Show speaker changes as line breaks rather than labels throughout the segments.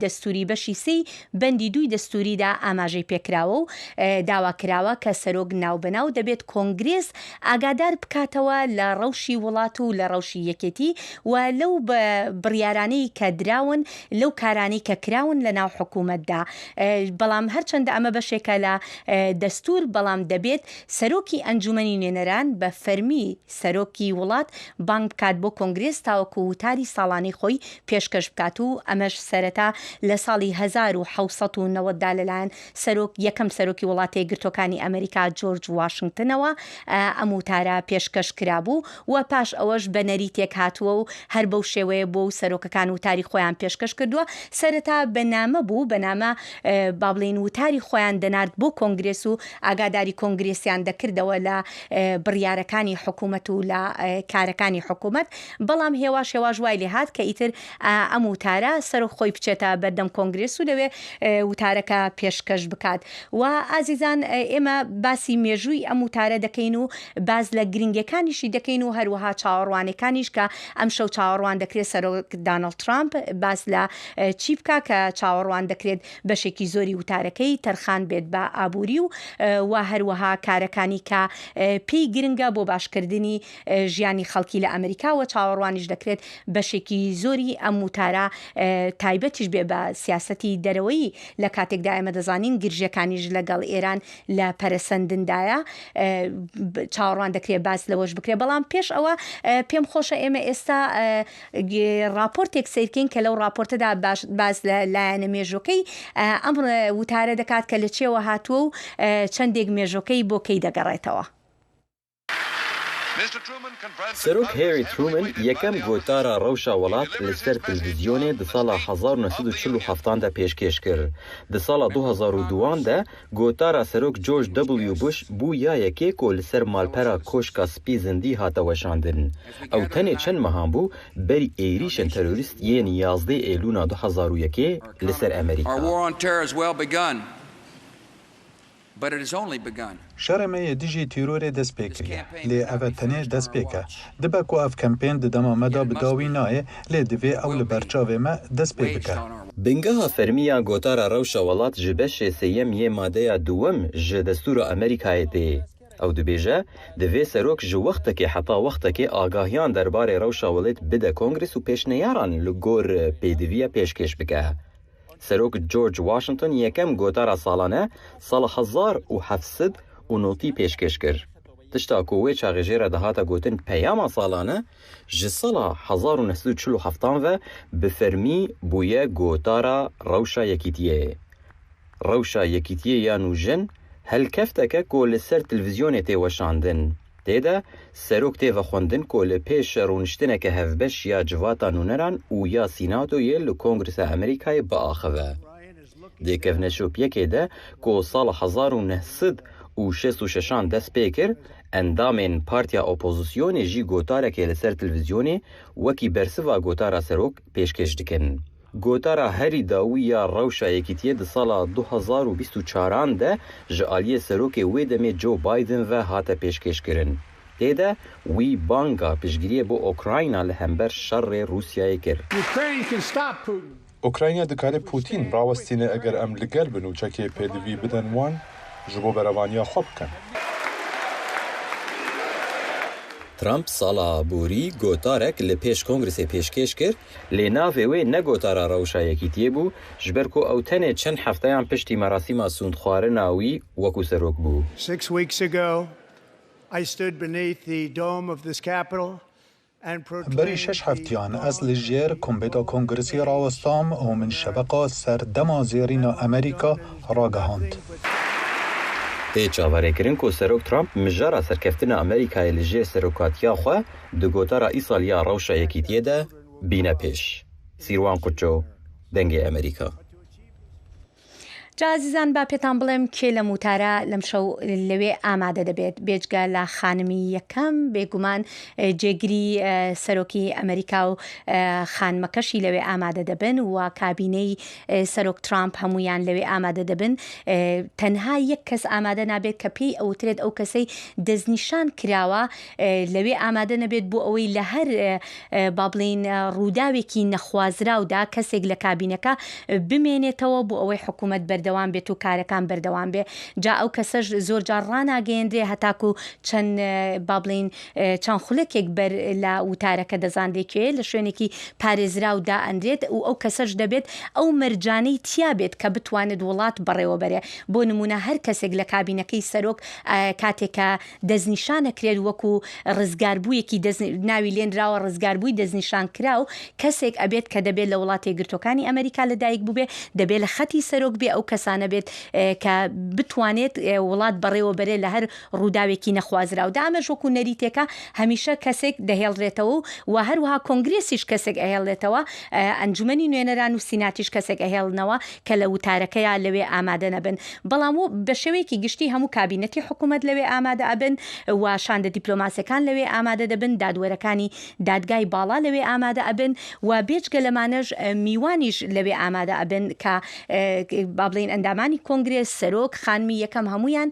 دەستوری بەشی سێی بەندی 2 دەستوریدا ئاماژەی پێکراوە و داواکراوە کە سەرۆک ناوبەناو دەبێت کۆنگرێس ئاگادار بکاتەوە لە ڕەوشی وڵات و لە ڕەوشی یەکێتی و لەو بڕیارانەی کە دراون لەو کارانەی کە کراون لە ناو حکوومەتدا. بەڵام هەرچەندە ئەمە بەشێکە لە دەستور، بەڵام دەبێت سەرۆکی ئەنجومەنی نوێنەران بە فەرمی سەرۆکی وڵات بانگ بکات بۆ کۆنگرێس تاوەکو وتاری ساڵانەی خۆی پێشکەش بکات و ئەمەش سەرەتا لە ساڵی 1790دا لەلایەن یەکەم سەرۆکی وڵاتە یەکگرتووەکانی ئەمریکا جۆرج واشنگتنەوە ئەم وتارە پێشکەش کرابوو و پاش ئەوەش بە نەریتێک هاتووە و هەر بەو شێوەیە بۆ سەرۆکەکان وتاری خۆیان پێشکەش کردووە. سەرەتا بەنامە بوو، بەنامە با بڵێن وتاری خۆیان دەنارد بۆ کۆنگرێس و ئاگاداری کۆنگرێسیان دەکردەوە لە بڕیارەکانی حکوومەت و لە کارەکانی حکوومەت. بەڵام هێواش وای لێ هات کە ئیتر ئەم وتارە سەرۆک خۆی بچێتە بەردەم کۆنگرێس و لەوێ وتارەکە پێشکەش بکات. و ئازیزان، ئێمە باسی مێژووی ئەم وتارە دەکەین و باز لە گرنگەکانیشی دەکەین و هەروەها چاوەڕوانەکانیش کە ئەم شەو چاوەڕوان دەکرێت سەرۆک دانەڵد ترامپ باز لە چی بکا کە چاوەڕوان دەکرێت بەشێکی زۆری وتارەکەی تەرخان بێت بە ئابووری و هەروەها کارەکانی کە پێی گرنگە بۆ باشکردنی ژیانی خەڵکی لە ئەمریکا و چاوەڕوانیش دەکرێت بەشێکی زۆری ئەم وتارە تایبەتیش بێ بە سیاسەتی دەرەوەی لە کاتێکدا ئێمە دەزانین گرژەکانیش لەگەڵ ئێران لە پەرەسەندندایە چاوەڕوان دەکرێت باز لەوەش بکرێت. بەڵام پێش ئەوە پێم خۆشە ئێمە ئێستا راپۆرتێک سیرکەین کە لەو راپۆرتەدا باز لایەنە مێژوەکەی ئەم وتارە دەکات کە لە چێوە هاتووە و چەندێک مێژوەکەی بۆ کەی دەگەڕێتەوە.
سەرۆک هێری ترومن یەکەم گۆتارە ڕەوشە وڵات لەسەر تەلەڤیزیۆنێ دە ساڵە 1947دا پێشکەش کرد. دە ساڵە 2002دا گۆتارە سەرۆک جۆرج دەبلیو بوش بوو یەکێک و لەسەر مالپەرە کۆشکە سپی زیندی هاتە وەشاندن. ئەو تەنێ چەند مەهان بوو بەری ئێریشن تەرۆریست یەن 11 ئێلونا 2001 لەسەر ئەمریکا.
شەرەمەیە دژی تیرۆرێ دەست پێکردە لێ ئەvە تەنێش دەست پێکە دبە و ئەف کەمپێن دەدەمەمەدا بداوی نایە لێ دەوێ ئەو لە بەرچاوێمە دەست پێ بکە.
بنگەها فەرمیە گۆتارە ڕەوشە وڵات ji بەشێ سێیەم یê مادەیە دووەم ji دەستوورە ئەمریکایê tê. ئەو dibêje divê serok ji wextekê heta wextekê agahiyan derbarê rewşa welêt bide kongres û pêşneyaran li gor pêdiviya pêşkêş bike. سەرۆک جۆرج واشنگتن یەکەم گۆتارە ساڵانە ساڵ 1990 پێشکەش کرد. تشتا ku wê çaxêjêra dihata gotin peyama salane ji sala 1947 ve bi fermî bûye gotara rewşa yekîtiyê. Rewşa yekîtiyê ya nû jin helkefteke ku li ser televîzyonê tê weşandin. Têde serok tê vexwendin ku li pêş rûniştineke hevbeş ya civata nûneran û ya Sînatoyê li Kongresa Amerîkayê biaxive. Dêkevneşopiyekê de ku sala 1966 dest pê kir, endamên Partiya Opozisyonê jî gotarekê li ser televîzyonê wekî bersiva gotara serok pêşkêş dikin. Gotara herî dawî ya rewşa yekîtiyê di sala 2024 de ji aliyê serokê wê demê Joe Biden ve hate pêşkêşkirin. Têde wî banga piştgiriyê bo Ukrayna li hember şerrê Rûsyayê kir.
Ukrayna dikare Putin rawestîne eger em li gel bin û çekê pêdivî bidin wan ji bo berevaniya xwe bikin.
Trump sala borî gotarek li pêş Kongresê pêşkêş kir, lê navê wê ne gotara rewşa yekîtiyê bû ji ber ku ew tenê çend hefteyan piştî merasîma sûndxwarina wî wekû serok bû.
6 weeks ago, I stood beneath the dome of this Capitol and proclaimed
berî şeş heftiyan ez li jêr kombêta Kongresî rawestam û min şebeqa serdema zêrîna Amerîka ragihand.
Tê çaverêkirin ku serok Trump mijara serkeftina Amerîkayê li jêr serokatiya xwe di gotara îsaliya rewşa yekîtiyê de bîne pêş. Sîrwan Quço, Dengê Amerîka.
جازیزان با پێتان بڵێم کێ لە موتارە لەم شەو لەوێ ئامادە دەبێت بێجگە لە خانمی یەکەم بێگومان جێگیری سەرۆکی ئەمریکا و خانمەکەشی لەوێ ئامادە دەبن و کابینەی سەرۆک ترامپ هەمویان لەوێ ئامادە دەبن تەنها یەک کەس ئامادە نابێت کە پێی ئەوترێت ئەو کەسەی دەستنیشان کراوە لەوێ ئامادە نەبێت بۆ ئەوەی لە هەر با بڵێن ڕووداوێکی نەخوازراودا کەسێک لە کابینەکە بمێنێتەوە بۆ ئەوەی حکوومەت بەردەوام بێت و کارەکان بەردەوام بێ جا ئەو کەسەش زۆر جار ڕاناگەیەندرێ هەتاکو چەند با بڵێن چەند خولەکێک بەر لە وتارەکە دەزاندێکێ لە شوێنێکی پارێزراودا ئەندرێت و ئەو کەسەش دەبێت ئەو مەرجانەی تیا بێت کە بتوانێت وڵات بەڕێوە بەرێ بۆ نمونە هەر کەسێک لە کابینەکەی سەرۆک کاتێکە دەستنیشانەکرێت وەکو ڕزگاربوویەکی ناوی لێنراوە ڕزگاربووی دەستنیشان کرا و کەسێک ئەبێت کە دەبێت لە وڵاتی گرتوەکانی ئەمریکا لەدایک بووبێ دەبێت لە خەتی سەرۆک بێ ئەو کەسانە بێت کە بتوانێت وڵات بەڕێوە بەرێ لە هەر ڕووداوێکی نەخوازراودا ئەمەش وەکو نەریتێکە هەمیشە کەسێک دەهێڵڕێتەوە و هەروەها کۆنگرێسیش کەسێک ئەهێڵێتەوە ئەنجومەنی نوێنەران و سیناتیش کەسێک ئەهێڵنەوە کە لە وتارەکەیە لەوێ ئامادە نەبن بەڵام بە شێوەیەکی گشتی هەموو کابینەتی حکوومەت لەوێ ئامادە ئەبن و شاندە دیپلۆماسیەکان لەوێ ئامادە دەبن دادوەرەکانی دادگای باڵا لەوێ ئامادە ئەبن و بێجگە لەمانەش میوانیش لەوێ ئامادە ئەبن کە با بڵێن ئەندامانی کۆنگرێس سەرۆک خانمی یەکەم هەمویان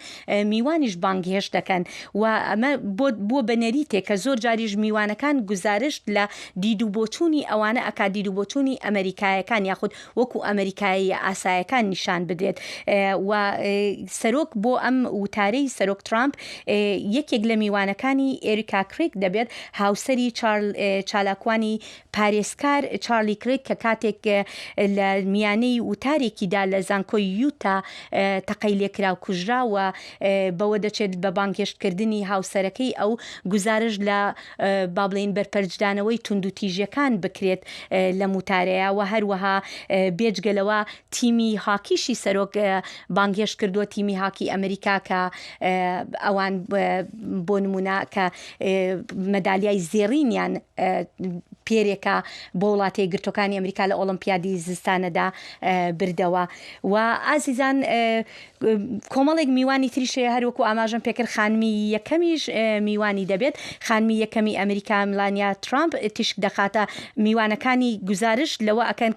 میوانیش بانگهێش دەکەن و ئەمە بۆ بەنەریتێک کە زۆر جاریش میوانەکان گزارشت لە دیدوبۆچوونی ئەوانە ئەکا دیدوبۆچوونی ئەمریکایەکان یاخود وەکو ئەمریکایی ئاسایەکان نیشان بدرێت و سەرۆک بۆ ئەم وتارەی سەرۆک ترامپ یەکێک لە میوانەکانی ئێریکا کریک دەبێت هاوسەری چالاکوانی پارێزکار چارلی کریک کە کاتێک لە میانەی وتارێکیدا لە زانکۆی یوتا تەقەی لێکرا و کوژرا و بەوە دەچێت بە بانگهێشتکردنی هاوسەرەکەی ئەو گزارش لە با بڵێن بەرپەرجدانەوەی توندوتیژیەکان بکرێت لە موتارەیە و هەروەها بێجگەلەوە تیمی هاکیشی سەرۆک بانگهێشت کردووە تیمی هاکی ئەمریکا کە ئەوان بۆ نمونە کە مەدالیای زێڕینیان پێرێکە بۆ وڵاتی گرتوەکانی ئەمریکا لە ئۆلمپیادی زستانەدا بردەوە و ئازیزان کۆمەڵێک میوانی تریشەیە هەروەکو ئاماژەم پێکرد خانمی یەکەمیش میوانی دەبێت خانمی یەکەمی ئەمریکا ملانیا ترامپ تیشک دەخاتە میوانەکانی گزارش لەوە ئەکەن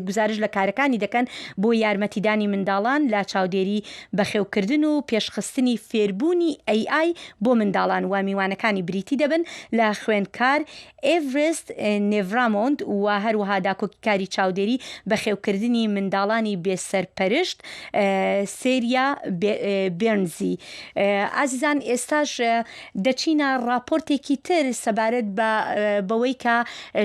گزارش لە کارەکانی دەکەن بۆ یارمەتیدانی منداڵان لە چاودێری بەخێوکردن و پێشخستنی فێربوونی AI بۆ منداڵان و میوانەکانی بریتی دەبن لە خوێندکار ئێڤرست نێڤرامۆند و هەروەها داکۆکیکاری چاودێری بەخێوکردنی منداڵانی بێسەرپەرشت سێریا بێرنزی ئازیزان ئێستاش دەچینە راپۆرتێکی تر سەبارەت بەوەی کە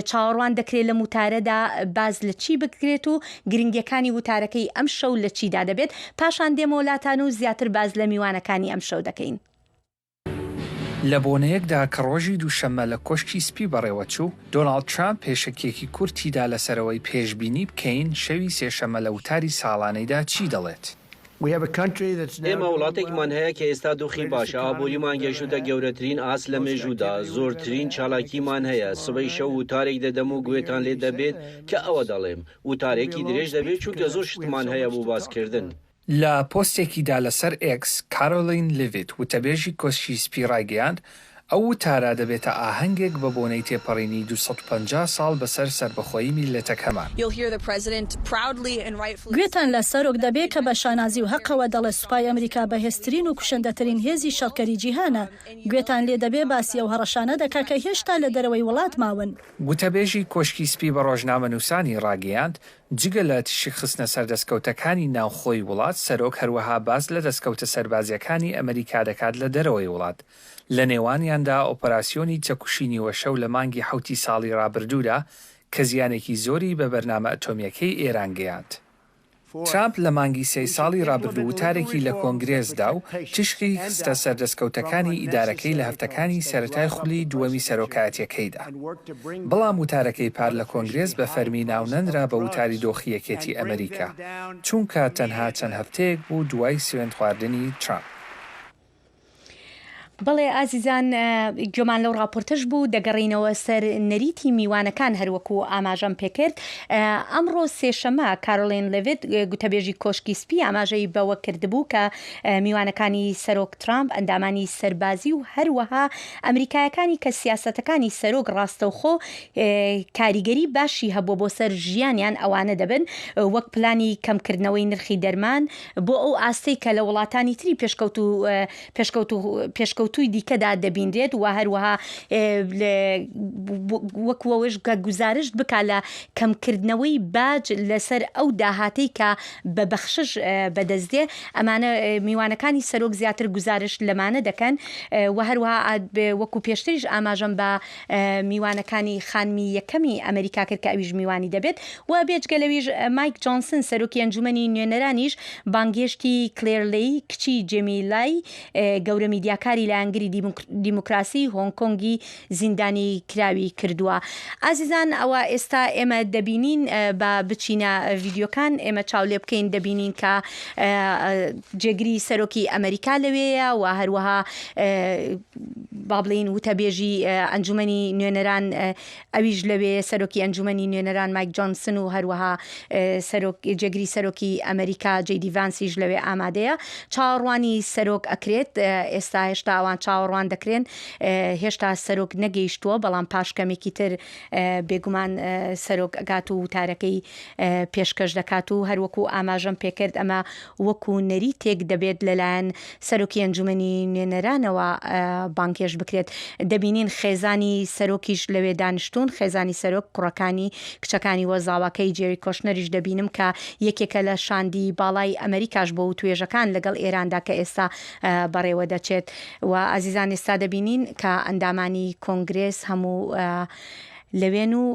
چاوەڕوان دەکرێت لە موتارەدا باز لە چی بکرێت و گرنگیەکانی وتارەکەی ئەم شەو لە چیدا دەبێت پاشان دێمەوەلاتان و زیاتر باز لە میوانەکانی ئەم شەو دەکەین
لە بۆنەیەکدا کە ڕۆژی دووشەممە لە کۆشکی سپی بەڕێوە چوو دۆناڵد ترامپ پێشەکێکی کورتیدا لەسەرەوەی پێشبینی بکەین شەوی سێشەمە لە وتاری ساڵانەیدا چی دەڵێت
ئێمە وڵاتێکمان هەیە کە ئێستا دۆخی باشە ئابوووریمان گەشتوتە گەورەترین ئاس لە مێژوودا زۆرترین چالاکیمان هەیە سبەی شەو وتارێک دەدەم و گوێتان لێ دەبێت کە ئەوە دەڵێم وتارێکی درێژ دەبێت چونکە زۆر شتمان هەیە بۆ باسکردن
لە پۆستێکیدا لەسەر ئێکس کارۆلین لڤیت وتەبێژی کۆشکی سپی ڕایگەیاند ئەو وتارە دەبێتە ئاهەنگێک بە بۆنەی تێپەڕینی 250 ساڵ بەسەر سەربەخۆیی میلەتەکەمان.
گوێتان لە سەرۆک دەبێت کە بە شانازی و حەقەوە دەڵێ سوپای ئەمریکا بەهێزترین و کوشندەترین هێزی شەڵکەری جیهانە. گوێتان لێ دەبێ باسی ئەو هەڕەشانە دەکا کە هێشتا لە دەرەوەی وڵات ماون.
وتەبێژی کۆشکی سپی بە ڕۆژنامە نووسانی ڕاگەیاند جگە لە تیشی خستنە سەر دەستکەوتەکانی ناوخۆی وڵات سەرۆک هەروەها باز لە دەستکەوتە سەربازیەکانی ئەمریکا دەکات لە دەرەوەی وڵات. لە نێوانیاندا ئۆپەراسیۆنی چەکوشینیوە شەو لە مانگی حوتی ساڵی ڕابردوودا کە زیانێکی زۆری بە بەرنامە ئەتۆمیەکەی ئێران گەیاند. ترامپ لە مانگی 3 ساڵی ڕابردوو وتارێکی لە کۆنگرێسدا و تشکی خستە سەردەستکەوتەکانی ئیدارەکەی لە هەفتەکانی سەرەتای خولی دووەمی سەرۆکایەتیەکەیدا. بەڵام وتارەکەی پار لە کۆنگرێس بە فەرمی ناونەنرا بە وتاری دۆخی یەکێتی ئەمریکا چونکە تەنها چەند هەفتەیەک بوو دوای سوێند خواردنی ترامپ.
بەڵێ ئازیزان گوێمان لەو راپۆرتەش بوو دەگەڕینەوە سەر نەریتی میوانەکان هەروەکو ئاماژەم پێکرد ئەمڕۆ سێشەمە کارۆلین لێڤیت گوتەبێژی کۆشکی سپی ئاماژەی بەوە کردبوو کە میوانەکانی سەرۆک ترامپ ئەندامانی سەربازی و هەروەها ئەمریکایەکانی کە سیاسەتەکانی سەرۆک ڕاستەوخۆ کاریگەری باشی هەبوو بۆ سەر ژیانیان ئەوانە دەبن وەک پلانی کەمکردنەوەی نرخی دەرمان بۆ ئەو ئاستەی کە لە وڵاتانی تری پێشکەوتوی دیکەدا دەبیندرێت و هەروەها وەکوەوەش گزارش بکە لە کەمکردنەوەی باج لەسەر ئەو داهاتەی کە بە بەخشش بەدەستدێ ئەمانە میوانەکانی سەرۆک زیاتر گزارش لەمانە دەکەن و هەروەها وەکو پێشتریش ئاماژەم بە میوانەکانی خانمی یەکەمی ئەمریکا کرد کە ئەویش میوانی دەبێت و بێجگەلەویش مایک جۆنسن سەرۆکی ئەنجومەنی نوێنەرانیش بانگێشتی کلێرلی کچی جێمیلای گەورە میدیاکاری لە ئەنگری دیموکراسی هۆنگکۆنگی زیندانی کراوی کردووە. ئازیزان ئەوە ئێستا ئێمە دەبینین بە بچینە ڤیددیۆکان ئێمە چاو لێ بکەین دەبینین کە جێگری سەرۆکی ئەمریکا لەوەیە و هەروەها با بڵین وتەبێژی ئەنجومەنی نوێنەران ئەویش لەوێ سەرۆکی ئەنجومەنی نوێنەران مایک جۆنسن و هەروەها جێگری سەرۆکی ئەمریکا جێدی ڤانسیش لەوێ ئامادەیە چاوەڕوانی سەرۆک ئەکرێت ئێستا هێشتا ئەوان چاوەڕوان دەکرێن هێشتا سەرۆک نەگەیشتووە بەڵام پاشکەمێکی تر بێگومان سەرۆک ئەگات و وتارەکەی پێشکەش دەکات و هەروەکو ئاماژەم پێکرد ئەمە وەکو نەریتێک دەبێت لەلایەن سەرۆکی ئەنجومەنی نوێنەرانەوە بانکێش بکرێت دەبینین خێزانی سەرۆکیش لەوێ دانیشتون خێزانی سەرۆک کوڕەکانی کچەکانی وەزاوەکەی جێری کۆشنەریش دەبینم کە یەکێکە لە شاندی باڵای ئەمریکاش بۆ توێژەکان لەگەڵ ئێراندا کە ئێستا بەڕێوە دەچێت و ئازیزان ئێستا دەبینین کە ئەندامانی کۆنگرێس هەموو لەوێن و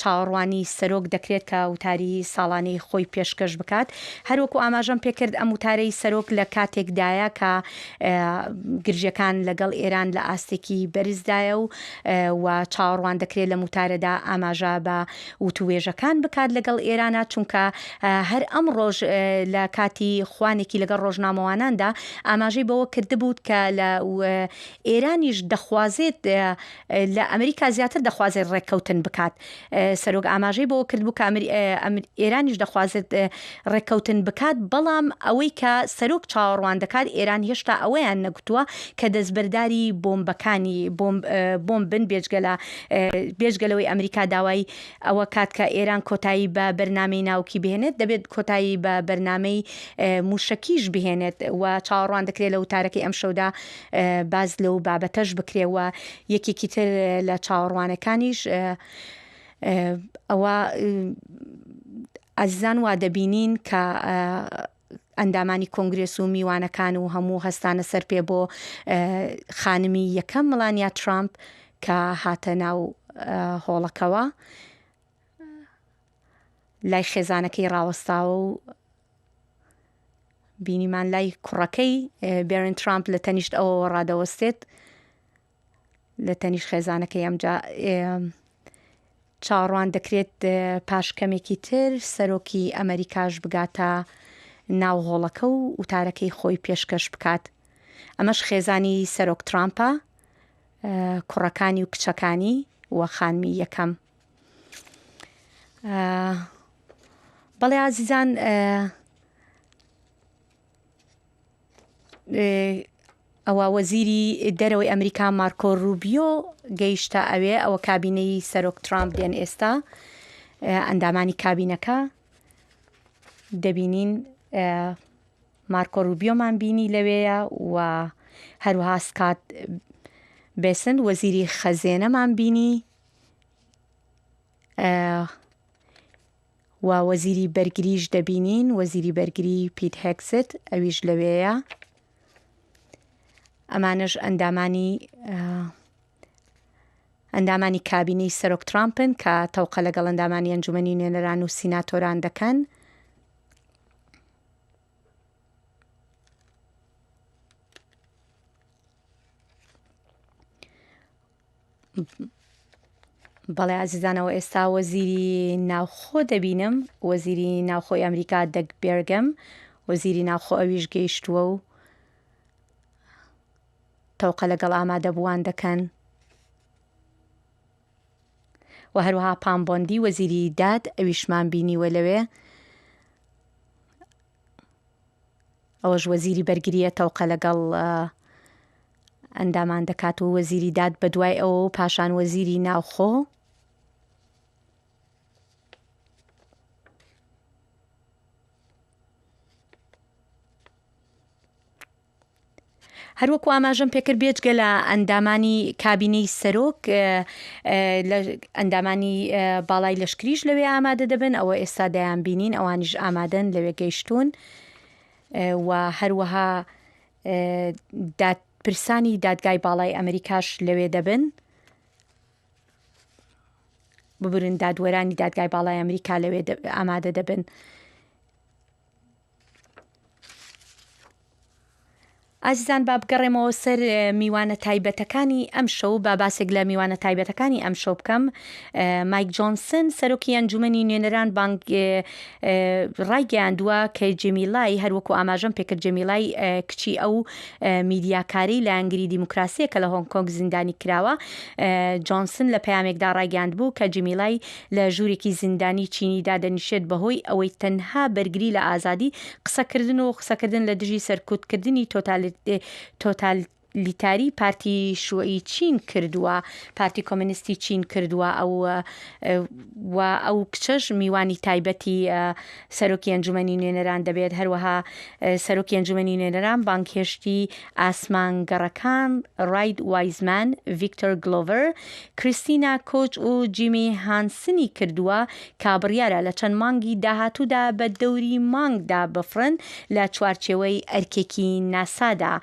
چاوەڕوانی سەرۆک دەکرێت کە وتاری ساڵانەی خۆی پێشکەش بکات هەروەکو ئاماژەم پێکرد ئەم وتارەی سەرۆک لە کاتێکدایە کە گرژەکان لەگەڵ ئێران لە ئاستێکی بەرزدایە و چاوەڕوان دەکرێت لە موتارەدا ئاماژە بە وتوێژەکان بکات لەگەڵ ئێرانە چونکە هەر ئەم ڕۆژ لە کاتی خوانێکی لەگەڵ ڕۆژنامەواناندا ئاماژەی بەوە کردبوو کە لە ئێرانیش دەخوازێت لە ئەمریکا زیاتر دەخوازێت ڕێککەوتن بکات سەرۆک ئاماژەی بۆ کرد بوو کە ئێرانیش دەخوازێت ڕێککەوتن بکات بەڵام ئەوەی کە سەرۆک چاوەڕوان دەکات ئێران هێشتا ئەوەیان نەگوتووە کە دەستبەرداری بۆمبەکانی بۆمب بن بێژگەلەوەی ئەمریکا داوای ئەوە کات کە ئێران کۆتایی بە بەرنامەی ناوکی بهێنێت دەبێت کۆتایی بە بەرنامەی موشکیش بهێنێت و چاوەڕوان دەکرێت لە وتارەکەی ئەم شەودا باز لەو بابەتەش بکرێەوە یەکێکی تر لە چاوەڕوانەکانیش ئەوە ئازیزان وا دەبینین کە ئەندامانی کۆنگرێس و میوانەکان و هەموو هەستانە سەر پێ بۆ خانمی یەکەم مەلانیا ترامپ کە هاتە ناو هۆڵەکەوە لای خێزانەکەی ڕاوەستاوە و بینیمان لای کوڕەکەی بێرن ترامپ لە تەنیشت ئەوەوە ڕادەوەستێت لە تەنیش خێزانەکەی ئەمجا چاوەڕوان دەکرێت پاشکەمێکی تر سەرۆکی ئەمریکاش بگاتە ناو هۆڵەکە و وتارەکەی خۆی پێشکەش بکات ئەمەش خێزانی سەرۆک ترامپە کوڕەکانی و کچەکانی وە خانمی یەکەم بەڵێ ئازیزان ئەوە وەزیری دەرەوەی ئەمریکا مارکۆ ڕوبیۆ گەیشتە ئەوە کابینەی سەرۆک ترامپ دێن ئێستا ئەندامانی کابینەکە دەبینین مارکۆ ڕوبیۆمان بینی لەوەیە و هەروەها سکات بێسن وەزیری خەزێنەمان بینی و وەزیری بەرگریش دەبینین وەزیری بەرگری پیت هێکست ئەویش لەوەیە ئەمانش ئەندامانی کابینەی سەرۆک ترامپن کە تەوقە لەگەڵ ئەندامانی ئەنجومەنی نوێنەران و سیناتۆران دەکەن بەڵێ ئازیزانەوە ئێستا وەزیری ناوخۆ دەبینم وەزیری ناوخۆی ئەمریکا دەگ بێرگەم وەزیری ناوخۆ ئەویش گەیشتووە و تەوقە لەگەڵ ئامادەبووان دەکەن. و هەروەها پامبۆندی وەزیری داد ئەویشمان بینیوە لەوێ، ئەوەش وەزیری بەرگریە تەوقە لەگەڵ ئەندامان دەکات و وەزیری داد بە دوای ئەوە و پاشان وەزیری ناوخۆ. هەروەکو ئاماژەم پێکرد بێجگە لە ئەندامانی کابینەی سەرۆک ئەندامانی باڵای لەشکریش لەوێ ئامادە دەبن، ئەوە ئێستا دەیان بینین، ئەوانیش ئامادەن لەوێ گەیشتون و هەروەها دادپرسانی دادگای باڵای ئەمریکاش لەوێ دەبن، ببرن دادوەرانی دادگای باڵای ئەمریکا لەوێ ئامادە دەبن. ئازیزان با بگەڕێمەوە سەر میوانە تایبەتەکانی ئەم شەو، با باسێک لە میوانە تایبەتەکانی ئەم شەو بکەم. مایک جۆنسن سەرۆکی ئەنجومەنی نوێنەران بانک ڕایگەیاندووە کە جەمیلای هەروەکو ئاماژەم پێکرد جەمیلای کچی ئەو میدیاکاری لە ئەنگری دیموکراسیە کە لە هۆنگ کۆنگ زیندانی کراوە. جۆنسن لە پەیامێکدا ڕایگەاند بوو کە جەمیلای لە ژوورێکی زیندانی چینیدا دەنیشێت بەهۆی ئەوەی تەنها بەرگری لە ئازادی قسەکردن و قسەکردن لە دژی سەرکوتکردنی تۆتالیتاری پارتی شوئی چین کردووە، پارتی کۆمونیستی چین کردووە. ئەو کچەش میوانی تایبەتی سەرۆکی ئەنجومەنی نوێنەران دەبێت. هەروەها سەرۆکی ئەنجومەنی نوێنەران بانکهێشتی ئاسمانگەڕەکان ڕاید وایزمان، ڤیکتۆر گلۆڤەر، کریستینا کۆچ و جیمی هانسنی کردووە کە بڕیارە لە چەند مانگی داهاتوودا بە دەوری مانگدا بفرن لە چوارچێوەی ئەرکێکی ناسادا.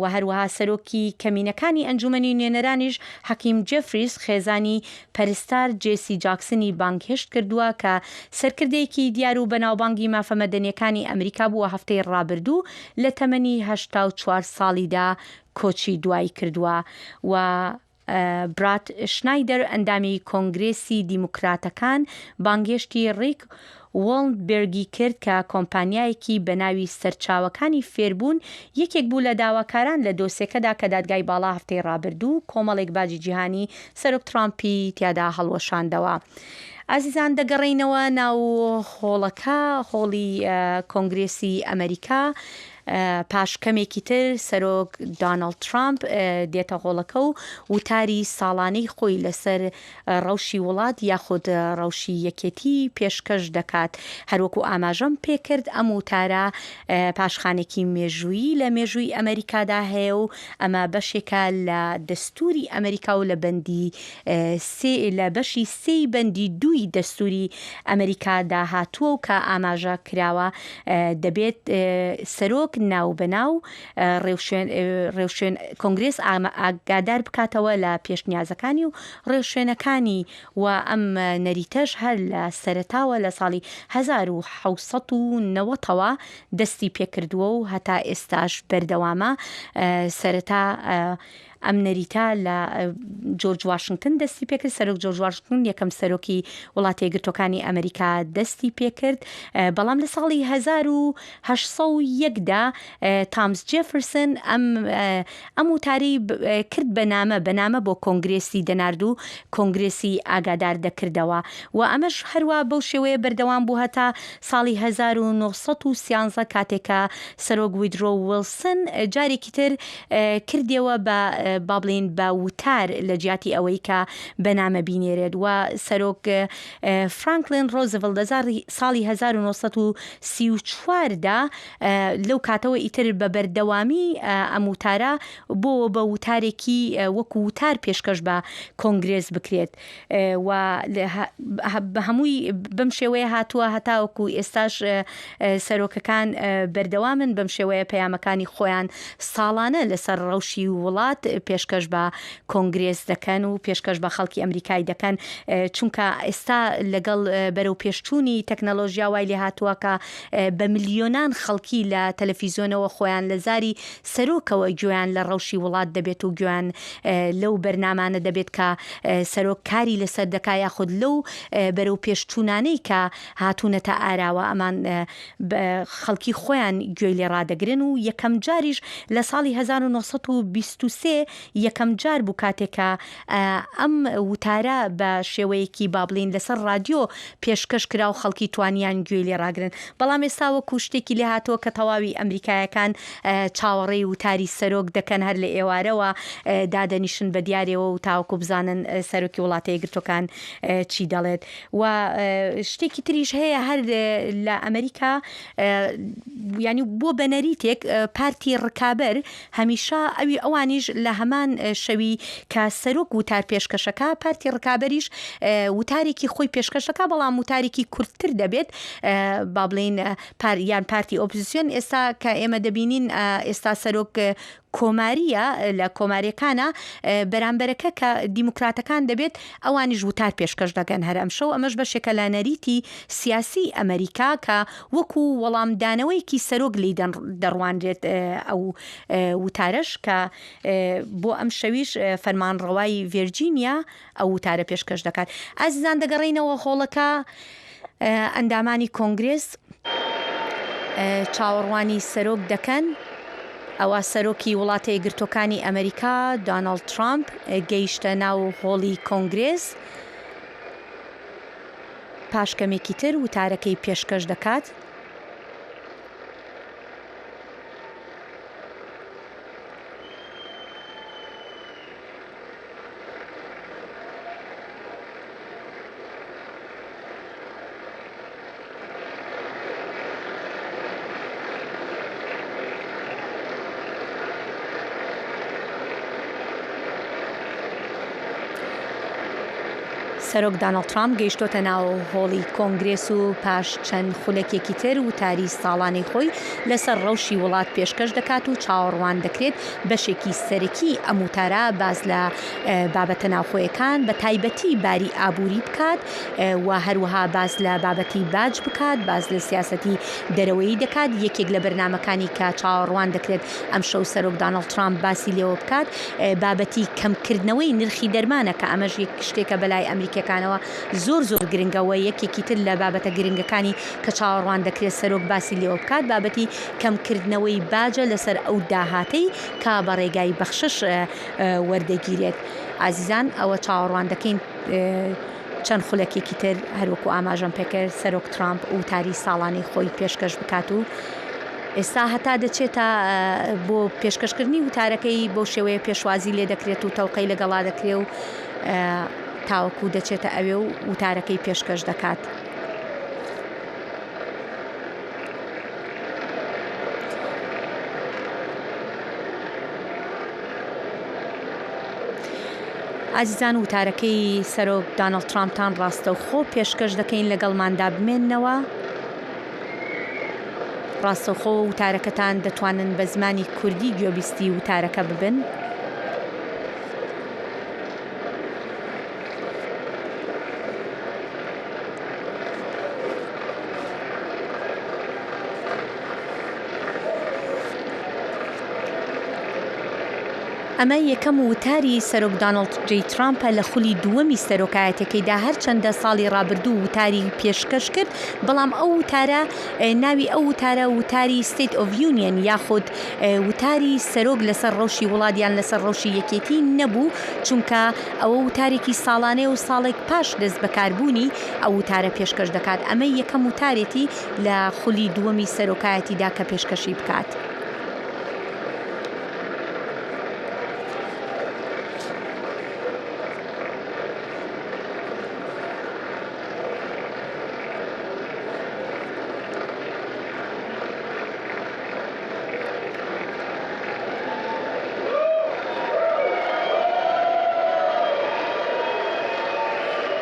و هەروەها سەرۆکی کەمینەکانی ئەنجومەنی نوێنەرانیش حەکیم جێفریس خێزانی پەرستار جێسی جاکسنی بانکهێشت کردووە کە سەرکردەیەکی دیار و بەناوبانگی مافەمەدەنیەکانی ئەمریکا بووە هەفتەی ڕابردوو لە تەمەنی 84 ساڵیدا کۆچی دوایی کردووە. و برات شنایدەر ئەندامی کۆنگرێسی دیموکراتەکان بانگهێشتی ڕیک وۆڵندبێرگی کرد کە کۆمپانیایەکی بە ناوی سەرچاوەکانی فێربوون یەکێک بوو لە داواکاران لە دۆسیەکەدا کە دادگای باڵا هەفتەی ڕابردوو کۆمەڵێک باجی جیهانی سەرۆک ترامپی تیادا هەڵوەشاندەوە. ئازیزان دەگەڕێینەوە ناو هۆڵەکە، هۆڵی کۆنگرێسی ئەمریکا. پاش کەمێکی تر سەرۆک دۆناڵد ترامپ دێتە هۆڵەکە و وتاری ساڵانەی خۆی لەسەر ڕەوشی وڵات یاخود ڕەوشی یەکێتی پێشکەش دەکات. هەروەکو ئاماژەم پێکرد ئەم وتارە پاشخانێکی مێژوویی لە مێژووی ئەمریکادا هەیە و ئەمە بەشێکە لە دەستوری ئەمریکا و لە بەشی سێی بەندی دووی دەستوری ئەمریکادا هاتووە و کە ئاماژە کراوە دەبێت سەرۆک ناو بەناو ڕێوشوێن کۆنگرێس ئاگادار بکاتەوە لە پێشنیازەکانی و ڕێوشوێنەکانی و ئەم نەریتەش هەر لە سەرەتاوە لە ساڵی 1990ەوە دەستی پێکردووە و هەتا ئێستاش بەردەوامە. سەرەتا ئەم نەریتە لە جۆرج واشنگتن دەستی پێکرد، سەرۆک جۆرج واشنگتن یەکەم سەرۆکی وڵاتە یەکگرتووەکانی ئەمریکا دەستی پێکرد. بەڵام لە ساڵی 1970دا تامس جێفرسن ئەم وتاری کرد بەنامە بۆ کۆنگرێسی دەنارد و کۆنگرێسی ئاگادار دەکردەوە و ئەمەش هەروە بەو شێوەیە بەردەوام بوو هەتا ساڵی 1913 کاتێکە سەرۆک ویدرۆ ویلسن جارێکی تر کردیەوە بە با بڵێن بە وتار لە جیاتی ئەوەی کە بەنامە بینێرێت و سەرۆک فرانکلین ڕۆزڤڵت ساڵی 1934دا لەو کاتەوە ئیتر بە بەردەوامی ئەم وتارە بۆ بە وتارێکی وەکو وتار پێشکەش بە کۆنگرێس بکرێت و بە هەمووی بەم شێوەیە هاتووە هەتاوەکو ئێستاش سەرۆکەکان بەردەوامن بەم شێوەیە پەیامەکانی خۆیان ساڵانە لەسەر ڕەوشی وڵات پێشکەش بە کۆنگرێس دەکەن و پێشکەش بە خەڵکی ئەمریکای دەکەن چونکە ئێستا لەگەڵ بەرەو پێشچوونی تەکنەلۆژیا وای لێ هاتووە کە بە ملیۆنان خەڵکی لە تەلەڤیزیۆنەوە خۆیان لە زاری سەرۆکەوە گوێیان لە ڕەوشی وڵات دەبێت و گوێیان لەو بەرنامانە دەبێت کە سەرۆک کاری لەسەر دەکا یاخود لەو بەرەو پێشچوونانەی کە هاتوونەتە ئاراوە ئەمان خەڵکی خۆیان گوێی لێ ڕادەگرن و یەکەم جاریش لە ساڵی 1923 یەکەم جار بوو کاتێکە ئەم وتارە بە شێوەیەکی بابلین لەسەر رادیۆ پێشکەش کرا و خەڵکی توانیان گوێی لێ ڕاگرن بەڵام ئێستا وەکو شتێکی لێ هاتووە کە تەواوی ئەمریکایەکان چاوەڕێی وتاری سەرۆک دەکەن هەر لە ئێوارەوە دادەنیشن بە دیارەوە و تاوەکو بزانن سەرۆکی وڵاتە یەکگرتوەکان چی دەڵێت و شتێکی تریش هەیە هەر لە ئەمریکا ینی بۆ بەنەریتێک پارتی ڕکابەر هەمیشە ئەوی ئەوانیش لە هەمان شەوی کە سەرۆک وتار پێشکەشەکە پارتی ڕکابەریش وتارێکی خۆی پێشکەشەکە بەڵام وتارێکی کورتتر دەبێت با بڵێن یان پارتی ئۆپۆزیسیۆن ئێستا کە ئێمە دەبینین ئێستا سەرۆک کۆماریە لە کۆماریەکانە بەرامبەرەکە کە دیموکراتەکان دەبێت ئەوانیش وتار پێشکەش دەکەن هەر ئەم شەو ئەمەش بەشێکە لە نەریتی سیاسی ئەمریکا کە وەکو وەڵامدانەوەیکی سەرۆک لی دەڕوانرێت ئەو وتارەش کە بۆ ئەم شەویش فەرمانڕەوای ڤێرجینیا ئەو وتارە پێشکەش دەکات ئازیزان دەگەڕێینەوە هۆڵەکە ئەندامانی کۆنگرێس چاوەڕوانی سەرۆک دەکەن ئەوە سەرۆکی وڵاتە یەکگرتوەکانی ئەمریکا دۆناڵد ترامپ گەیشتە ناو هۆڵی کۆنگرێس پاشکەمێکی تر وتارەکەی پێشکەش دەکات سەرۆک دۆناڵد ترامپ گەیشتۆتە ناو هۆڵی کۆنگرێس و پاش چەند خولەکێکی تر وتاری ساڵانەی خۆی لەسەر ڕەوشی وڵات پێشکەش دەکات و چاوەڕوان دەکرێت بەشێکی سەرەکی ئەم وتارە باز لە بابەتە ناوخۆیەکان بە تایبەتی باری ئابووری بکات و هەروەها باز لە بابەتی باج بکات باز لە سیاسەتی دەرەوەی دەکات یەکێک لە بەرنامەکانی کە چاوەڕوان دەکرێت ئەم شەو سەرۆک دۆناڵد ترامپ باسی لێوە بکات بابەتی کەمکردنەوەی نرخی دەرمانە کە ئەمەش شتێکە بەلای ئەمریکەکانەوە زۆر گرنگەوە یەکێکی تر لە بابەتە گرنگەکانی کە چاوەڕوان دەکرێت سەرۆک باسی لێوە بکات بابەتی کەمکردنەوەی باجە لەسەر ئەو داهاتەی کا بە ڕێگای بەخشش وەردەگیرێت ئازیزان ئەوە چاوەڕوان دەکەین چەند خولەکێکی تر هەروەکو ئاماژەم پێکرد سەرۆک ترامپ وتاری ساڵانەی خۆی پێشکەش بکات و ئێستا هەتا دەچێتە بۆ پێشکەشکردنی وتارەکەی بۆ شێوەیە پێشوازی لێ دەکرێت و تەوقەی لەگەڵا دەکرێت و تاوەکو دەچێتە ئەوێ و وتارەکەی پێشکەش دەکات. ئازیزان وتارەکەی سەرۆک دۆناڵد ترامپتان ڕاستەوخۆ پێشکەش دەکەین لەگەڵماندا بمێننەوە. ڕاستەوخۆ وتارەکەتان دەتوانن بە زمانی کوردی گوێبیستی وتارەکە ببن. ئەمە یەکەم وتاری سەرۆک دۆناڵد جێ ترامپە لە خولی دووەمی سەرۆکایەتەکەیدا هەرچەندە ساڵی ڕابردوو وتاری پێشکەش کرد بەڵام ئەو وتارە ناوی ئەو وتارە وتاری ستیت ئۆف یونیەن یاخود وتاری سەرۆک لەسەر ڕەوشی وڵاتیان لەسەر ڕەوشی یەکێتی نەبوو چونکە ئەوە وتارێکی ساڵانەیە و ساڵێک پاش دەست بەکاربوونی ئەو وتارە پێشکەش دەکات ئەمە یەکەم وتارێتی لە خولی دووەمی سەرۆکایەتیدا کە پێشکەشی بکات.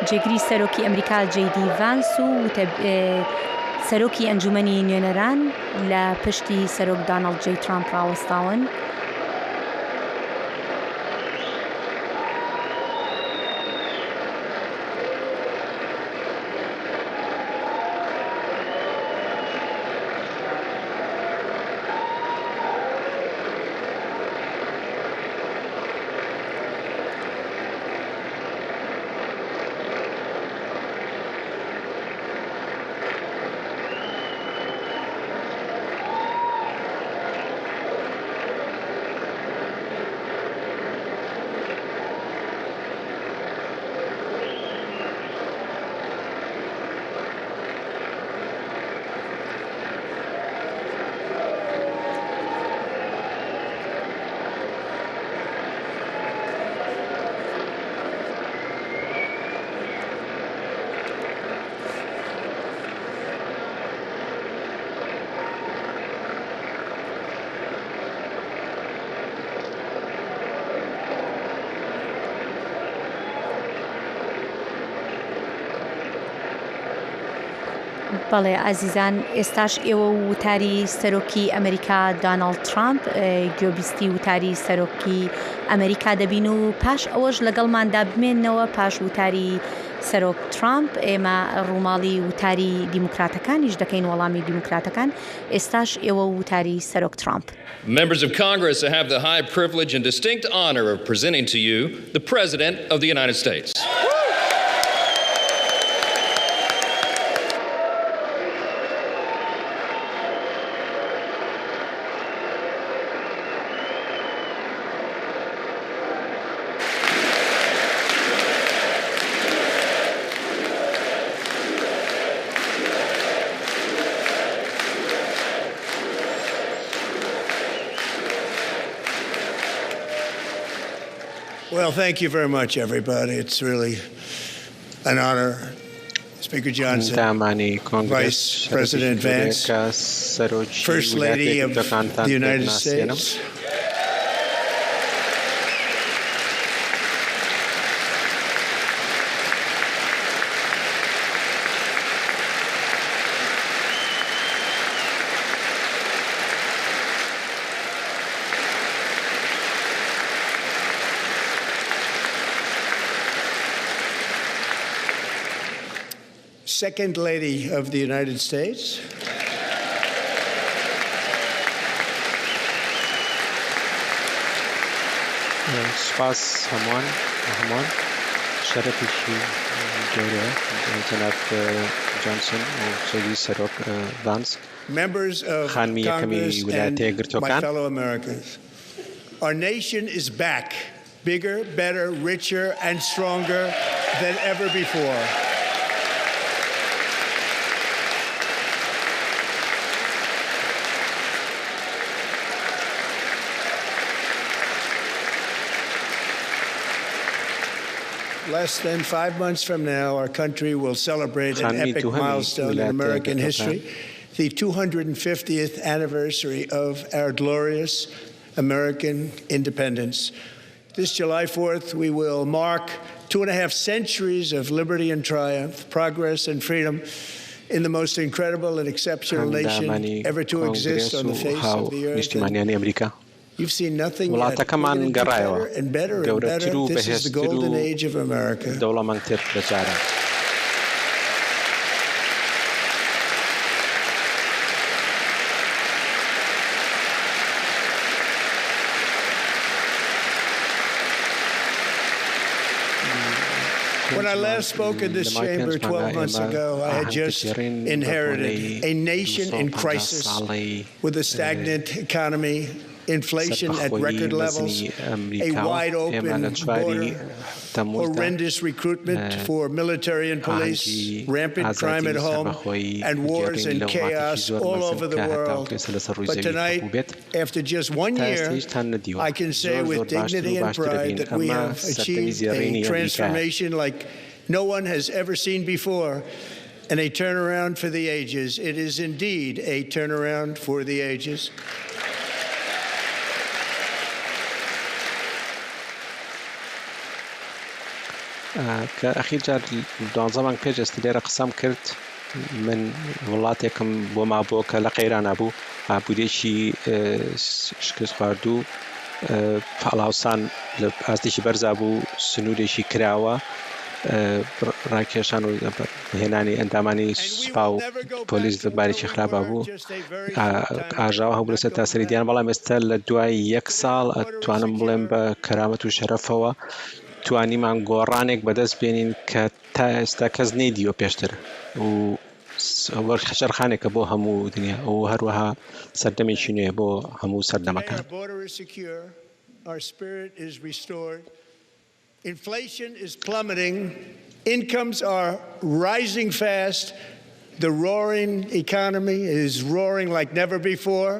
جێگری سەرۆکی ئەمریکا جێدی ڤانس و سەرۆکی ئەنجومەنی نوێنەران لە پشتی سەرۆک دۆناڵد جێ ترامپ ڕاوەستاون. بەڵێ ئازیزان ئێستاش ئێوە وتاری سەرۆکی ئەمریکا دۆناڵد ترامپ گوێبیستی وتاری سەرۆکی ئەمریکا دەبین و پاش ئەوەش لەگەڵماندا بمێننەوە پاش وتاری سەرۆک ترامپ ئێمە ڕووماڵی وتاری دیموکراتەکانیش دەکەین وەڵامی دیموکراتەکان ئێستاش ئێوە وتاری سەرۆک ترامپ.
Members of Congress, I have the high privilege and distinct honor of presenting to you the President of the United States.
Well, thank you very much, everybody. It's really an honor. Speaker Johnson, Vice President Vance, First Lady of the United States. Second Lady of the United States.
سپاس هەمووان شەرەفێکی گەورەیە جەناب جۆنسن و سەرۆکی سەرۆک ڤانس خانمی یەکەمی ویلایەتە یەکگرتووەکان.
Our nation is back, bigger, better, richer and stronger than ever before. Less than 5 months from now, our country will celebrate an epic milestone in American history, the 250th anniversary of our glorious American independence. This July 4th, we will mark 2.5 centuries of liberty and triumph, progress and freedom in the most incredible and exceptional nation ever to exist on the face of the earth. You've seen nothing yet. Better and better and better. This is the golden age of America. When I last spoke in this chamber 12 months ago, I had just inherited a nation in crisis with a stagnant economy, inflation at record levels, a wide-open border, horrendous recruitment for military and police, rampant crime at home, and wars and chaos all over the world. But tonight, after just 1 year, I can say with dignity and pride that we have achieved a transformation like no one has ever seen before, and a turnaround for the ages. It is indeed a turnaround for the ages.
کە ئەخیر جار 12 مانگ پێش ئێستا لێرە قسەم کرد من وڵاتێکم بۆ مابووە کە لە قەیرانە بوو ئابوورێکی شکست خواردوو پاڵاوسان لە ئاستێکی بەرزا بوو سنوورێکی کراوە ڕاکێشان و هێنانی ئەندامانی سوپا و پۆلیس بارێکی خراپە بوو ئاژاوە هەبوو لەسەر تاسەریدیان بەڵام ئێستا لە دوای 1 ساڵ ئەتوانم بڵێم بە کەرامەت و شەرەفەوە توانیمان گۆڕانێک بەدەست بێنین کە تا ئێستا کەس نەیدیوە پێشتر و شەرخانێکە بۆ هەموو دنیا و هەروەها سەردەمێکی نوێ بۆ هەموو سەردەمەکان.
Inflation is plummeting, incomes are rising fast, the roaring economy is roaring like never before,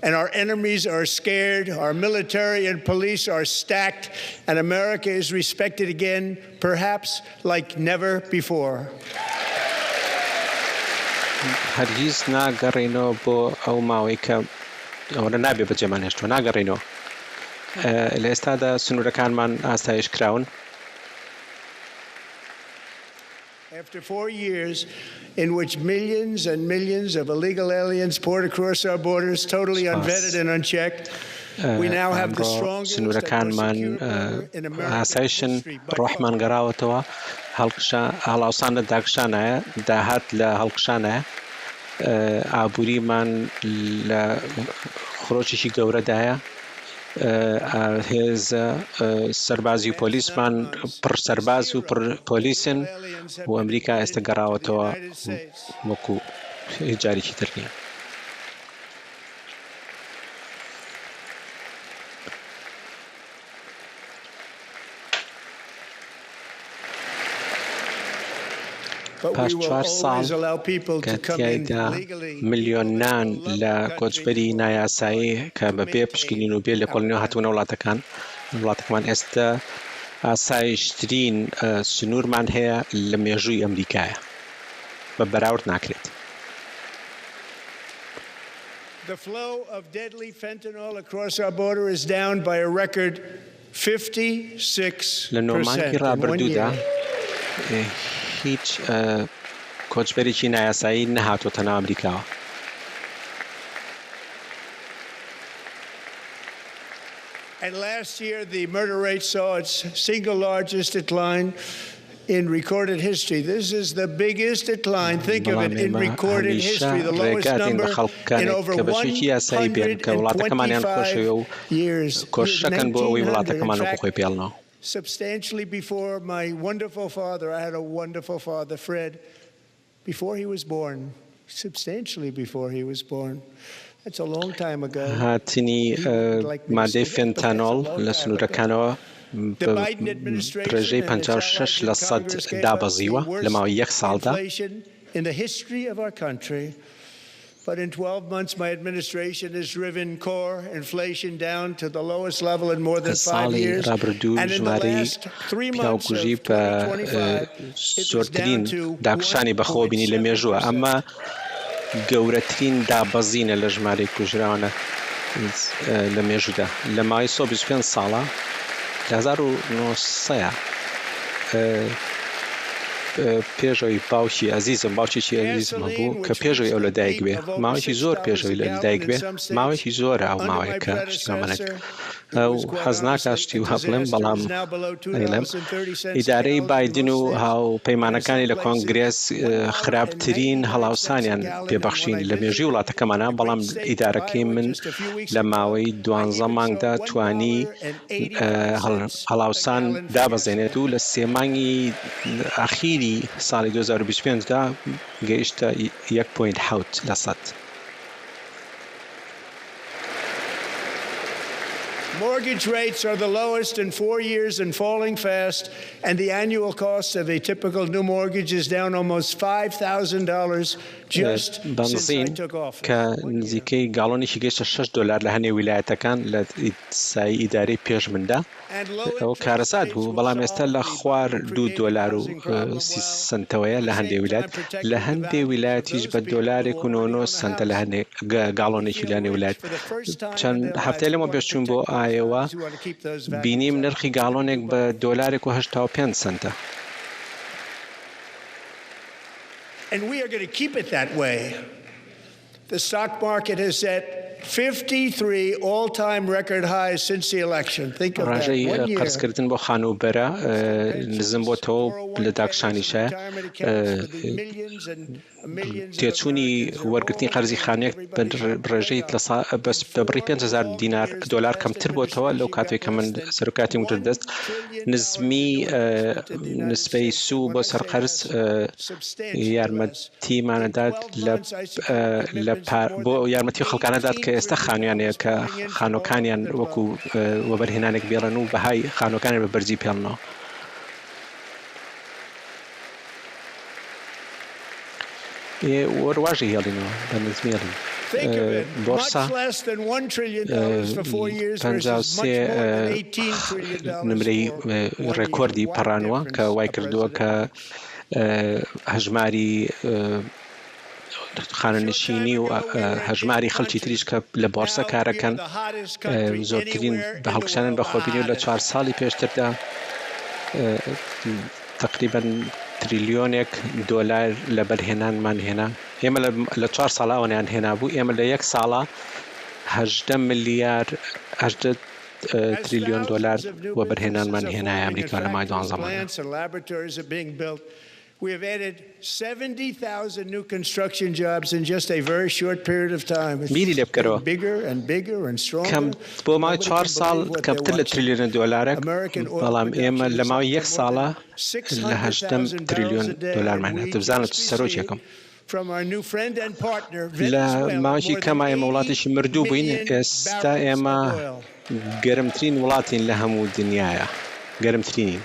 and our enemies are scared, our military and police are stacked, and America is respected again, perhaps like never before.
هەرگیز ناگەڕێنەوە بۆ ئەو ماوەی کە ئەوە نابێ بەجێمان هێشتووە ناگەڕێنەوە لە ئێستادا سنوورەکانمان ئاسایش کراون
After 4 years in which millions and millions of illegal aliens poured across our borders, totally unvetted and unchecked, we now have the strongest and most secure border in American history.
روحمان گەڕاوەتەوە هەڵاوسانە داگشانایە داهات لە هەڵکشانایە ئابووریمان لە خڕۆکێکی گەورەدایە هێز سەربازی و پۆلیسمان پڕ سەرباز و پڕ پۆلیسن و ئەمریکا ئێستا گەڕاوەتەوە وەکو هیچ جارێکی تر نییە. پاش 4 ساڵ کە تیایدا ملیۆنان لە کۆچبەری نایاسایی کە بەبێ پشکنین و بێ لە کۆڵنیۆ هاتوونە وڵاتەکەمان ئێستا ئاسایشترین سنوورمان هەیە لە مێژووی ئەمریکایە بە بەراورد ناکرێت.
The flow of deadly fentanyl across our border is down by a record 56%.
لە نۆمانگی ڕابردوودا هیچ کۆچبەرێکی نایاسایی نەهاتۆتە ناو ئەمریکاوە.
And last year the murder rate saw its single largest decline in recorded history. This is the biggest decline, think of it, in recorded history, the lowest number in over 100 years. Substantially before my wonderful father, I had a wonderful father, Fred, before he was born, substantially before he was born. That's a long time ago.
هاتنی مادەی فێنتانۆڵ لە سنوورەکانەوە ڕێژەی 56% دابەزیوە لە ماوەی 1 ساڵدا.
In the history of our country. But in 12 months, my administration has driven core inflation down to the lowest level in more than 5 years. And in the last 3 months of 2025, it was down to 1.6%.
ئەمە گەورەترین دابەزینە لە ژمارەی کوژراوانە لە مێژوودا لە ماوەی 125 ساڵە لە 1900 پێشەوەی باوکی عەزیزم باوکێکی عەزیزم هەبوو کە پێشەوەی ئەو لەدایک بێ ماوەیەکی زۆر پێشەوەی لەدایک بێ ماوەیەکی زۆرە ئەو ماوەیە کە شتامەنێک ئەو حەز ناکات شتی و هەبڵێم بەڵام ئەیڵێم ئیدارەی بایدن و هاوپەیمانەکانی لە کۆنگرێس خراپترین هەڵاوسانیان پێبەخشین لە مێژووی وڵاتەکەمانە بەڵام ئیدارەکەی من لە ماوەی 12 مانگدا توانی هەڵاوسان دابەزێنێت و لە 3 مانگی ئاخیری ساڵی 2025 دا گەیشتە 1.7%.
Mortgage rates are the lowest in 4 years and falling fast, and the annual cost of a typical new mortgage is down almost $5,000 just since I took office.
کە نزیکەی گاڵۆنێکی گەیشتە $6 لە هەنێ ویلایەتەکان لە سای ئیدارەی پێش مندا ئەو کارەسات بوو بەڵام ئێستا لە خوار $2.30 لە هەندێ ویلایەت لە هەندێ ویلایەتیش بە $1.99 لە هەندێ گاڵۆنێکی لە هەنێ ویلایەت چەند هەفتەی لەمە پێشچوون بۆ ئایەوە بینیم نرخی گاڵۆنێک بە $1.85.
And we are going to keep it that way. The stock market has set 53 all-time record highs since the election. Think of that.
ڕژەی قەرزکردن بۆ خانوبەرە نزم بۆتەوە لە داکشانیشە تێچوونی وەرگرتنی قەرزی خانوێک بە ڕێژەی بەبڕی $5,000 کەمتر بۆتەوە لەو کاتێک کە من سەرۆکاتی وتر دەست نسبەی سوو بۆ سەرقەرز یارمەتیمانەدات بۆ یارمەتی خەڵکانەدات کە ئێستا خانویانەیە کە خانۆکانیان وەکو وەبەرهێنانێک بێڵن و بەهای خانۆکانیان بە بەرزی پێڵنەوە. وەرواژی هێڵینەوە بە نزمیێڵین بۆرسا 53 نمرەی ڕێکۆردی پەڕانوە کە وای کردووە کە هەژماری خانەنشینی و هەژماری خەڵکی تریش کە لە بۆرسە کارەکەن زۆرترین بە هەڵکشانن بەخۆبینی و لە 4 ساڵی پێشتردا تقریباً تریلیۆنێک دۆلار لە بەرهێنانمان هێنا ئێمە لە 4 ساڵاوەیان هێنا بوو ئێمە لە 1 ساڵە 18 تریلیۆن دۆلار وە بەرهێنانمان هێنای ئەمریکا لە مای 12
We have added 70,000 new construction jobs in just a very short period of time. It's bigger and bigger and stronger.
كم بۆ مای 4 ساڵ کەمتر لە تریلیۆن دۆلارێک بەڵام ئێمە لە ماوەی 1 ساڵە لە 18 تریلیۆن دۆلارمان هێنا بزانێت سەرۆکێکم لە ماوەی کەمە ئێمە وڵاتێکی مردوو بووین ئێستا ئێمە گەرمترین وڵاتین لە هەموو دنیاە گەرمترینین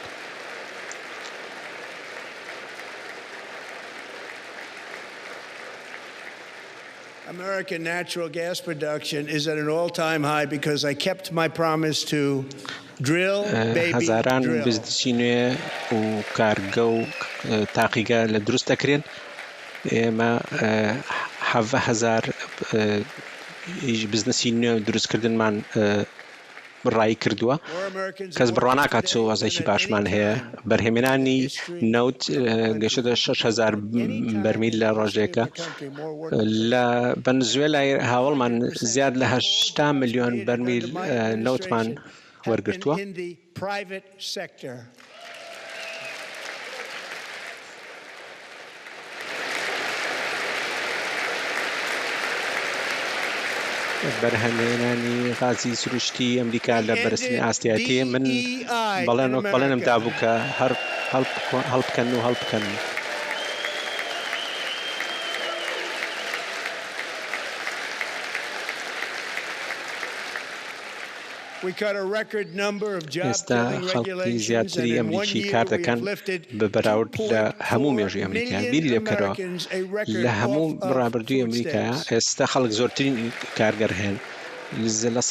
American natural gas production is at an all-time high because I kept my promise to drill, baby,
هەزاران بزنسی نوێ و کارگە و تاقیگە لە دروست دەکرێن ئێمە 7,000 بزنسی نوێ دروستکردنمان ڕای کردووە کەس بڕوا ناکات چۆ وەزایکی باشمان هەیە بەرهێمێنانی نەوت گەشتە 6,000 بەرمیل لە ڕۆژێکە لە ڤەنزوێلای هاوڵمان زیاد لە 80 ملیۆن بەرمیل نەوتمان وەرگرتووە بەرهەمهێنانی غازی سروشتی ئەمریکا لە بەرزترین ئاستیاتی من بەڵێنم دابوو کە هەڵبکەن و هەڵبکەن ئێستا خەڵکی زیاتری ئەمریکی کار دەکەن بە بەراورد لە هەموو مێژووی ئەمریکا بیری لێ بکەرەوە لە هەموو ڕابردووی ئەمریکا ئێستا خەڵک زۆرترین کارگەر هێن لە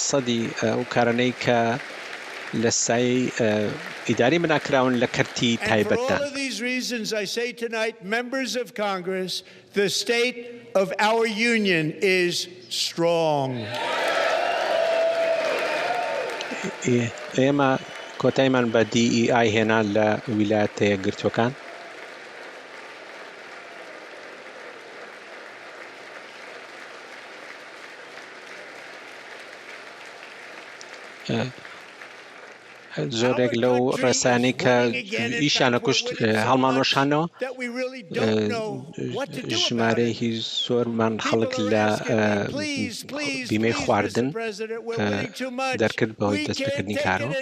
سەدی ئەو کارانەی کە لە سایەی ئیداری بناکراون لە کەرتی تایبەتدان
The state of our union is strong.
ئێمە کۆتایمان بە DEI هێنا لە ویلایەتە یەکگرتووەکان زۆرێک لەو ڕێسانی کە ئیشانە کوشت هەڵمانۆشانەوە ژمارەی هیچ زۆرمان خەڵک لە بیمەی خواردن دەرکرد بەهۆی دەستپێکردنی کارەوە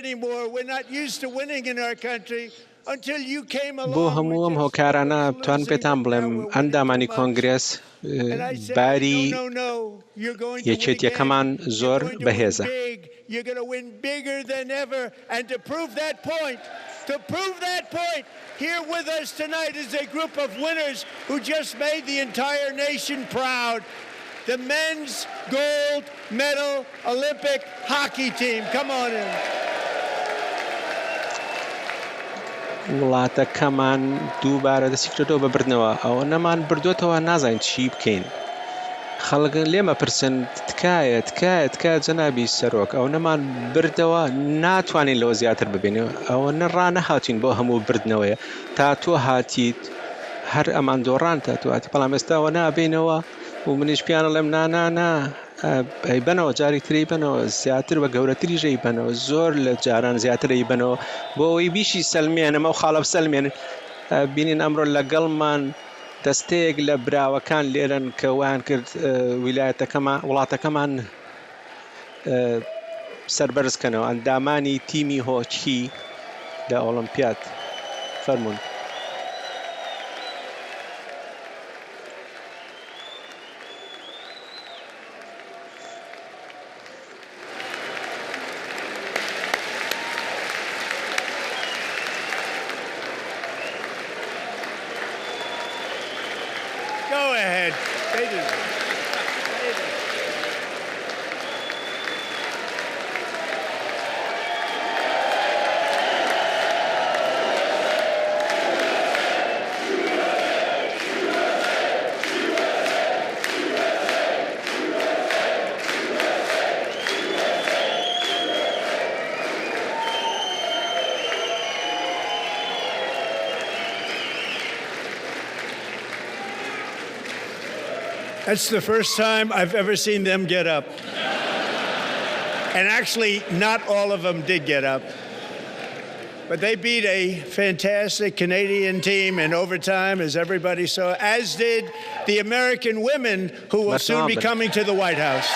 بۆ هەموو ئەم هۆکارانە بتوان پێتان بڵێم ئەندامانی کۆنگرێس باری یەکێتیەکەمان زۆر بەهێزە
You're going to win bigger than ever. And to prove that point, here with us tonight is a group of winners who just made the entire nation proud. The men's gold medal Olympic hockey team. Come on in.
وڵاتەکەمان دووبارە دەستیکردەوە بە بردنەوە ئەوە نەمان بردوێتەوە نازانین چی بکەین خەڵک لێمە پرسن تکایە جەنابی سەرۆک ئەو نەمان بردەوە ناتوانین لەوە زیاتر ببینەوە ئەوە نەڕانە هاتوین بۆ هەموو بردنەوەیە تا تۆ هاتیت هەر ئەمان دۆڕان تا تۆ هاتی بەڵام ئێستاەوە نابینەوە و منیش پیانەڵێم نا ئەی بنەوە جاری تری بنەوە زیاتر بە گەورەتری ژەی بنەوە زۆر لە جاران زیاتری بنەوە بۆ ئەوەی بیشی سەلمێنەمە و خاڵە سەلمێن بینین ئەمڕۆ لەگەڵمان دەستەیەک لە براوەکان لێرن کە ویان کرد وڵاتەکەمان سەربەرزکەنەوە ئەندامانی تیمی هۆچی لە ئۆلمپیاد فەرموون
Go ahead. That's the first time I've ever seen them get up. And actually, not all of them did get up. But they beat a fantastic Canadian team in overtime, as everybody saw, as did the American women who will soon be coming to the White House.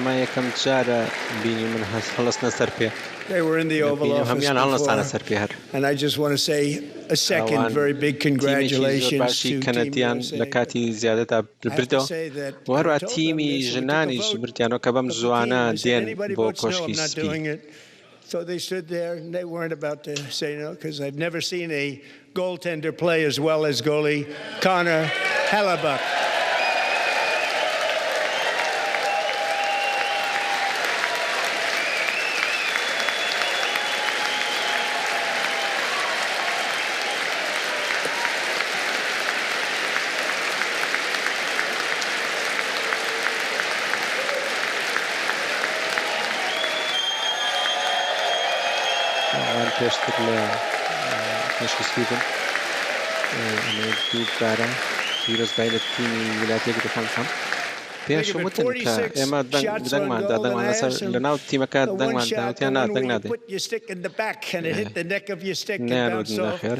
ئەمە یەکەم جارە بینی من هەڵستنە سەر پێ.
They were in the Oval Office before, and I just want to say a second very big congratulations to
Canadian لە کاتی زیادەدا بردەوە و هەروە تیمی ژنانیش بردیانەوە کە بەم زوانە دێن بۆ کۆشکی سپی.
So they stood there and they weren't about to say no, because I've never seen a goaltender play as well as goalie Connor Hellebuyck.
پێشتر لە پێشکەسپی بن دووبارە پیرۆزبای لە تیمی ویلایەتە یەکگرتووەکان پێشم وتن کە ئێمە دەنگماندا دەنگمان لەسەر لە ناو تیمەکە دەنگماندا وتیان نا دەنگ نادێ نیانوتن نەخێر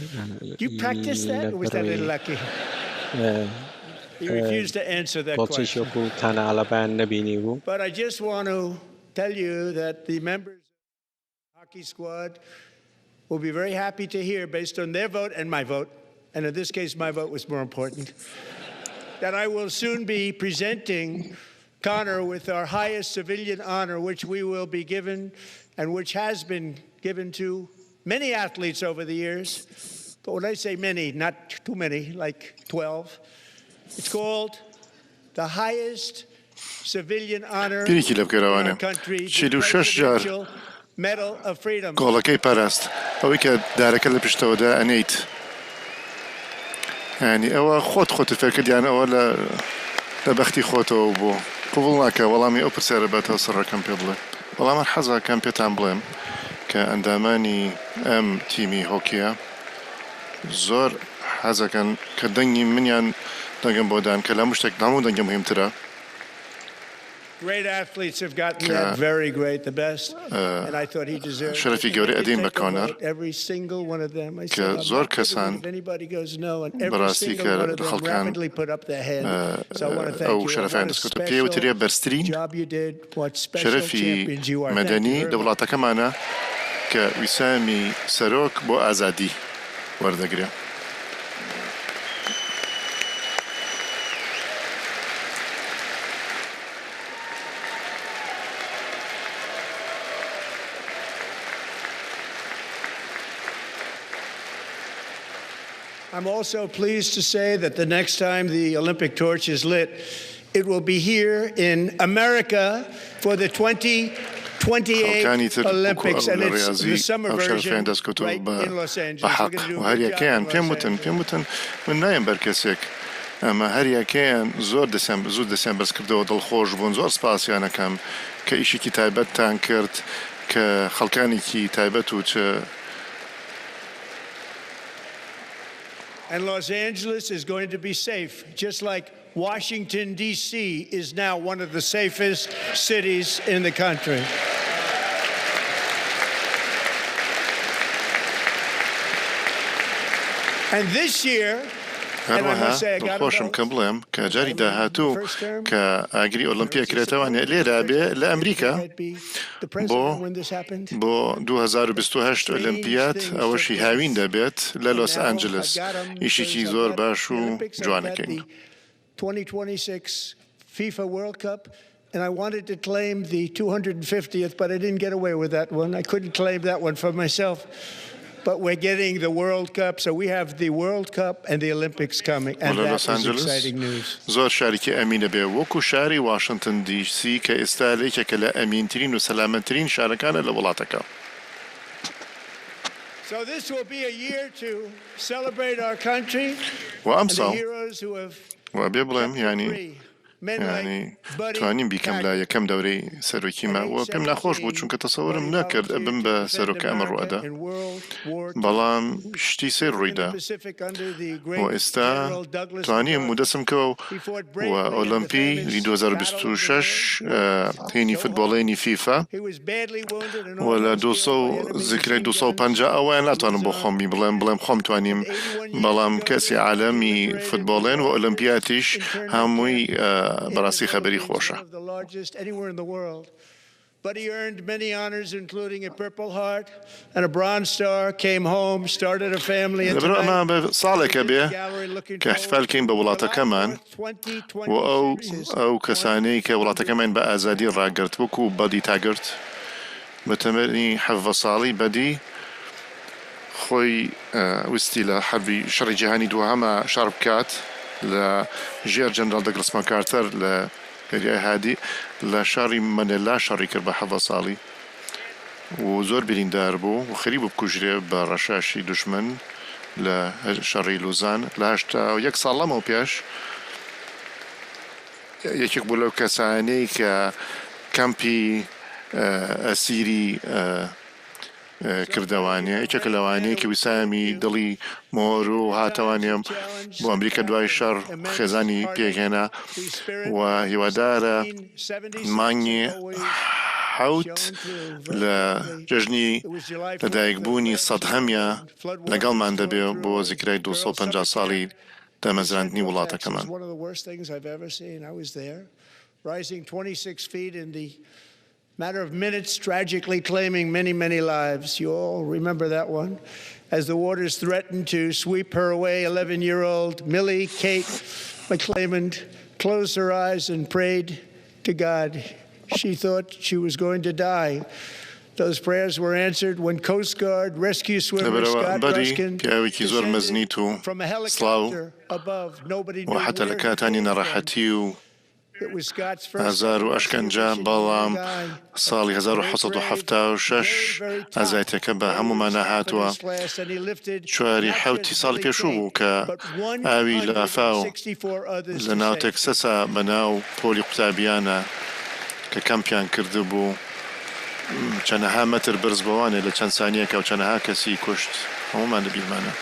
بۆچیش وەکو تانە ئەڵەبایان نەبینی بوو.
But I just want to tell you that the members of the hockey squad will be very happy to hear, based on their vote and my vote, and in this case my vote was more important, that I will soon be presenting Connor with our highest civilian honor, which we will be given and which has been given to many athletes over the years. But when I say many, not too many, like 12, it's called the highest civilian honor in our country, the Presidential Medal of Freedom.
گۆڵەکەی پاراست ئەوەی کە دارەکە لە پشتەوەدا ئەنیت ینی ئەوە خۆت فێرکردیان ئەوە لە بەختی خۆتەوە بوو قوبڵ ناکە وەڵامی ئەو پرسیارە بێتەوە سەرڕەکەم پێ بڵێ وەڵامان حەزەکەم پێتان بڵێم کە ئەندامانی ئەم تیمی هۆکیە زۆر حەزەکەن کە دەنگی منیان دەنگم بۆدان کە لە هەموو شتێک هەموو دەنگە مهمترە.
Great athletes have gotten that, very great, the best, and I thought he deserved
شرفی گەورەی ئەدەین بە کۆنەر کە زۆر کەسان بەڕاستی کە خەڵکان ئەو شەرەفیان دەستکەوتە پێوترێ بەرزترین شەرەفی مەدەنی لە وڵاتەکەمانە کە ویسامی سەرۆک بۆ ئازادی وەردەگرێ.
I'm also pleased to say that the next time the Olympic torch is lit, it will be here in America for the 2028 Olympics, and it's the summer version right in Los Angeles.
وهریەکەیان پێم وتن من نایم بەر کەسێک ئەمە هەریەکەیان زۆر دەسێمبەرز کردەوە دڵخۆش بوون زۆر سپاسیانەکەم کە ئیشێکی تایبەتتان کرد کە خەڵکانێکی تایبەت و چ
And Los Angeles is going to be safe, just like Washington, D.C. is now one of the safest cities in the country. And this year,
هەروەها دڵخۆشم کە بڵێم کە جاری داهاتوو کە ئاگری ئۆلمپیا کرێتەوە لێرا بێ لە ئەمریکا بۆ 2028 ئۆلمپیات ئەوەشی هاوین دەبێت لە لۆس ئانجلس ئیشێکی زۆر باش و جوانەکەین.
2026 FIFA World Cup, and I wanted to claim the 250th, but I didn't get away with that one. I couldn't claim that one for myself. but we're getting the World Cup, so we have the World Cup and the Olympics coming, and that is exciting news.
زۆر شارێکی ئەمینە بێ وەکو شاری واشنگتن دیسی کە ئێستا لێکێکە لە ئەمینترین و سەلامەترین شارەکانە لە وڵاتەکە.
So this will be a year to celebrate our country and the heroes who have
وابێ بڵێم ینی توانیم بیکەم لە یەکەم دەورەی سەرۆکی ماوە پێم ناخۆش بوو چونکە تەسەوەرم نەکرد ئەبم بە سەرۆکە ئەمە ڕوئەدا بەڵام شتی سێ ڕوویدا و ئێستا توانیم و دەسم کەوە و ئۆلمپی 2026 هێنی فوتبۆڵێنی فیفا و لە زیکرەی 250 ئەوەیان ناتوانم بۆ خۆمی بڵێم خۆم توانیم بەڵام کەسی عالەمی فوتبۆڵێن و ئۆلمپیاتیش هەمووی بەڕاستی خەبەری خۆشە.
But he earned many honors, including a Purple Heart and a Bronze Star, came home, started a family, and
tonight ساڵێکە بێ کە احتفالکەین بە وڵاتەکەمان و ئەو کەسانەی کە وڵاتەکەمان بە ئازادی ڕاگرت وەکو بەدی تاگرت بە تەمەنی 17 ساڵی بەدی خۆی وستی لە حربی شەڕی جیهانی دووهەمە شەڕ بکات لە ژێر جەنرال دەگڵس ماکارتەر لە دەریای هادی لە شاری مەنێلا شەڕی کرد بە 17 ساڵی و زۆر بریندار بوو و خەریک بوو بکوژرێ بە ڕەشاشی دوشمن لە شەڕی لوزان لە 81 ساڵ لەمەوە پێش یەکێک بوو لەو کەسانەی کە کەمپی ئەسیری کردوانێ یەکێکە لەوانەیە کە ویسامی دڵی مۆر و هاتەوانێم بۆ ئەمریکا دوای شەڕ خێزانی پێکهێنا و هیوادارە مانگی حوت لە جژنی لەدایکبوونی سەدهەمیە لەگەڵمان دەبێ بۆ زیکرای 250 ساڵی دامەزراندنی وڵاتەکەمان.
Matter of minutes, tragically claiming many, many lives. You all remember that one. As the waters threatened to sweep her away, 11-year-old Millie Kate McClymont closed her eyes and prayed to God. She thought she was going to die. Those prayers were answered when Coast Guard rescue swimmer Scott Ruskin from a helicopter above. Nobody knew where he was.
هزار و ئەشکەنجە بەڵام ساڵی 1976 ئازایەتەکە بە هەمومان هاتووە چواری حوتی ساڵ پێشوو بوو کە ئاوی لە ئافاو لە ناو تێکسەسە بە ناو پۆلی قوتابیانە کە کەمپیان کرده بوو چەندەها مەتر برز بەوانێ لە چەند سانیەکە و چەندەها کەسی کوشت هەمومان لەبیرمانە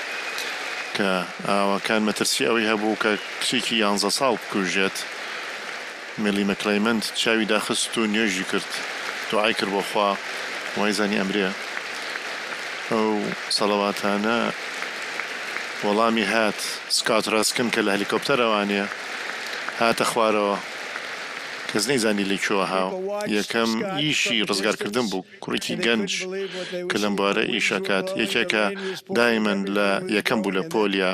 کە ئاوەکان مەترسی ئەوەی هەبوو کە کچێکی 11 ساڵ بکوژێت. ملی مەکلەیمەند چاوی داخست و نوێژی کرد دوعای کرد بۆ خوا وای زانی ئەمرێ ئەو سەڵەواتانە وەڵامی هات سکات ڕاستکن کە لە هەلیکۆپتەرەوانێ هاتە خوارەوە کەس نەیزانی لێکوێوە هاو یەکەم ئیشی ڕزگارکردن بوو کوڕێکی گەنج کە لەم بوارە ئیشەکات یەکێکە دایمەن لە یەکەم بوو لە پۆلیا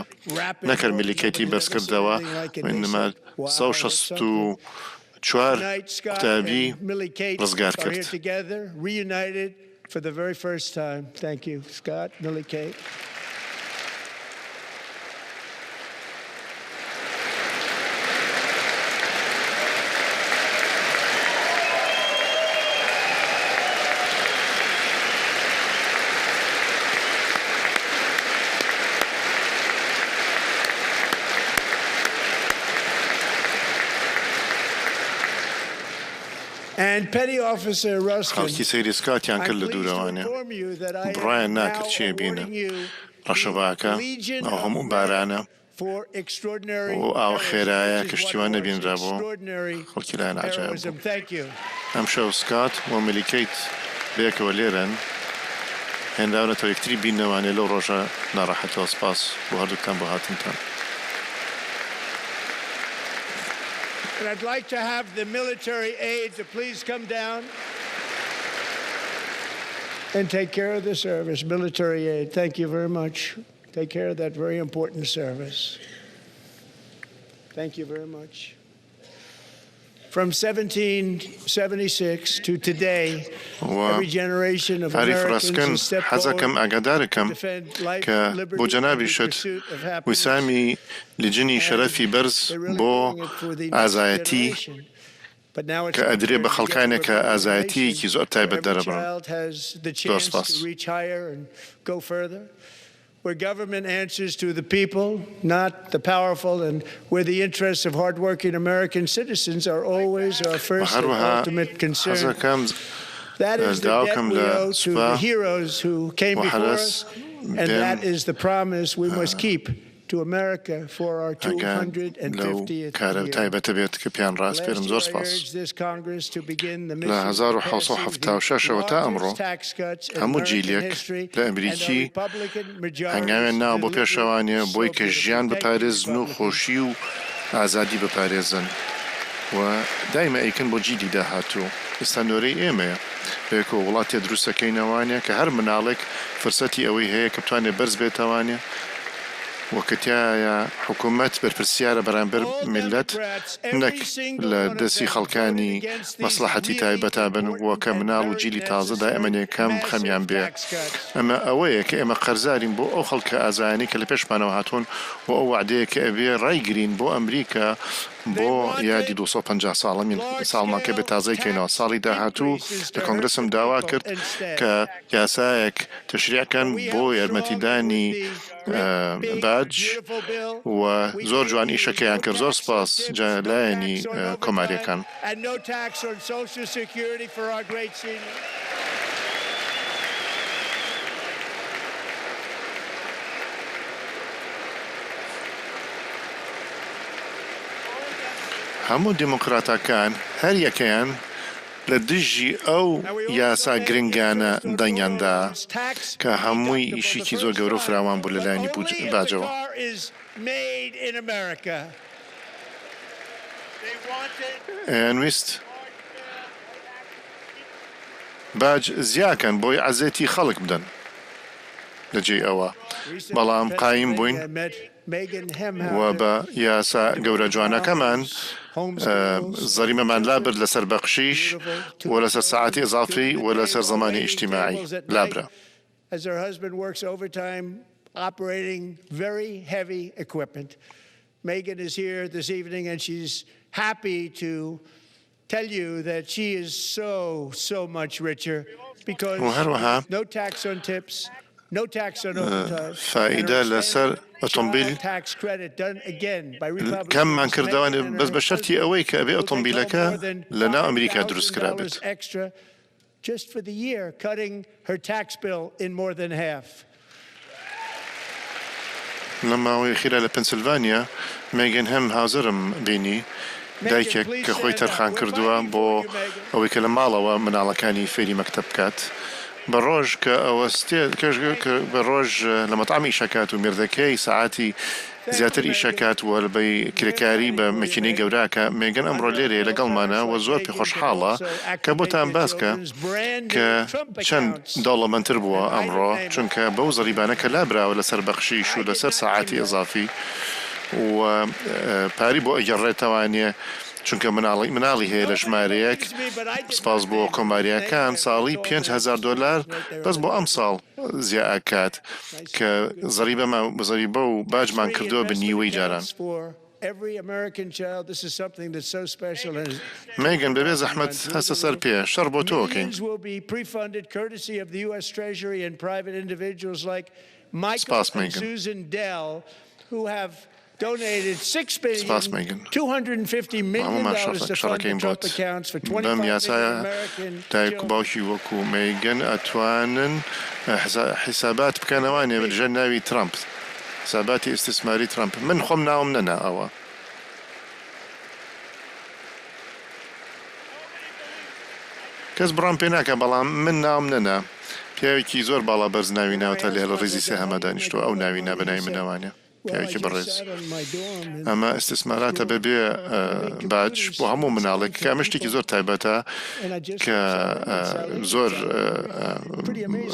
نەکرد ملیکەتی بەرزکردەوە وێنما 164 قوتابی ڕزگار کرد.
For the very first time. Thank you, Scott, Millie Kate.
خەڵکی سەیری سکاتیان کرد لە دوورەوانێ بڕایان ناکرد چێ بینە ڕەشەباکە ئەو هەموو بارانە و ئاو خێرایە کەشتیوان نەبینرا بۆ خەڵکی لایەن عەجایب بوو. ئەم شەو سکات و ملیکەیت بەیەکەوە لێرەن هێنداونەتەوە یەکتری بینەوانێ لەو ڕۆژە ناڕەحەتەوە سپاس بۆ هەردووکتان بۆ هاتنتان.
And I'd like to have the military aid to please come down and take care of the service. Military aid, thank you very much. Take care of that very important service. Thank you very much. From 1776 to today, every generation of Americans has stepped forward to defend life, liberty, and the pursuit of happiness.
وسامي لجني شرفي برز بو ئازایەتی کە ئەدرێ بە خەڵکانێک کە ئازایەتیەکی زۆر تایبەت دەرەبڕن. زۆر سپاس.
Where government answers to the people, not the powerful, and where the interests of hardworking American citizens are always our first and ultimate concern. That is the debt we owe to the heroes who came before us, and that is the promise we must keep to America for our 250th year.
لە 1976 تا ئەمڕۆ هەموو جیلێک لە ئەمریکی هەنگاوێن ناو بۆ پێشەوانیە بۆی کە ژیان بپارێزن و خۆشی و ئازادی بپارێزن و دایمە ئەیکن بۆ جیلی داهاتوو. ئێستا نۆرەی ئێمەیە بەیەکەوە وڵاتێ دروستەکەینەوانە کە هەر مناڵێک فرسەتی ئەوەی هەیە کە بتوانێت بەرز بێتەوانێ وەکەتیایە حکوومەت بەرپرسیارە بەرامبەر میلەت نەک لە دەستی خەڵکانی مەسلحەتی تایبەتا بن وەکە مناڵ و جیلی تازەدا ئەمەنێکەم خەمیان بێ. ئەمە ئەوەیە کە ئێمە قەرزارین بۆ ئەو خەڵکە ئازایانی کە لە پێشمانەوە هاتوون و ئەو وعدەیە کە ئەبێ ڕایگرین بۆ ئەمریکا بۆ یادی 250 ساڵمان کە بە تازەیکەینەوە. ساڵی داهاتوو لە کۆنگرسم داوا کرد کە یاسایەک تەشریعکەن بۆ یارمەتیدانی باج و زۆر جوان ئیشەکەیان کرد. زۆر سپاس لایەنی کۆماریەکان. هەموو دیموکراتەکان هەر یەکەیان لە دژی ئەو یاسا گرنگانە دەنگیاندا کە هەمووی ئیشێکی زۆر گەورە و فراوان بوو لەلایەنی باجەوە. ئەیانویست باج زیاکەن بۆی عەزێتی خەڵک بدەن لەجێی ئەوە، بەڵام قایم بووین و بە یاسا گەورە جوانەکەمان زەریمەمان لابرد لەسەر بەخشیش و لەسەر ساعاتی ئەزافی و لەسەر زەمانی ئیجتیماعی لابرا.
Megan is here this evening and she's happy to tell you that she is so much richer because no tax on tips, no tax on overtime.
فائدة لسر أوتومبيل كم من كردواني بس بشرتي أويك أبي أوتومبيلك لنا أمريكا دروس كرابت.
Just for the year, cutting her tax bill in more than half.
لما ويخيرا لبنسلفانيا ميغن هم هازرم بيني دایکێک کە خۆی تەرخان کردووە بۆ ئەوەی کە لە ماڵەوە مناڵەکانی فێری مەکتەب بکات بە ڕۆژ کە بە ڕۆژ لە مەتعامی ئیشەکات و مێردەکەی ساعاتی زیاتر ئیشەکات و لەبەی کرێکاری بە مەکینەی گەوراکە مێگەن ئەمڕۆ لێرێ لەگەڵمانە و زۆر پێ خۆشحاڵە کە بۆتان باسکە کە چەند دەوڵەمەندتر بووە ئەمڕۆ چونکە بەو زەریبانە کە لابراوە لەسەر بەخشیش و لەسەر ساعاتی ئەزافی و پاری بۆ ئەگەڕێتەوانێ چونکە مناڵی هەیە لە ژمارەیەک سپاس بۆ کۆماریەکان ساڵی $5,000 بەس بۆ ئەم ساڵ زیاکات کە زەریبە و باجمان کردووە بە نیوەی جاران. مێگەن بەبێ زەحمەت هەستە سەر پێ شەڕ بۆ تۆکەین. سپاس مێگەن.
Donated $6 billion, $250 million to fund the Trump accounts for 25 million American
باوکی وەکو مێگەن ئەتوانن حسابات بکەنەوانێ بەجێ ناوی ترامپ حساباتی ئیستثماری ترامپ من خۆم ناوم نەنا ئەوە کەس بڕام پێ ناکە بەڵام من ناوم نەنا پیاوێکی زۆر باڵا بەرز ناوی ناوتە لێ لە ڕێزی سێ هەمە دانیشتووە ئەو ناوی نابنای منەوانێ كايكي برز أما استثمارات ببيع باج وهمو منالك كمشتكي زور تايبتا كزور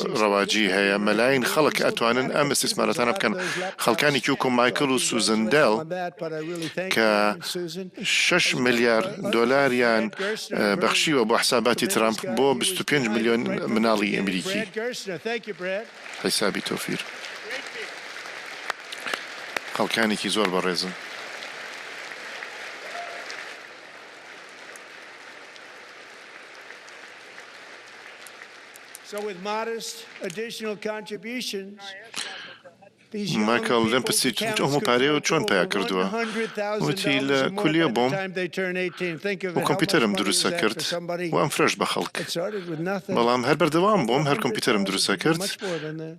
رواجي هي ملايين خلق أتوانن أم استثماراتنا بكن خلقاني كيوكم مايكل وسوزان ديل ك$6 مليار يعني بخشيوه بو حساباتي ترامب بو 25 مليون منالي أمريكي حسابي توفير خلقاني كي زور برزن
So with modest additional contributions,
مايكل لمبسي هم باريو چون پیا کردووە وتی لە کولیە بۆم و کۆمپیوتەرم دروستە کرد و ئەم فرۆش بە خەڵک بەڵام هەر بەردەوام بووم هەر کۆمپیوتەرم دروستە کرد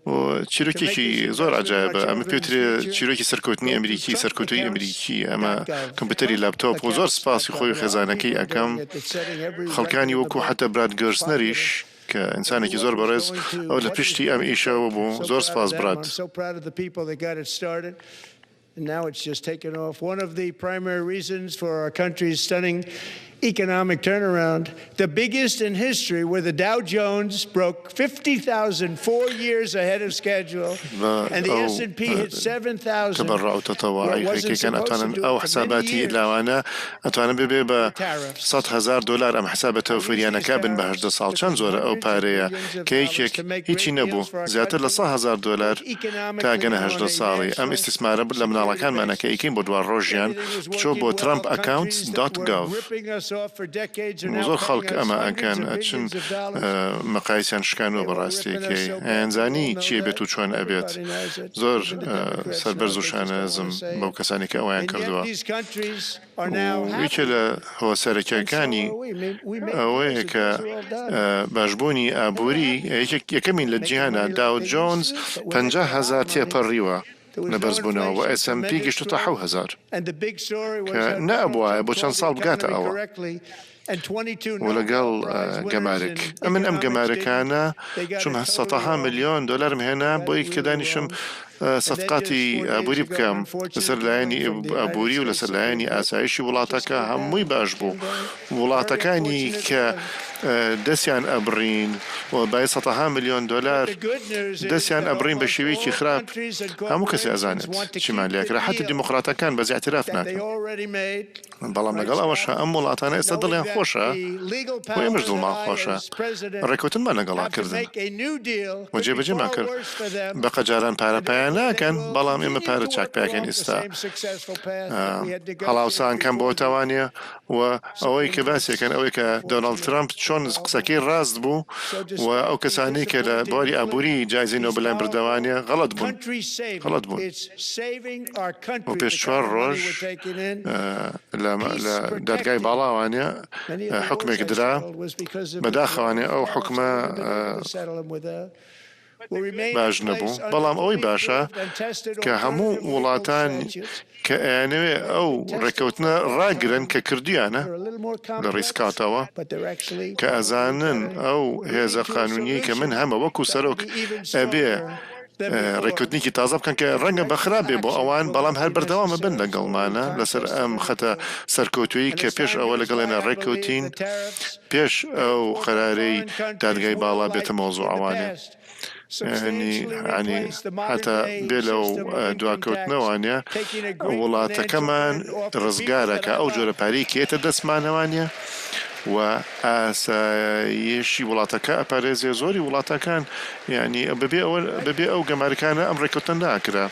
و چیرۆکێکی زۆر عجایبە ئەمە پێوترێ چیرۆکی سەرکەوتنی ئەمریکی سەرکەوتوی ئەمریکی ئەمە کۆمپیوتەری لاپتۆپ و زۆر سپاسی خۆی و خێزانەکەی ئەەکەم خەڵکانی وەکو حتە براد گەرسنەریش كإنسانك زور برز أو لبشتي أم إيشا وبو زور سباس براد.
So proud of the people that got it started. And now it's just taken off. One of the primary reasons for our country's stunning economic turnaround, the biggest in history, where the Dow Jones broke 50,000 4 years ahead of schedule, and the S&P hit 7,000.
تبرع تطوعي هيك كان أتوانا أو حساباتي إلا وأنا أتوانا ببيبا $100,000 أم حسابته وفريانا كابن بهجد صال شان زورة أو باريا كيك هيك نبو زيادة $100,000 كاجنا هجد صالي أم استثمار لمن الله كان معنا كيكين بدوار روجيان شو بو trumpaccounts.gov وزور خلق أما أكان أتشن مقايسان شكانو براستي كي أنزاني چي بيتو چون أبيت زور سربرزوشان ازم بو كساني كأوان كردوا ويكلا هو سركاكاني أويك باجبوني أبوري يكمين للجهانا داو جونز 50,000 تيبريوا نبرزبونه و اس ام بي گشتو تا 1000 نابوا بو چند سال بقاتا أوا ولقال جمارك من أم جمارك أنا شو $100 مليون مهنا بوي كداني شم صفقاتي أبوري بكم لسر لعيني أبوري ولسر لعيني أسايشي ولاتك هم يباجبو ولاتكاني ك دسيان أبرين وباي $100 مليون دسيان أبرين بشويكي خراب همو كسي أزانت شمال ليك حتى الديمقراطة كان بزي اعترافنا بلام نقل أوشا أم ولاتانا استدلين خوشا ويمش ظلمان خوشا ريكوتن ما نقلها كردن وجيب جمع كرد بقى جاران بارا بيانا كان بلام إما بارا تشاك بياكين إستا حلاوسان كان بوتاوانيا وأوي كباسي كان أوي كدونالد ترامب شون قساكي راست بو وأو كساني كباري أبوري جايزي نوبل بردوانيا غلط بون وبيش شوار روج لدرجاي بالاوانيا حكمك درا مداخوانيا أو حكمة باجنبو بلام أوي باشا كهمو ولاتان كأنوي أو ركوتنا راجرن ككرديانا لريسكاتوا كأزانن أو هذا قانوني كمن هم وكو سروك أبي ركوتنيكي تازب كان كرنج بخرابي بو اوان بلام هر بردوام بن لقل معنا لسر ام خطا سركوتوي كبيش او لقلنا ركوتين بيش او قراري دادقاي بالا بيت موضوع اواني يعني حتى بلو دواكوتنا وانيا ولاتا كمان رزقارك او جورا باريكي يتدس معنا وانيا وأسايشي ولاتكا أباريزي زوري ولاتكان يعني ببي أو جماركانا أمريكا ناكرا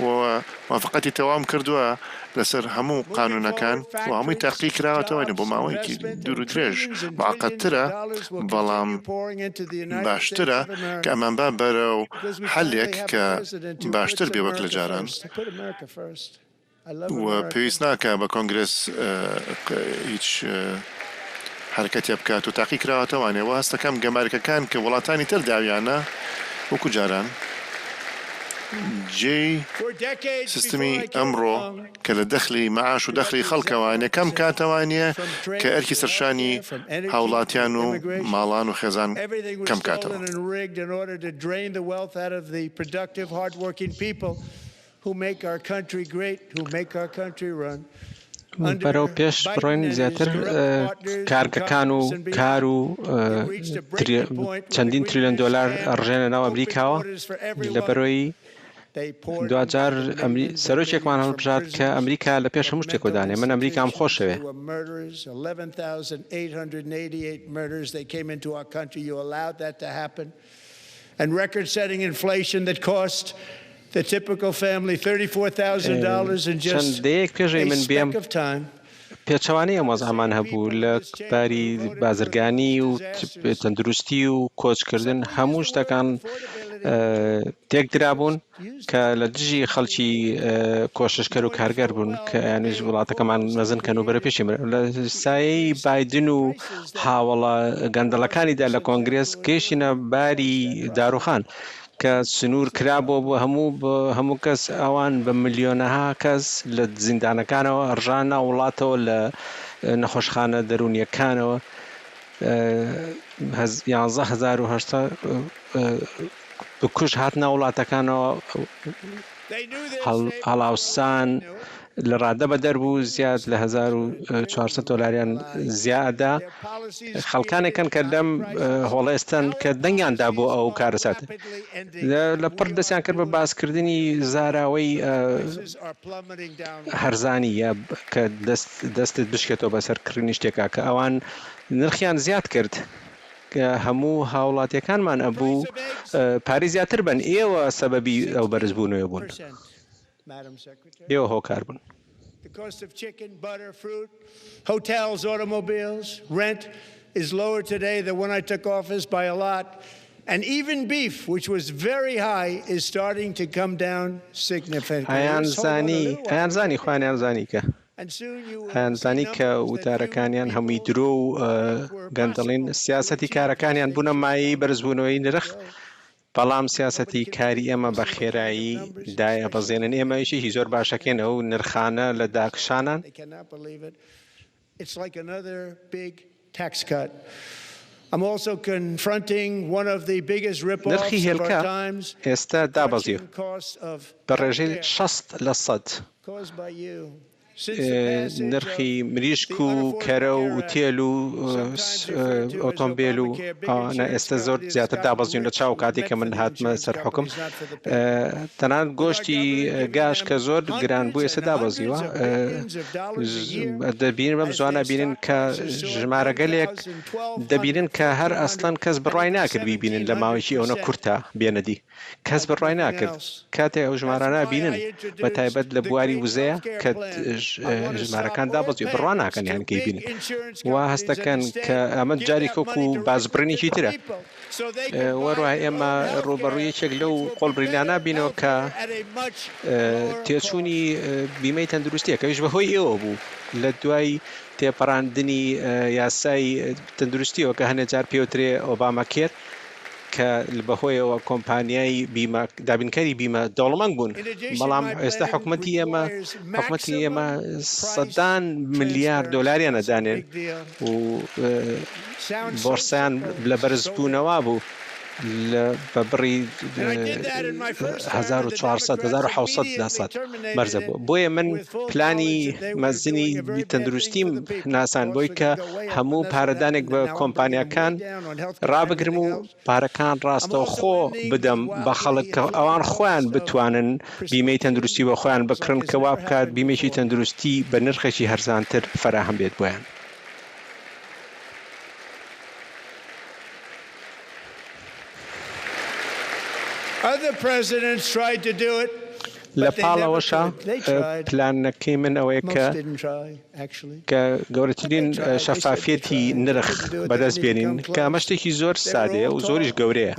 وموافقتي توام كردوا لسر همو قانونا كان وهمو تحقيق راوتوا يعني بماوي كي دورو دريج معقد ترى بلام باشترا كأمان باب برو حليك كباشتر بيوك لجاران وبيسناكا بكونغرس هيتش حركة يبكات وتحقيق راوتواني وهستا كم جماركا كان كولاتاني تردعويانا وكو جاران جي سيستمي أمرو كالدخلي معاش ودخلي خلقواني كم كاتواني كأركي سرشاني هاولاتيانو مالان وخزان كم كاتواني
who make our country great, who make our country run.
بەرەو پێش بڕۆین زیاتر کارگەکان و کار و چەندین تریلیۆن دۆلار ڕژێنە ناو ئەمریکاوە لەبەرەوەی دوجار سەرۆکێکمان هەڵبژات کە ئەمریکا لە پێش هەموو شتێک دانێ من ئەمریکام خۆشەوێ.
And record-setting inflation that cost the typical family $34,000 in just a speck of time.
پێچەوانەی ئەم وەزعمان هەبوو لە باری بازرگانی و تەندروستی و کۆچکردن هەموو شتەکان تێک درابوون کە لە دژی خەڵکی کۆششکەر و کارگەر بوون کە یانیش وڵاتەکەمان مەزنکەن و بەرە پێشی لە سایەی بایدن و هاوڵە گەندەڵەکانیدا لە کۆنگرێس گەیشتینە باری داروخان کە سنوور کرابووە بۆ هەموو کەس ئەوان بە ملیۆنەها کەس لە زیندانەکانەوە ڕژانە وڵاتەوە لە نەخۆشخانە دەرونیەکانەوە 11,800 بکوژ هاتنە وڵاتەکانەوە هەڵاوسان لە ڕادە بە دەربوو زیاد لە $1,400 زیادا خەڵکانێکن کە لەم هۆڵێستن کە دەنگیاندا بۆ ئەو کارەسات لە پڕ دەستیان کرد بە باسکردنی زاراوەی هەرزانی یا کە دەستت بشکێتەوە بەسەرکردنی شتێکا کە ئەوان نرخیان زیاد کرد کە هەموو هاوڵاتیەکانمان ئەبوو پارەی زیاتر بن ئێوە سەبەبی ئەو بەرزبوونەوە بوون.
The cost of chicken, butter, fruit, hotels, automobiles, rent is lower today than when I took office by a lot. And even beef, which was very high, is starting to come down significantly.
هەیانزانی کە وتارەکانیان هەمووی درۆ و گەندەڵین سیاسەتی کارەکانیان بوونە مایەی بەرزبوونەوەی نرخ بەڵام سیاسەتی کاری ئێمە بە خێرایی دایە بەزێنن ئێمەیشی زۆر باشەکەنەوە و نرخانە لە داکشانان نرخی هێلکە ئێستا دابەزیوە بە ڕێژەی 60%. نرخی مریشک و کەرە و تێل و ئۆتۆمبیل و ئێستا زۆر زیاتر دابەزیون لە چاو کاتی کە من هاتمە سەر حکم تەنانەت گۆشتی گاش کە زۆر گران بوو ئێستا دابەزیوە دەبینن بەم زوانە بینن کە ژمارەگەلێک دەبینن کە هەر ئەسڵەن کەس بڕای ناکرد بیبینن لە ماوەیەکی ئەوە کورتە بێنەدی کەس بڕای ناکرد کاتێک ئەو ژمارانە بینن بە تایبەت لە بواری وزەیە کە ژمارەکان دابەزیوە بڕوان ناکەن یان کەی بینن وا هەستەکەن کە ئەمە جاری کۆکو و بازبڕینێکی ترە وەروای ئێمە ڕوبەڕوویەکێک لەو قۆڵبرینانە بینەوە کە تێچوونی بیمەی تەندروستیە کەویش بەهۆی ئێوە بوو لە دوای تێپەڕاندنی یاسای تەندروستیەوە کە هەنێ جار پێوترێ ئۆباما کێر کە بەهۆیەوە کۆمپانیای دابینکەری بیمە دەوڵەمەند بوون بەڵام ئێستا حکومەتی ئێمە سەدان ملیارد دۆلاریان ئەدانێن و بۆرسیان لە بەرزبوونەوە بوو بە بڕی 1,400 بەرزە بوو بۆیە من پلانی مەزنی تەندروستیم ناسان بۆی کە هەموو پارەدانێک بە کۆمپانیەکان ڕابگرم و پارەکان ڕاستەوە خۆ بدەم بە خەڵک کە ئەوان خۆیان بتوانن بیمەی تەندروستی بە خۆیان بکڕن کە وا بکات بیمێکی تەندروستی بە نرخێکی هەرزانتر فراهم بێت بۆیان.
Other presidents tried to do it,
لە پاڵەوەشە پلانەکەی من ئەوەیە کە گەورەترین شەفافیەتی نرخ بەدەست بێنین کە ئەمە شتێکی زۆر سادەیە و زۆریش گەورەیە.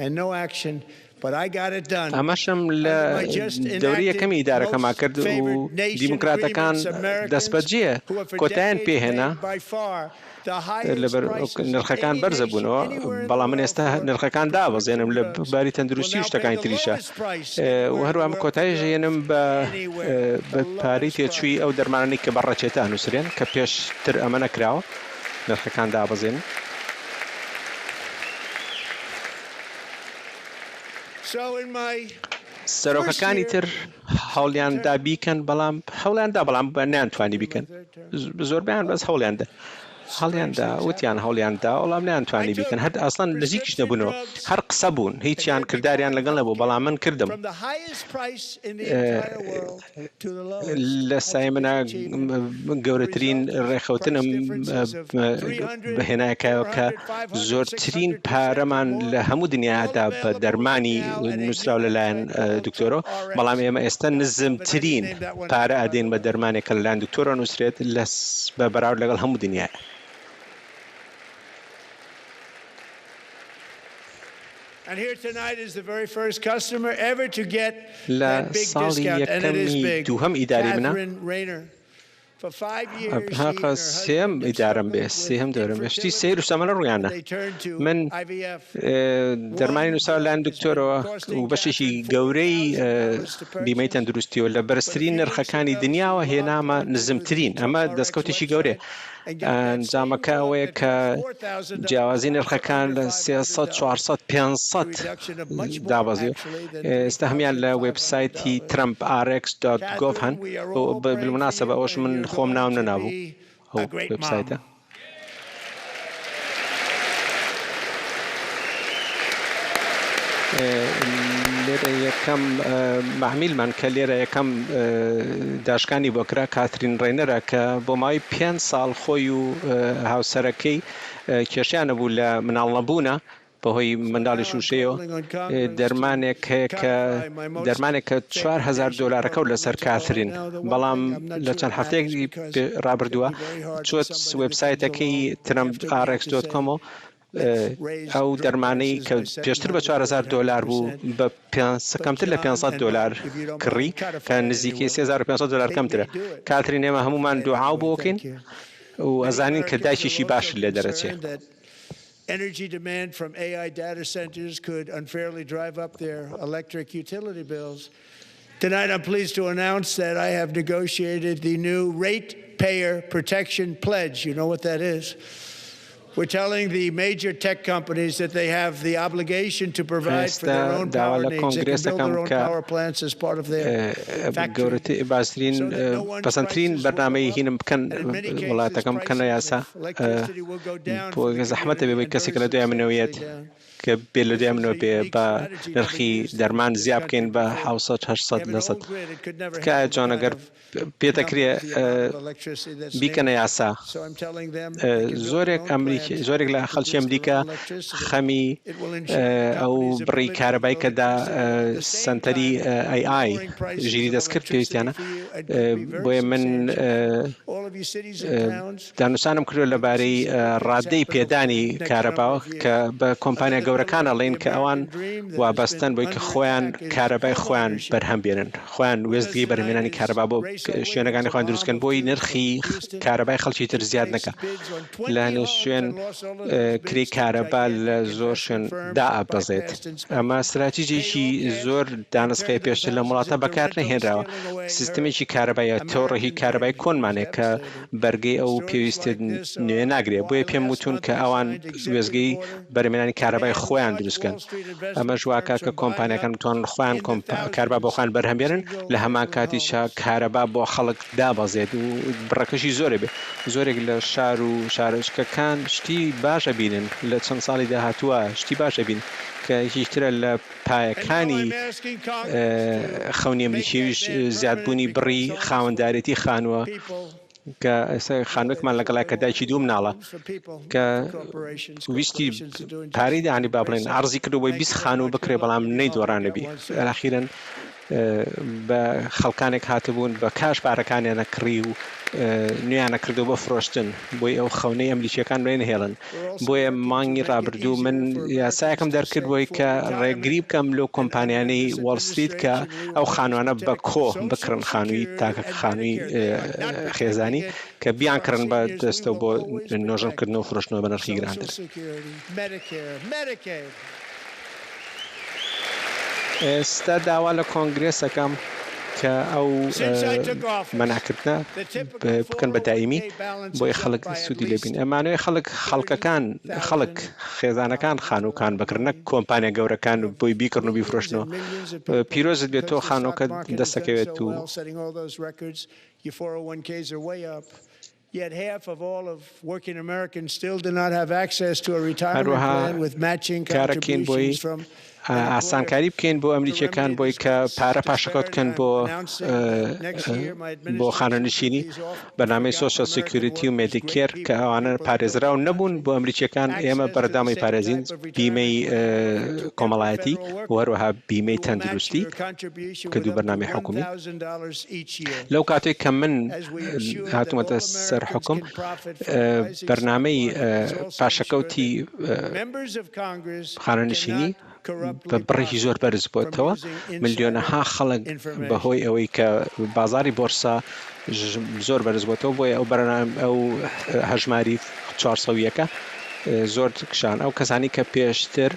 ئەمەشم لە دەوری یەکەمی ئیدارەکەما کرد و دیموکراتەکان دەستبەجێ کۆتاییان پێهێنا نرخەکان بەرزە بوونەوە بەڵام من ئێستا نرخەکان دابەزێنم لە باری تەندروستی و شتەکانی تریشە و هەروە کۆتاییش هێنم بە پارەی تێچووی ئەو دەرمانانی کە بەڕەچێتە هەنووسرێن کە پێشتر ئەمە نەکراوە نرخەکان دابەزێنن. سەرۆکەکانی تر هەوڵیاندا بیکەن بەڵام هەوڵیاندا بەڵام نەیانتوانی بیکەن زۆربیان بەس هەڵیاندا وتیان هەوڵیاندا وەڵام نەیانتوانی بیکەن هەر ئاسڵان نزیکیش نەبوونەوە هەر قسە بوون هیچیان کرداریان لەگەڵ نەبوو بەڵام من کردم لە سای منە گەورەترین ڕێخەوتنم بەهێنایەکەوە کە زۆرترین پارەمان لە هەموو دنیادا بە دەرمانی نووسراو لەلایەن دکتۆرۆ بەڵام ئێمە ئێستا نزمترین پارە ئەدەین بە دەرمانێکە لەلایەن دکتۆرۆ نووسرێت بە بەراورد لەگەڵ هەموو دنیاە
And here tonight is the very first customer ever to get
that
big discount, and it is big. Catherine Rayner. For 5 years,
هاقا سێم ئیدارەم بێ سێهم دەورم بێشتی سیر و سەمەە ڕویانە من دەرمانی نووسراو لەلایەن دکتۆرەوە و بەشێکی گەورەی بیمەی تەندروستیەوە لە بەرزترین نرخەکانی دنیاوە هێنامە نزمترین ئەمە دەستکەوتێکی گەورەیە ئەنجامەکە ئەوەیە کە جیاوازی نرخەکان لە 300 400 500 دابەزی ئێستا هەمیان لە وێبسایتی trumpRx.gov هەن بالمناسبە ئەوەش من خۆم ناوم نەنابوو ئەو وێبسایتە لێرە یەکەم مەحمیلمان کە لێرە یەکەم داشکانی بۆ کرا کاترین ڕێنەرە کە بۆ ماوەی 5 ساڵ خۆی و هاوسەرەکەی کێشیانە بوو لە مناڵ نەبوونە بەهۆی منداڵی شوشەیەوە دەرمانێک کە $4,000 لەسەر کاترین بەڵام لە چەند هەفتەیەکی ڕابردووە چۆت وێبسایتەکەی trumpRx.com ئەو دەرمانەی کە پێشتر بە $4,000 بوو بە کەمتر لە $500 کڕی کە نزیکەی $3,500 کەمترە کاترین ئێمە هەمومان دوعاو بۆکەین و ئەزانین کە دایکیشی باش لێ دەرەچێت
Energy demand from AI data centers could unfairly drive up their electric utility bills. Tonight, I'm pleased to announce that I have negotiated the new Ratepayer Protection Pledge. You know what that is? We're telling the major tech companies that they have the obligation to provide for their own power needs. They can build their own power plants as part of their factory.
بەسەندترین بەرنامەی هینم بکەن وڵاتەکەم بکەنە یاسا بۆ زەحمەتە بێ بۆی کەسێک لە دوای منەوەیەت کە بێ لە دوای منەوە بێ بە نرخی دەرمان زیاد بکەین بە 700-800 کە جۆن ئەگەر پێتەکرێ بیکەنە یاسا زۆرێک لە خەڵکی ئەمریکا خەمی ئەو بڕی کارەبای کەدا سنتەری AI ژیری دەستکرد پێویستیانە بۆیە من دانوسانم کردو لەبارەی ڕادەی پێدانی کارەباوە کە بە کۆمپانیا گەورەکانە لێن کە ئەوان وابەستن بۆی کە خۆیان کارەبای خۆیان بەرهەم بێنن خۆیان وێستگەی بەرهەمهێنانی کارەبا بۆ شوێنەکانی خۆیان دروستکەن بۆی نرخی کارەبای خەڵکی تر زیاد نەکە لە شوێن کری کارەبا لە زۆر شوێن دائەبەزێت ئەمە استراتیژیەکی زۆر دانسخەیە پێشتر لە وڵاتە بەکار نەهێنراوە سیستەمێکی کارەبایە تۆڕەهی کارەبای کۆنمانێک کە بەرگەی ئەو پێویستێ نوێ ناگرێت بۆیە پێم وتون کە ئەوان وێزگەی بەرهەمهێنانی کارەبای خۆیان دروستکەن ئەمە ژواکە کە کۆمپانیەکان بتوانن خۆیان کارەبا بۆ خۆیان بەرهەمبێنن لە هەمان کاتیشا کارەبا بۆ خەڵک دابەزێت و بڕەکەشی زۆرە بێ زۆرێک لە شار و شارۆچکەکان شتی باشە بینن لە چەند ساڵی داهاتووە شتی باشە بین کە هیچترە لە پایەکانی خەونی ئەمریکیش زیادبوونی بڕی خاوەندارێتی خانووە کە خانووەکمان لەگەڵای کە دایکی دوو مناڵە کە ویستی پارەی دانی با بڵێن عەرزی کردو بۆی 20 خانوو بکرێ بەڵام نەیدۆڕانەبی ئەخیرەن بە خەڵکانێک هاتبوون بە کاش پارەکانیانە کڕی و نوێیانە کردو بە فرۆشتن بۆی ئەو خەونەی ئەمریکیەکان بێ نهێڵن بۆیە مانگی ڕابردوو من یاسایەکەم دەرکرد بۆی کە ڕێگری بکەم لەو کۆمپانیانەی وەڵستریت کە ئەو خانوانە بە کۆ بکڕن خانووی تاکە خانووی خێزانی کە بیان کردن بە دەستەوە بۆ نۆژنکردنەوە و فرۆشتنەوە بە نرخی گرانتر ئێستا داوا لە کۆنگرێسەکەم کە ئەو مەناکردە بکەن بە دائیمی بۆی خەڵک سوودی لێبین. ئەمانەوەی خەڵک خێزانەکان خانووکان بکردنە کۆمپانیا گەورەکان بۆی بیکردن و بیفرۆشتنەوە. پیرۆزت بێت تۆ خانۆکە دەستەکەوێت و
Yet half of all of working Americans still do not have access to a retirement plan with matching contributions from
ئاسانکاری بکەین بۆ ئەمریکیەکان بۆی کە پارە پاشەکەوت بکەن بۆ خانەنشینی بەنامەی سۆشەل سیکیوریتی و مێدیکێر کە ئەوانە پارێزراو نەبوون بۆ ئەمریکیەکان. ئێمە بەردەمی پارێزین بیمەی کۆمەڵایەتی و هەروەها بیمەی تەندروستی کە دوو بەرنامەی حکومی. لەو کاتێک کە من هاتوومەتە سەر حکم بەرنامەی پاشەکەوتی خانەنشینی بە بڕێکی زۆر بەرز بۆتەوە. ملیۆنەها خەڵک بەهۆی ئەوەی کە بازاری بۆرسا زۆر بەرز بۆتەوە بۆیە ئەو هەژماری 400ەکە زۆر کشان. ئەو کەسانی کە پێشتر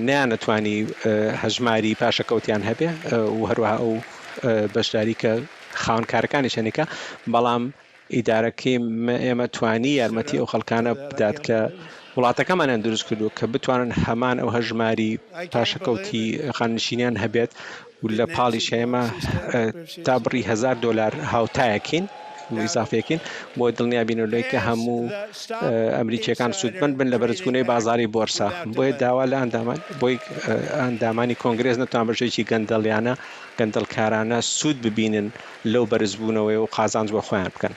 نیانەتوانی هەژماری پاشەکەوتیان هەبێ و هەروەها ئەو بەشداری کە خاوەنکارەکانی شەنێکە، بەڵام ئیدارەکەی ئێمە توانی یارمەتی ئەو خەڵکانە بدات کە وڵاتەکەمانیان دروست کردو کە بتوانن هەمان ئەو هەژماری پاشەکەوتی خاننشینیان هەبێت و لە پاڵیش ئێمە تا بڕی $1000 هاوتایەکین و ئیزافێکین بۆ دڵنیابینەوەی کە هەموو ئەمریکیەکان سوودمەند بن لە بەرزبوونەی بازاری بۆرسا. بۆیە داوا لە ئەندامانی کۆنگرێز نەتوان بەشێکی گەندەڵکارانە سوود ببینن لەو بەرزبوونەوەی و قازانج بۆ خۆیان بکەن.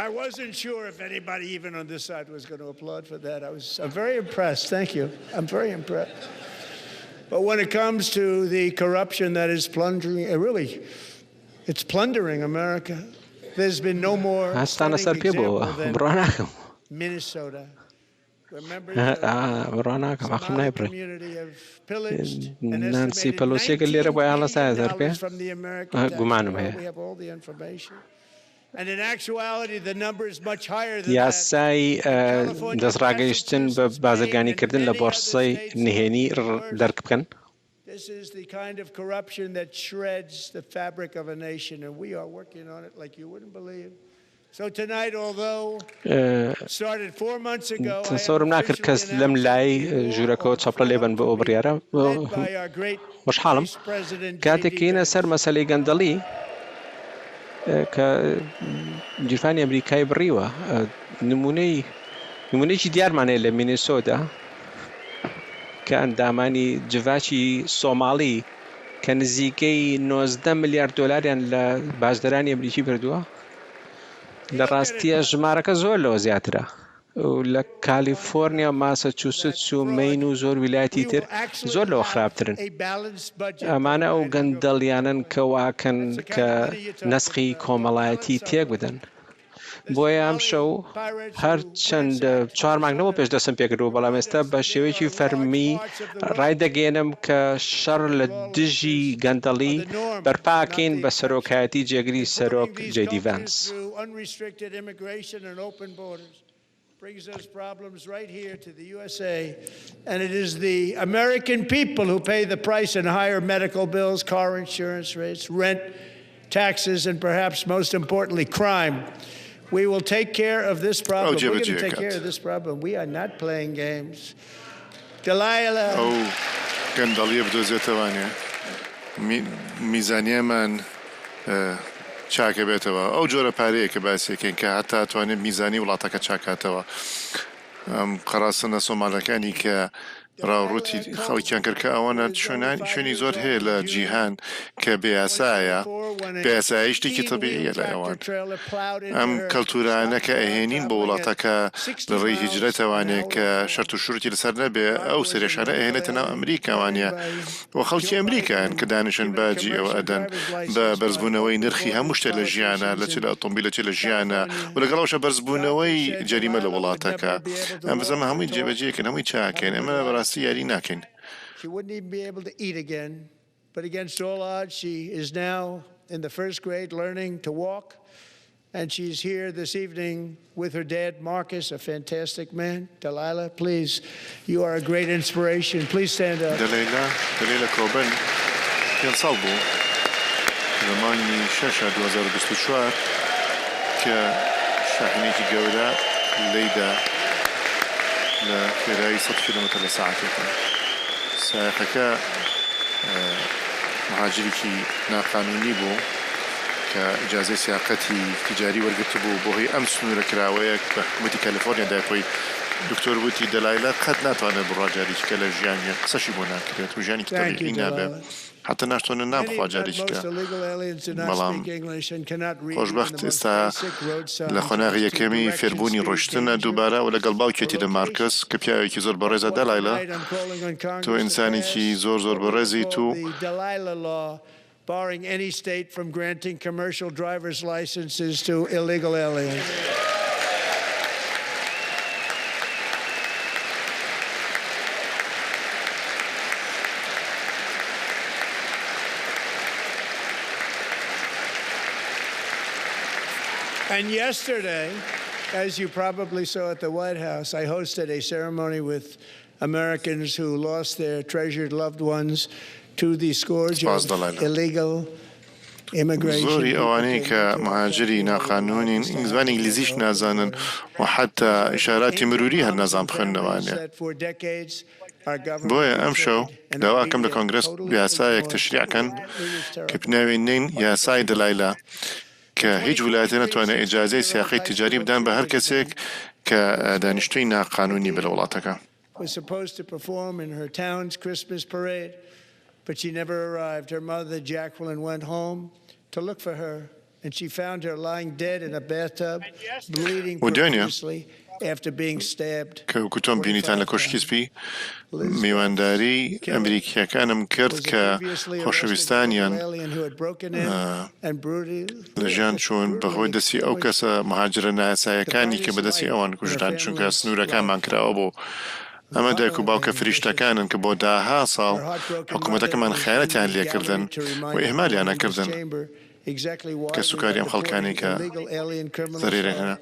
I wasn't sure if anybody even on this side was going to applaud for that. I'm very impressed. Thank you. I'm very impressed. But when it comes to the corruption that is plundering, it's plundering America. There's been no more example than Minnesota.
نانسي بلوسي قال لي ربع على ساعة قمانم هي یاسای دەستڕاگەیشتن بە بازرگانیکردن لە بۆرسای نهێنی دەرک بکەن.
This is the kind of corruption that shreds the fabric of a nation, and we are working on it like you wouldn't believe. So tonight, although started 4 months ago,
تصورم ناکرد کەس لەم لای ژوورەکەەوە چاپڕە لێبن بە ئەو بڕیارە. خۆشحاڵم کاتێکینە سەر مەسەلەی گەندەڵی کە جیرفانی ئەمریکای بڕیوە. نمونەیەکی دیارمانەیە لە مینێسۆدا کە ئەندامانی جڤاچی سۆماڵی کە نزیکەی $90 میلیارد لە باشدەرانی ئەمریکی بردووە. لە ڕاستیە ژمارەکە زۆر لەوە زیاترە و لە کالیفۆرنیا، ماسەچوسەتس و مین و زۆر ویلایەتی تر زۆر لەوە خراپترن. ئەمانە ئەو گەندەڵیانن کە واکەن کە نەسخی کۆمەڵایەتی تێک بدەن. بۆیە ئەم شەو هەر چەند 4 مانگەوە پێش دەستم پێکردەوە، بەڵام ئێستا بە شێوەیەکی فەرمی ڕای دەگەێنم کە شەڕ لە دژی گەندەڵی بەرپاکەین بە سەرۆکایەتی جێگری سەرۆک جێدی ڤانس.
Brings us problems right here to the USA, and it is the American people who pay the price in higher medical bills, car insurance rates, rent, taxes, and perhaps most importantly, crime. We will take care of this problem. We're going to take care of this problem. We are not playing games. Delilah.
Oh, گەندەڵیە بدۆزێتەوانێ میزانیە من چاکە بێتەوە. ئەو جۆرە پارەیە کە باسیەکەین کە هەتا توانێت میزانی وڵاتەکە چاکاتەوە. قەراسنە سۆمالەکانی کە ڕاوڕوتی خەڵکیان کرد کە ئەوانە شوێنی زۆر هەیە لە جیهان کە بێیاسایە، بێیاسایی شتێکی تەبیعیە لە ئەوان. ئەم کەلتورانە کە ئەهێنین بە وڵاتەکە لە ڕێی هیجرەتەوانێ کە شەرت و شوروتی لەسەر نەبێ، ئەو سێرێشانە ئەهێنێتە ناو ئەمریکاوانە و خەڵکی ئەمریکایان کە دانیشن باجی ئەوە ئەدەن بە بەرزبوونەوەی نرخی هەموو شتێک لە ژیانە، لە چ لە ئۆتۆمبیلە چ لە ژیانە و لەگەڵەوەشە بەرزبوونەوەی جەریمە لە وڵاتەکە. ئەم بزەمە هەمووی جێبەجێکن، هەمووی چاکەین. ئەمە
She wouldn't even be able to eat again, but against all odds, she is now in the first grade learning to walk, And she's here this evening with her dad, Marcus, a fantastic man. Delilah, please, you are a great inspiration. Please stand up.
دليلة كوبن ينصلبوا زماني شاشة 2024 كشاحنية جودة ليدا لكراي 100 كيلومتر لساعة سايقك مهاجري ناقانوني بو كإجازة سياقتي تجاري ورقتبو بوهي أمس نورا كراويك بحكومة كاليفورنيا دايقوي دكتور بوتي دلائلة قد ناتوانا براجاري كلا جياني قصشي بونا كريت وجاني كتابي نابه حتى ناشتون الناب خواجاري كلا بلام خوشبخت استا لخوناغي كمي فيربوني روشتنا دوبارا ولا قلباو كيتي دماركس كبياوي كي زور بريزا دلائلة تو إنساني كي زور بريزي تو
barring any state from granting commercial driver's licenses to illegal aliens. And yesterday, as you probably saw at the White House, I hosted a ceremony with Americans who lost their treasured loved ones to the scourge of illegal immigration.
زوري أواني كمهاجري ناقانونين زبان إنجليزيش نازانن وحتى إشارات مرورية النظام بخن وانيا بويا أمشو دواكم لكونغرس بياسايك تشريع كان كبناوينين ياساي دلائلة كهيج ولايتنا توانا إجازة سياقي تجاري بدان بهر كسيك كدانشتوين ناقانوني بالولاتك.
Was supposed to perform in her town's Christmas parade, but she never arrived. Her mother, Jacqueline, went home to look for her, and she found her lying dead in a bathtub, bleeding profusely after being stabbed.
كوتون بينيتان لكوشكيس بي ميوانداري أمريكا كان مكرد كخوشويستانيان لجان شون بخوي دسي أو كسا مهاجرنا سايكاني كبدسي أوان كجران شون كاسنورا كان مانكرا أبو أما دايكو باوكا فريشتا كانن كبو داها صال حكومتك من خيانتي عن لي كردن وإهمالي أنا كردن كسكاري أم خلقاني كذريرين هنا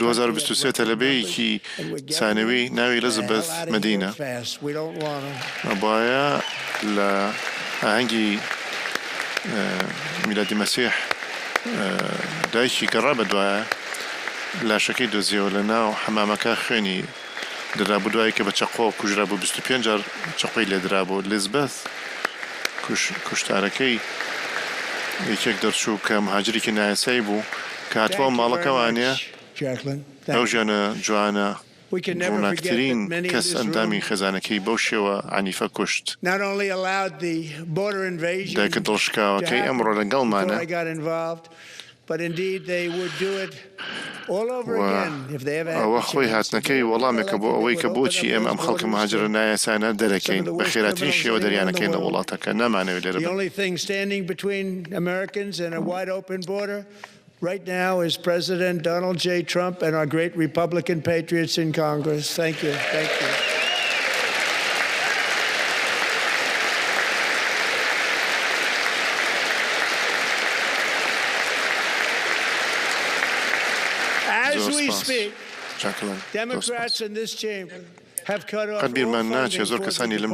2023 تلبي كي ثانوي ناوي إليزابيث مدينة أبايا لأهنجي ميلاد المسيح دايشي قرابة دوايا لا شكي دوزيو لنا وحمامك خيني درابو دوایی که بچه قو کجرابو 25 جار چقوی لدرابو لیزبث کشتارکی یکیک درشو که مهاجری که نایسایی بو که هتوا مالکا وانیا او جانا جوانا جوناکترین کس اندامی خزانکی بوشی و عنیفه کشت دایک دلشکا و که امرو لگل مانا
But indeed they would do it all over again if they ever had
وأخوي هاتنكي والله مكبو أوي كبوتشي أم خلق مهاجر النايا سانا دركين بخيراتين شيء ودريانا كين دولاتك نمانة ولا
The only thing standing between Americans and a wide open border right now is President Donald J. Trump and our great Republican patriots in Congress. Thank you. Thank you. As we speak, Democrats in this chamber have cut off all funding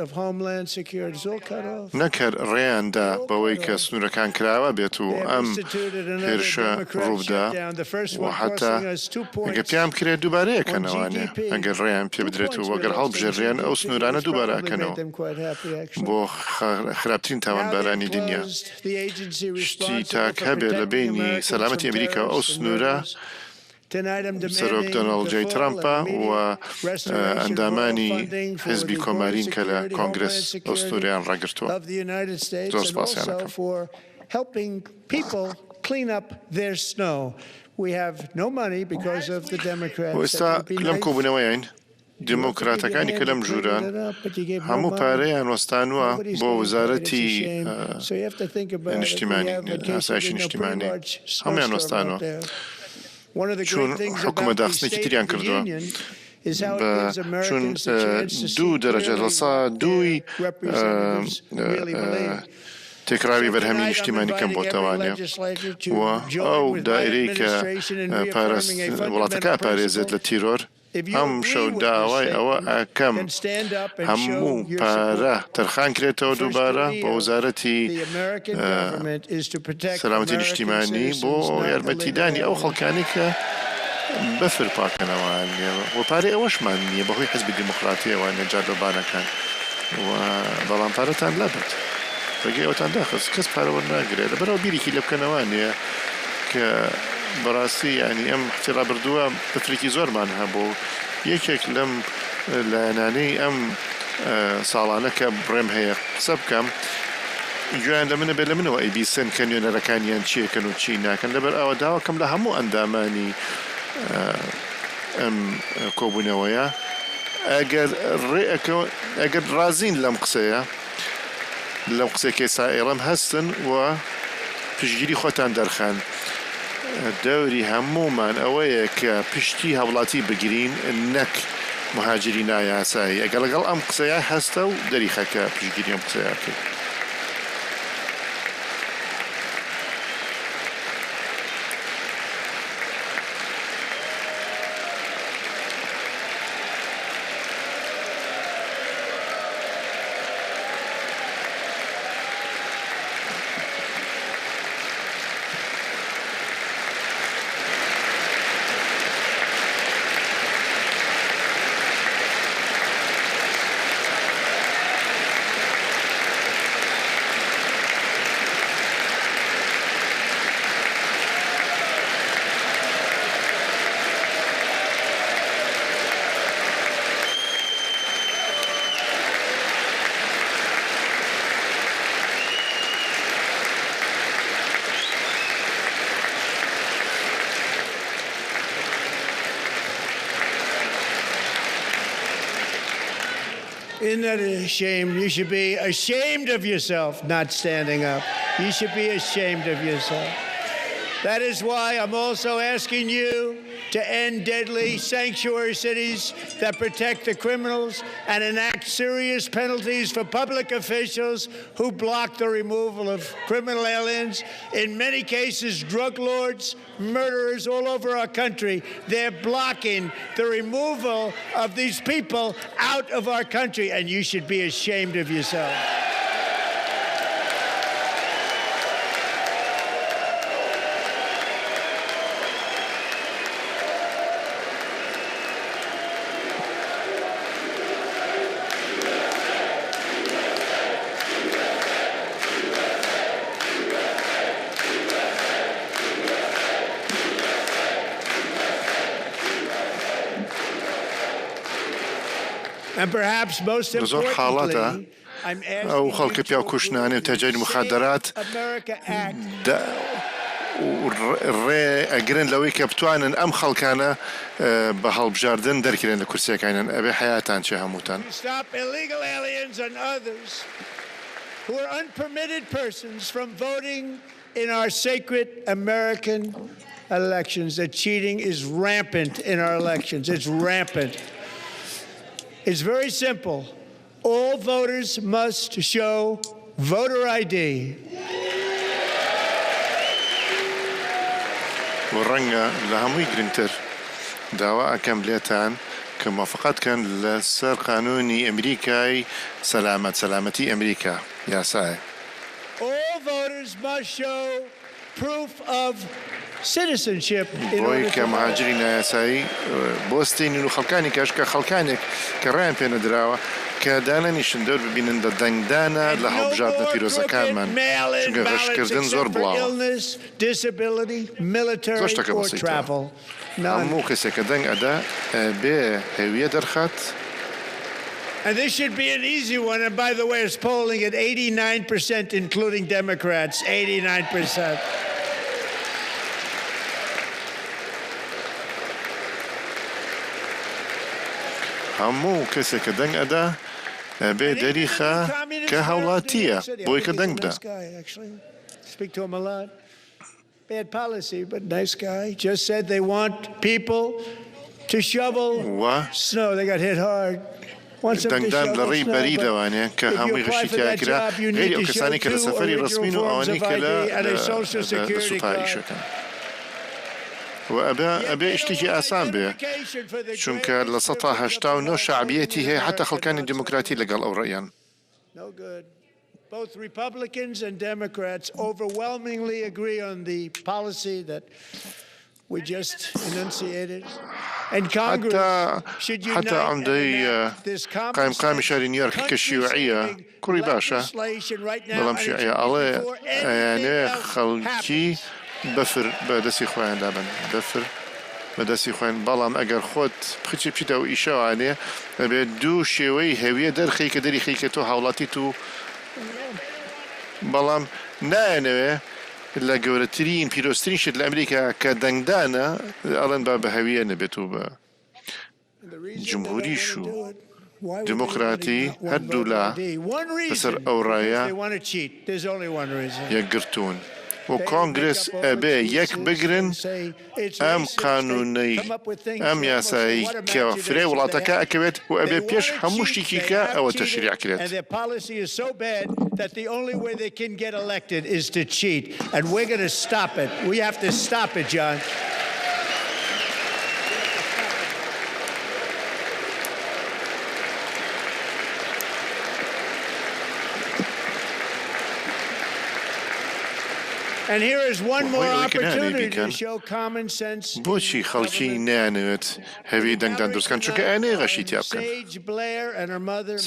of Homeland Security. It's all cut off.
نكر ريان دا بويك سنورا كان كراوا بيتو أم هيرشا روفدا وحتى نقبيام كريا دوباره كانوانيا أنقر ريان بيبدرتو وقر حلب جريان أو سنورانا دوباره كانو بو خرابتين تاوان باراني دنيا شتي تاك هبه لبيني سلامة أمريكا أو سنورا سروك دونالد جي ترامبا وأنداماني حزبي كومارين كلا كونغرس أستوريان راقرتو زور سباسيانكم
helping people clean up their snow. We have no money because of the Democrats.
وإستا كلام كوبنوين ديمقراطا كاني كلام جوران همو باريان وستانوا بو وزارتي الاجتماعي أسايش الاجتماعي هميان وستانوا شون حكومة داخسني كتيريان كردوا شون دو درجة لصا دوي تێکراوی بەرهەمی نیشتیمانی کەم بۆ تەوانێ و ئەو دائرەی کە وڵاتەکە پارێزێت لە تیرۆر ئەم شەو داوای ئەوە ئەکەم هەموو پارە تەرخان کرێتەوە دووبارە بۆ وەزارەتی سەلامەتی نیشتیمانی بۆ یارمەتیدانی ئەو خەڵکانی کە بەفر پاکەنەوەیان لێوە و پارەی ئەوەشمان نییە بەهۆی حزبی دیموکراتیەوە نەجادۆبانەکان بەڵام پارەتان لەبێت ڕێگەی ئەوتان داخست کەس پارەوە ناگرێت لەبەرەوە بیرێکی لە بکەنەوانەیە کە بەڕاستی ینی ئەم هەفتی ڕابردووە بەفرێکی زۆرمان هەبوو یەکێک لەم لایەنانەی ئەم ساڵانە کە بڕێم هەیە قسە بکەم گویان لە منە بێت لە منەوە ئەیبیسن کە نوێنەرەکانیان چیەکەن و چی ناکەن لەبەر ئەوە داواکەم لە هەموو ئەندامانی ئەم کۆبوونەوەیە ئەگەر ڕازین لەم قسەیە لەم قسێکی سائێڕەم هەستن و پشگیری خۆتان دەرخان دەوری هەمومان ئەوەیە کە پشتی هەوڵاتی بگرین نەک مهاجری نایاسایی ئەگەر لەگەڵ ئەم قسەیە هەستە و دەریخەکە پشگیری ئەم قسەیەکە
Isn't that a shame? You should be ashamed of yourself not standing up. You should be ashamed of yourself. That is why I'm also asking you to end deadly sanctuary cities that protect the criminals and enact serious penalties for public officials who block the removal of criminal aliens. In many cases, drug lords, murderers all over our country, they're blocking the removal of these people out of our country, and you should be ashamed of yourself.
زۆر حاڵەتە ئەو خەڵکە پیا و کوشتنانێ و تەجاری مخادرات ڕێ ئەگرن لەوەی کە بتوانن ئەم خەڵکانە بە هەڵبژاردن دەرکرێن لە کورسیەکانیان ئەبێ حیاتان چێ هەمووتان.
Who are unpermitted persons from voting in our sacred American elections. That cheating is rampant in our elections. It's rampant. It's very simple. All voters must show voter ID.
ورنگا لهموی گرنگتر داوا ئەکەم لێتان کە موافقت کەن لەسەر قانونی ئەمریکای سەلامەتی ئەمریکا یاسایە.
All voters must show proof of citizenship
بۆی کە مهاجری نایاسایی بۆستین و خەڵکانی کەش کە خەڵکانێک کە ڕیان پێ نەدراوە کە دانەنیشن دەور ببینن لە دەنگدانە لە هەڵبژاردنە پیرۆزەکانمان چونکە غەشکردن زۆر بڵاوە زۆر شتەکە بەسیتە هەموو کەسێک کە دەنگ ئەدا بێ هەویە دەرخات.
And this should be an easy one. And by the way, it's polling at 89%, including Democrats, 89%.
هەموو کەسێک کە دەنگ ئەدا بێ دەریخە کە هەوڵاتیە بۆی کە دەنگ بدە.
Speak to him a lot. Bad policy, but nice guy. Just said they want people to shovel snow. They got hit hard.
دەنگدان لە ڕێی بەری لەوانەیە کە هەمووی غشتی تیاکرا غێری ئەو کەسانی کە لە سەفەری ڕسمین و ئەوانەی کە لە سوپاییشەکەن و ئەبێ شتێکی ئاسان بێ چونکە لە 1970 شعبیەتی هەیە حتا خەڵکانی دیموکراتی لەگەڵ ئەو ڕێیان.
Both Republicans and Democrats overwhelmingly agree on the policy that we just enunciated. And Congress should unite and this
قائم شهر نيويورك كشيوعية كوري باشا بلام شيوعية على يعني خلقي بفر بدسي خوان دابن بفر بدسي خوان بلام اگر خود بخيتي بشيتا و ايشا عليه بدو شوي هوية در خيك دري خيك تو حولاتي تو بلام نانوي لا گەورەترین پیرۆستترین شت لە ئەمریکا کە دەنگدانە ئەڵێن با بە هەویە نەبێت و بە جمهوریش و دموکراتی هەردوو لەسەر ئەو ڕایە یەکگرتوون و کۆنگرس ئەبێ یەک بگرن ئەم قانونەی ئەم یاسایی کە فرێ وڵاتەکە ئەکەوێت و ئەبێ پێش هەموو شتێکی کە ئەوە تەشریع کرێت.
That the only way they can get elected is to cheat, and we're going to stop it. We have to stop it, John. And here is one more opportunity to show common sense.
بۆچی خەڵکی نانەوێت هەوی دەنگدان دروستکەن چونکە ئەنێ غەشی تیا بکەن.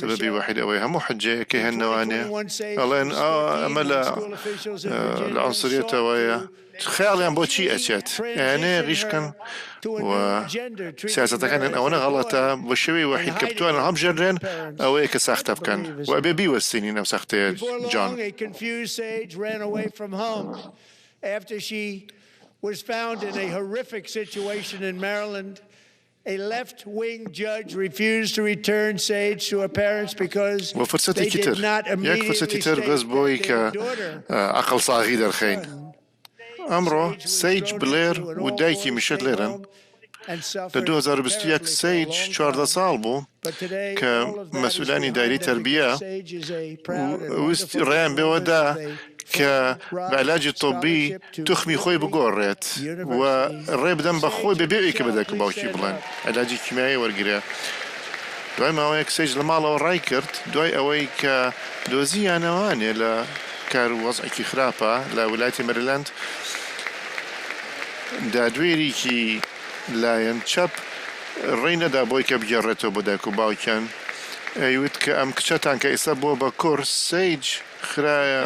سبەبی واحد ئەوەی هەموو حجەیەکە هێنەوانێ ئەڵێن ئەمە لە عنسریەتەوەیە خەیاڵیان بۆچی ئەچێت ئەنێ ڕیشکن و سیاسەتەکانیان ئەوەنە غەڵەتە بە شێوەی واحد کە بتوانن هەڵبژێڕن ئەوەیە کە ساختە بکەن و ئەبێ بیوەستینی ئەم ساختەیە جان.
After she was found in a horrific situation in Maryland, a left-wing judge refused to return Sage to her parents because they did not immediately state that their daughter.
عقل صاغي درخين. أمره سيج بلير ودايكي مشت ليرن. در 2021 سيج 14 سال بو كمسؤولاني دايري تربية وست ريان بودا كعلاج طبي تخمي خوي بقورت والريب دم بخوي ببيعي كبدك باوشي بلان علاج كيميائي ورقريا دوای ماوەیەک سێج لە ماڵەوە ڕای کرد دوای ئەوەی کە دۆزیانەوانێ لە کار وەزعێکی خراپە لە ویلایەتی مەریلەند دادوێریکی لایەن چەپ ڕێی نەدا بۆی کە بگەڕێتەوە بۆ دایک و باوکیان ئەیوت کە ئەم کچەتان کە ئێستا بووە بە کورس سێج خرايا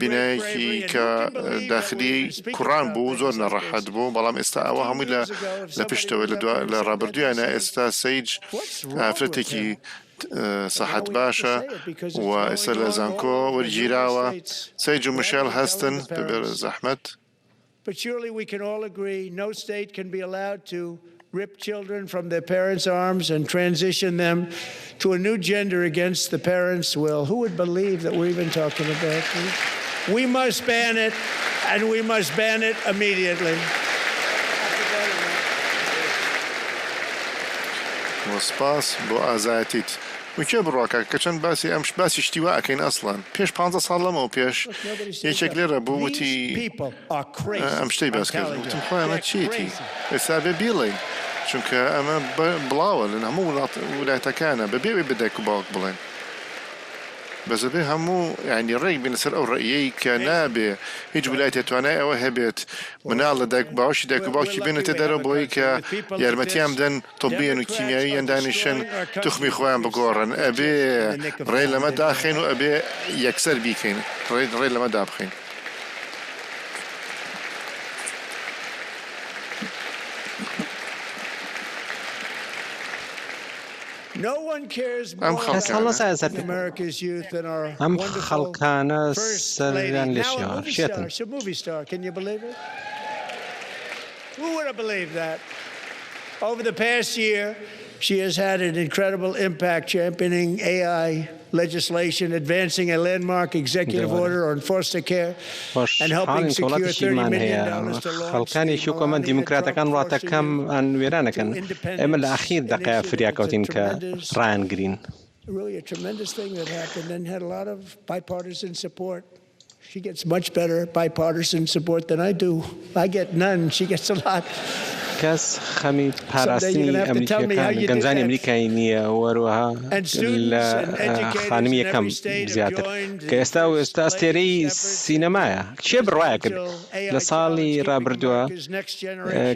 بنايكي كداخلي قران بو زور نرحد بو بلام استا اوا همي لا بيشتو لا رابردو انا استا سيج فرتكي صحت باشا واسلا زانكو والجيراوا سيج ميشيل هاستن بزحمت.
But surely we can all agree no state can be allowed to rip children from their parents' arms and transition them to a new gender against the parents' will. Who would believe that we're even talking about this? We must ban it, and we must ban it immediately.
وسپاس بۆ ئازایەتیت وکێ بڕواکە کە چەند باسی ئەمش باسی شتیوا ئەکەین ئەسڵان پێش 15 ساڵ لەمەوە پێش یەکێک لێرە بوو وتی ئەم شتەی باس کرد وتم خۆی ئەمە چیتی ئێستا بێ بیڵێین چونکە ئەمە بڵاوە لە هەموو وڵاتەکانە بەبێ بدایک و باوک بڵێن بەزەبێ هەموو یعنی ڕێک بێنە سەر ئەو ڕێیەی کە نابێ هیچ ویلایەتێ توانای ئەوە هەبێت مناڵ لە دایک باوشی دایک و باوکی بێنێتە دەرەوە بۆی کە یارمەتیان بدەن تۆبیان و کیمیاویان دانیشن توخمی خۆیان بگۆڕن ئەبێ ڕێ لەمە داخین و ئەبێ یەکسەر بیکەین ڕێ لەمە دابخین.
ئەم خەڵکانە سەریان لێ
Over the past year, she has had an incredible impact championing AI legislation, advancing a landmark executive order on foster care, and helping secure $30 million to launch
خلقانی حکومت دموکراتەکان وڵاتەکەم ئەن وێرانەکەن ئێمە لە ئەخیر دقەیە فریاکەوتین کە ڕایانگرین.
Really a tremendous thing that happened and had a lot of bipartisan support. She gets much better bipartisan support than I do. I get none. She gets a lot.
کەس خەمی پاراستنی ئەمریکیەکان گەنجانی ئەمریکای نییە وەروەها لە خانمی یەکەم زیاتر کە ئێستا ئەستێرەی سینەمایە چێ بڕواە کرد لە ساڵی ڕابردووە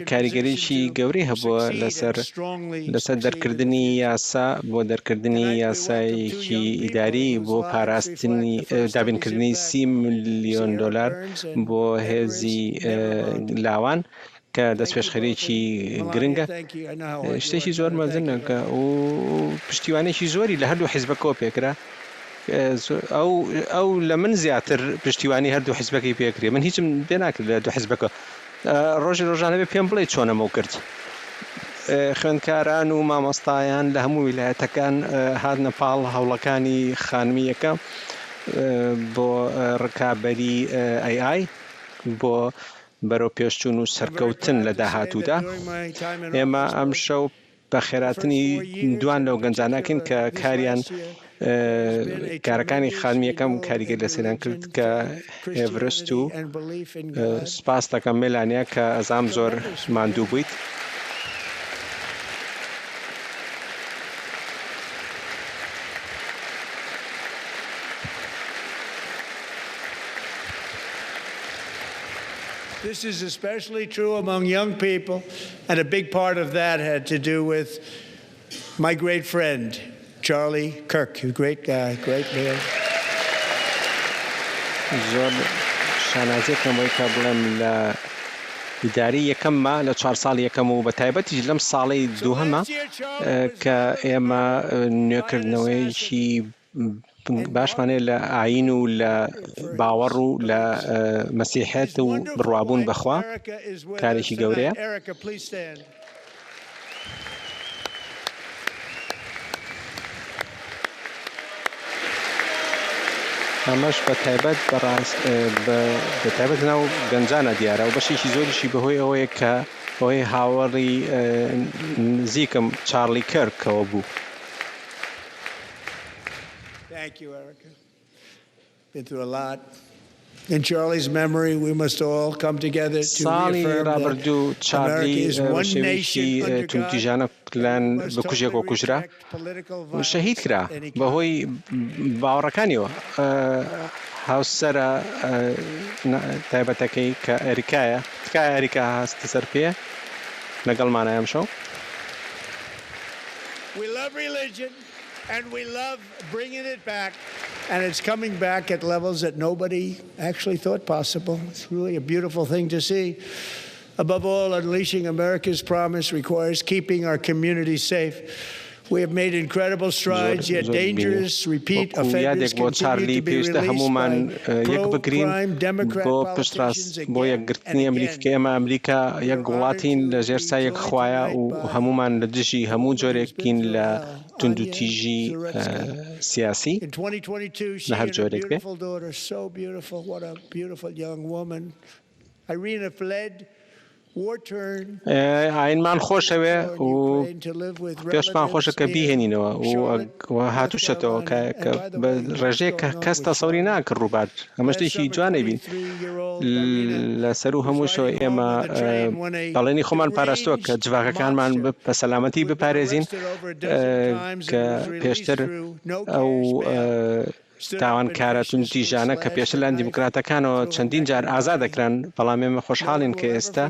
کاریگەریی گەورەی هەبووە لەسەر دەرکردنی یاسا بۆ دەرکردنی یاسایەکی ئیداری بۆ پاراستنی دابینکردنی $30 ملیۆن بۆ هێزی لاوان کە دەستپێشخەرێکی گرنگە شتێکی زۆر مەزنەکە و پشتیوانێکی زۆری لە هەردوو حیزبەکەوە پێکرا ئەو لە من زیاتر پشتیوانی هەردوو حیزبەکەی پێکرێ من هیچم پێ ناکرد لە دوو حیزبەکە ڕۆژانە بێ پێم بڵێ چۆنەمە کرد خوێندکاران و مامۆستایان لە هەموو ویلایەتەکان هاتنە پاڵ هەوڵەکانی خانمیەکە بۆ ڕکابەری AI بۆ بەرەو پێشچوون و سەرکەوتن لە داهاتوودا ئێمە ئەم شەو بە خێراتنی دوان لەو گەنجانەکەین کە کاریان کارەکانی خانمیەکەم کاریگەر لەسەریان کرد کە ئێڤرست و سپاس دەکەم مێلانیا کە ئەزام زۆر ماندوو بوویت.
This is especially true among young people, and a big part of that had to do with my great friend, Charlie Kirk, a great guy, great man.
زۆر شانازێکم وی کە بڵێم لە ئیداری یەکەممە لە 4 ساڵی یەکەم و بە تایبەتیش لەم ساڵی دووهەمە کە ئێمە نوێکردنەوەیکی باشمانێ لە ئاین و لە باوەڕ و لە مەسیحێت و بڕوابوون بەخوا کارێکی گەورەیە. ئەمەش بە تایبەت ناو گەنجانە دیارە و بەشێکی زۆریشی بەهۆی ئەوەیە کە ئەوەی هاوەڕی نزیکم چارلی کەرکەوە بوو.
Thank you, Erica. Been through a lot. In Charlie's memory, we must all come together to reaffirm that America is one nation under God.
شهید کرا بەهۆی باوەڕەکانیەوە هاوسەرە تایبەتەکەی کە ئەریکایە تکایە ئەریکا هەستە سەر پێ لەگەڵمانە ئەم شەو.
We love religion. And we love bringing it back, and it's coming back at levels that nobody actually thought possible. It's really a beautiful thing to see. Above all, unleashing America's promise requires keeping our communities safe. We have made incredible strides, yet dangerous repeat offenders continue to be released by pro-crime Democrat politicians again and again.
ئەمریکا یەک وڵاتین لە ژێرسای یەک خوایە و هەمومان لە دژی هەموو جۆرێکین لە توندوتیژی سیاسی لە هەر جۆرێک بێ. ئاینمان خۆشەوێ و پێشمان خۆشە کە بیهێنینەوە و هاتووشەتەوە کە بە ڕێژەیە کە کەس تەسەوری ناکرد ڕووبات ئەمە شتێکی جوانەی بین لەسەر و هەمووشەوە ئێمە دەڵێنی خۆمان پاراستووە کە جڤاکەکانمان بە سەلامەتی بپارێزین کە پێشتر ئەو تاوانکارە توندوتیژانە کە پێشتر لە دیموکراتەکانەوە چەندین جار ئازا دەکران بەڵام ئێمە خۆشحاڵین کە ئێستا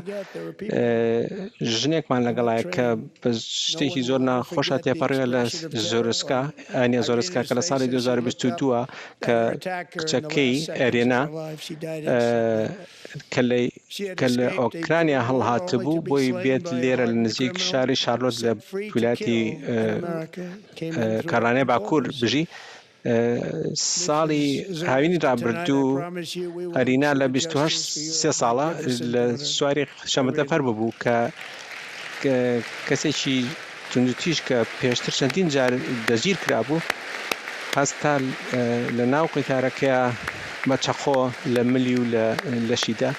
ژنێکمان لەگەڵایە کە بە شتێکی زۆر ناخۆشە تێپەڕێوە لە زۆرسکا ئاینیا زۆرسکا کە لە ساڵی 2022 کە کچەکەی ئەرێنا کە لە ئۆکرانیا هەڵهاتە بوو بۆی بێت لێرە لە نزیک شاری شارلۆت لە ویلایەتی کارلانای باکوور بژی. ساڵی هاوینی ڕابردوو ئەرینا لە 28 ساڵە لە سواری شەمەندەفەر ببوو کە کەسێکی توندوتیژ کە پێشتر چەندین جار دەگیر کرابوو هەستا لە ناو قیتارەکەیە بە چەقۆ لە ملی و لە لەشیدا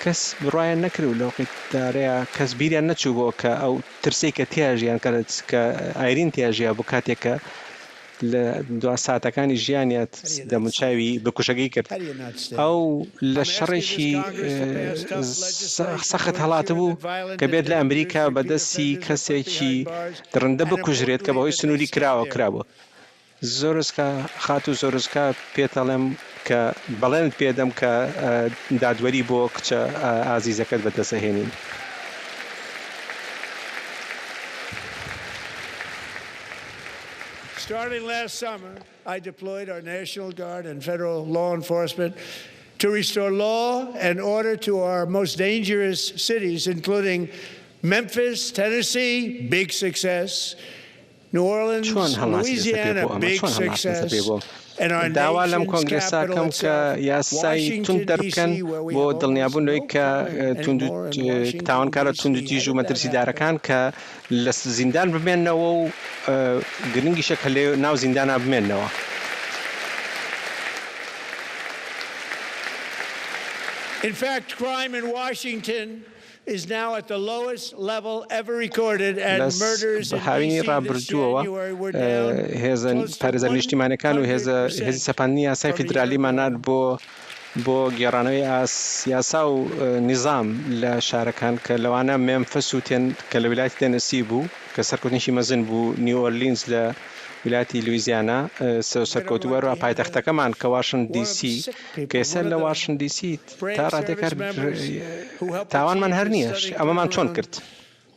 کەس بڕایان نەکرد و لەو قیتارەیە کەس بیریان نەچوو بۆ کە ئەو ترسەی کە تیاژیان کە ئایرین تیاژیە بۆ کاتێکە لە دو ساتەکانی ژیانیات دەموچاوی بکوشەکەی کرد ئەو لە شەڕێکی سەخت هەڵاتە بوو کە بێت لە ئەمریکا بەدەستی کەسێکی درڕندە بکوژرێت کە بەهۆی سنووری کرابوو زۆرسکە خات و زۆرسکە پێتەڵێم کە بەڵێنت پێدەم کە دادوەری بۆ کچە ئازیزەکەت بەدەسەهێنین.
Starting last summer, I deployed our National Guard and federal law enforcement to restore law and order to our most dangerous cities, including Memphis, Tennessee, big success, New Orleans, Louisiana, big success, and our
داوالم کۆنگرێسا کەم کە یاسای تون دەربکەن بۆ دڵنیابوونەوەی کە تاوانکارە توندوتیژ و مەترسیدارەکان کە لە زیندان بمێننەوە و گرنگیشە کە لێ ناو زیندانە بمێننەوە.
In fact, crime in Washington is now at the lowest level ever recorded, and murders in DC this January were down.
هێزن پارێزە نیشتیمانەکان و هێزی سەپاندنی یاسای فیدرالیمان نات بۆ گێڕانەوەی یاسا و نیزام لە شارەکان کە لەوانە مێمفس و کە لە ویلایەتی تێنەسی بوو کە سەرکەوتنیشی مەزن بوو نیو ئۆرلینز لە ویلایەتی لویزیانا سەرکەوتووەرە پایتەختەکەمان کە واشنگتن دی سی کە ئێستا لە واشنگتن دی سی تا ڕادێکار تاوانمان هەر نییە ئەمەمان چۆن کرد.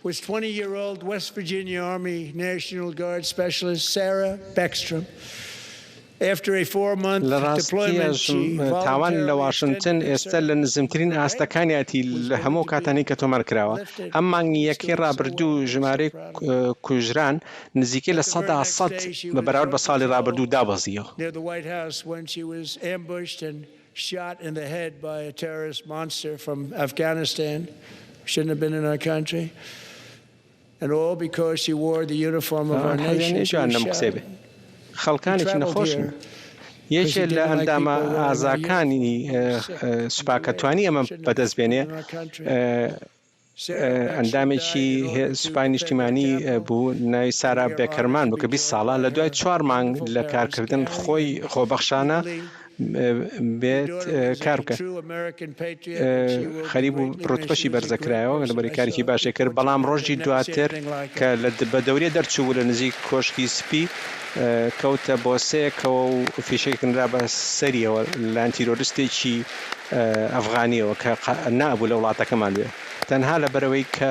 Was 20-year-old West Virginia Army National Guard Specialist Sarah Beckstrom. After a 4-month deployment,
تاوان لە واشنگتن ئێستا لە نزمترین ئاستەکانیەتی لە هەموو کاتانی کە تۆمەر کراوە ئەم مانگی یەکەی ڕابردوو ژمارەی کوژران نزیکەی لە 100% بە بەراورد بە ساڵی ڕابردوو دابەزیەوە.
Near the White House when she was ambushed and shot in the head by a terrorist monster from Afghanistan, shouldn't have been in our country, and all because she wore the uniform of our nation.
خەڵکانێکی نەخۆشن یەکێک لە ئەندامە ئازاکانی سوپاکەتوانی ئەمە بەدەستبێنێ ئەندامێکی سوپای نیشتیمانی بوو ناوی سارا بێکەرمان بوو کە 20 ساڵە لە دوای 4 مانگ لە کارکردن خۆی خۆبەخشانە بێت کار بکە خەریب و ڕوتبەشی بەرزەکرایەوە لەبەری کارێکی باشی کرد بەڵام ڕۆژی دواتر کە بە دەورێ دەرچوو لە نزیک کۆشکی سپی کەوتە بۆ سەیەکەوە و فیشەکەنرا بە سەریەوە لە ئەنتیرۆریستێکی ئەفغانیەوە کە نابوو لە وڵاتەکەمان لێ تەنها لە بەرەوەی کە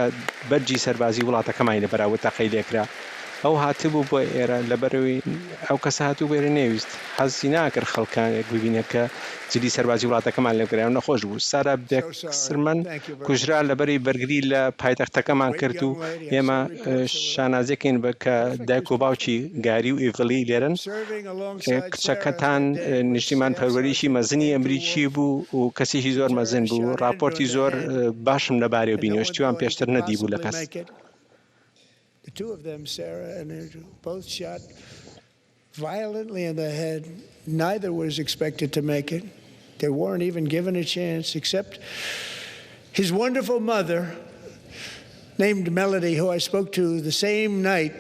بەرجی سەربازی وڵاتەکەمانی لە بەراورد تەقەی لێکرا ئەو هاتبوو بۆ ئێرە لە بەرەوەی ئەو کەسە هاتوو بێرە نێویست حەزی ناکرد خەڵکانێک ببینێت کە جلی سەربازی وڵاتەکەمان لێکرایان نەخۆش بوو سارا بێکسرمەن کوژرا لەبەری بەرگری لە پایتەختەکەمان کرد و ئێمە شانازیەکەین بە کە دایک و باوکی گاری و ئیڤلی لێرن کچەکەتان نیشتیمان پەروەریشی مەزنی ئەمریکی بوو و کەسێکی زۆر مەزن بوو راپۆرتی زۆر باشم لەبارەوە بینی شتیوان پێشتر نەدی بوو لە کەس.
The two of them, Sarah and Andrew, both shot violently in the head. Neither was expected to make it. They weren't even given a chance, except his wonderful mother, named Melody, who I spoke to the same night.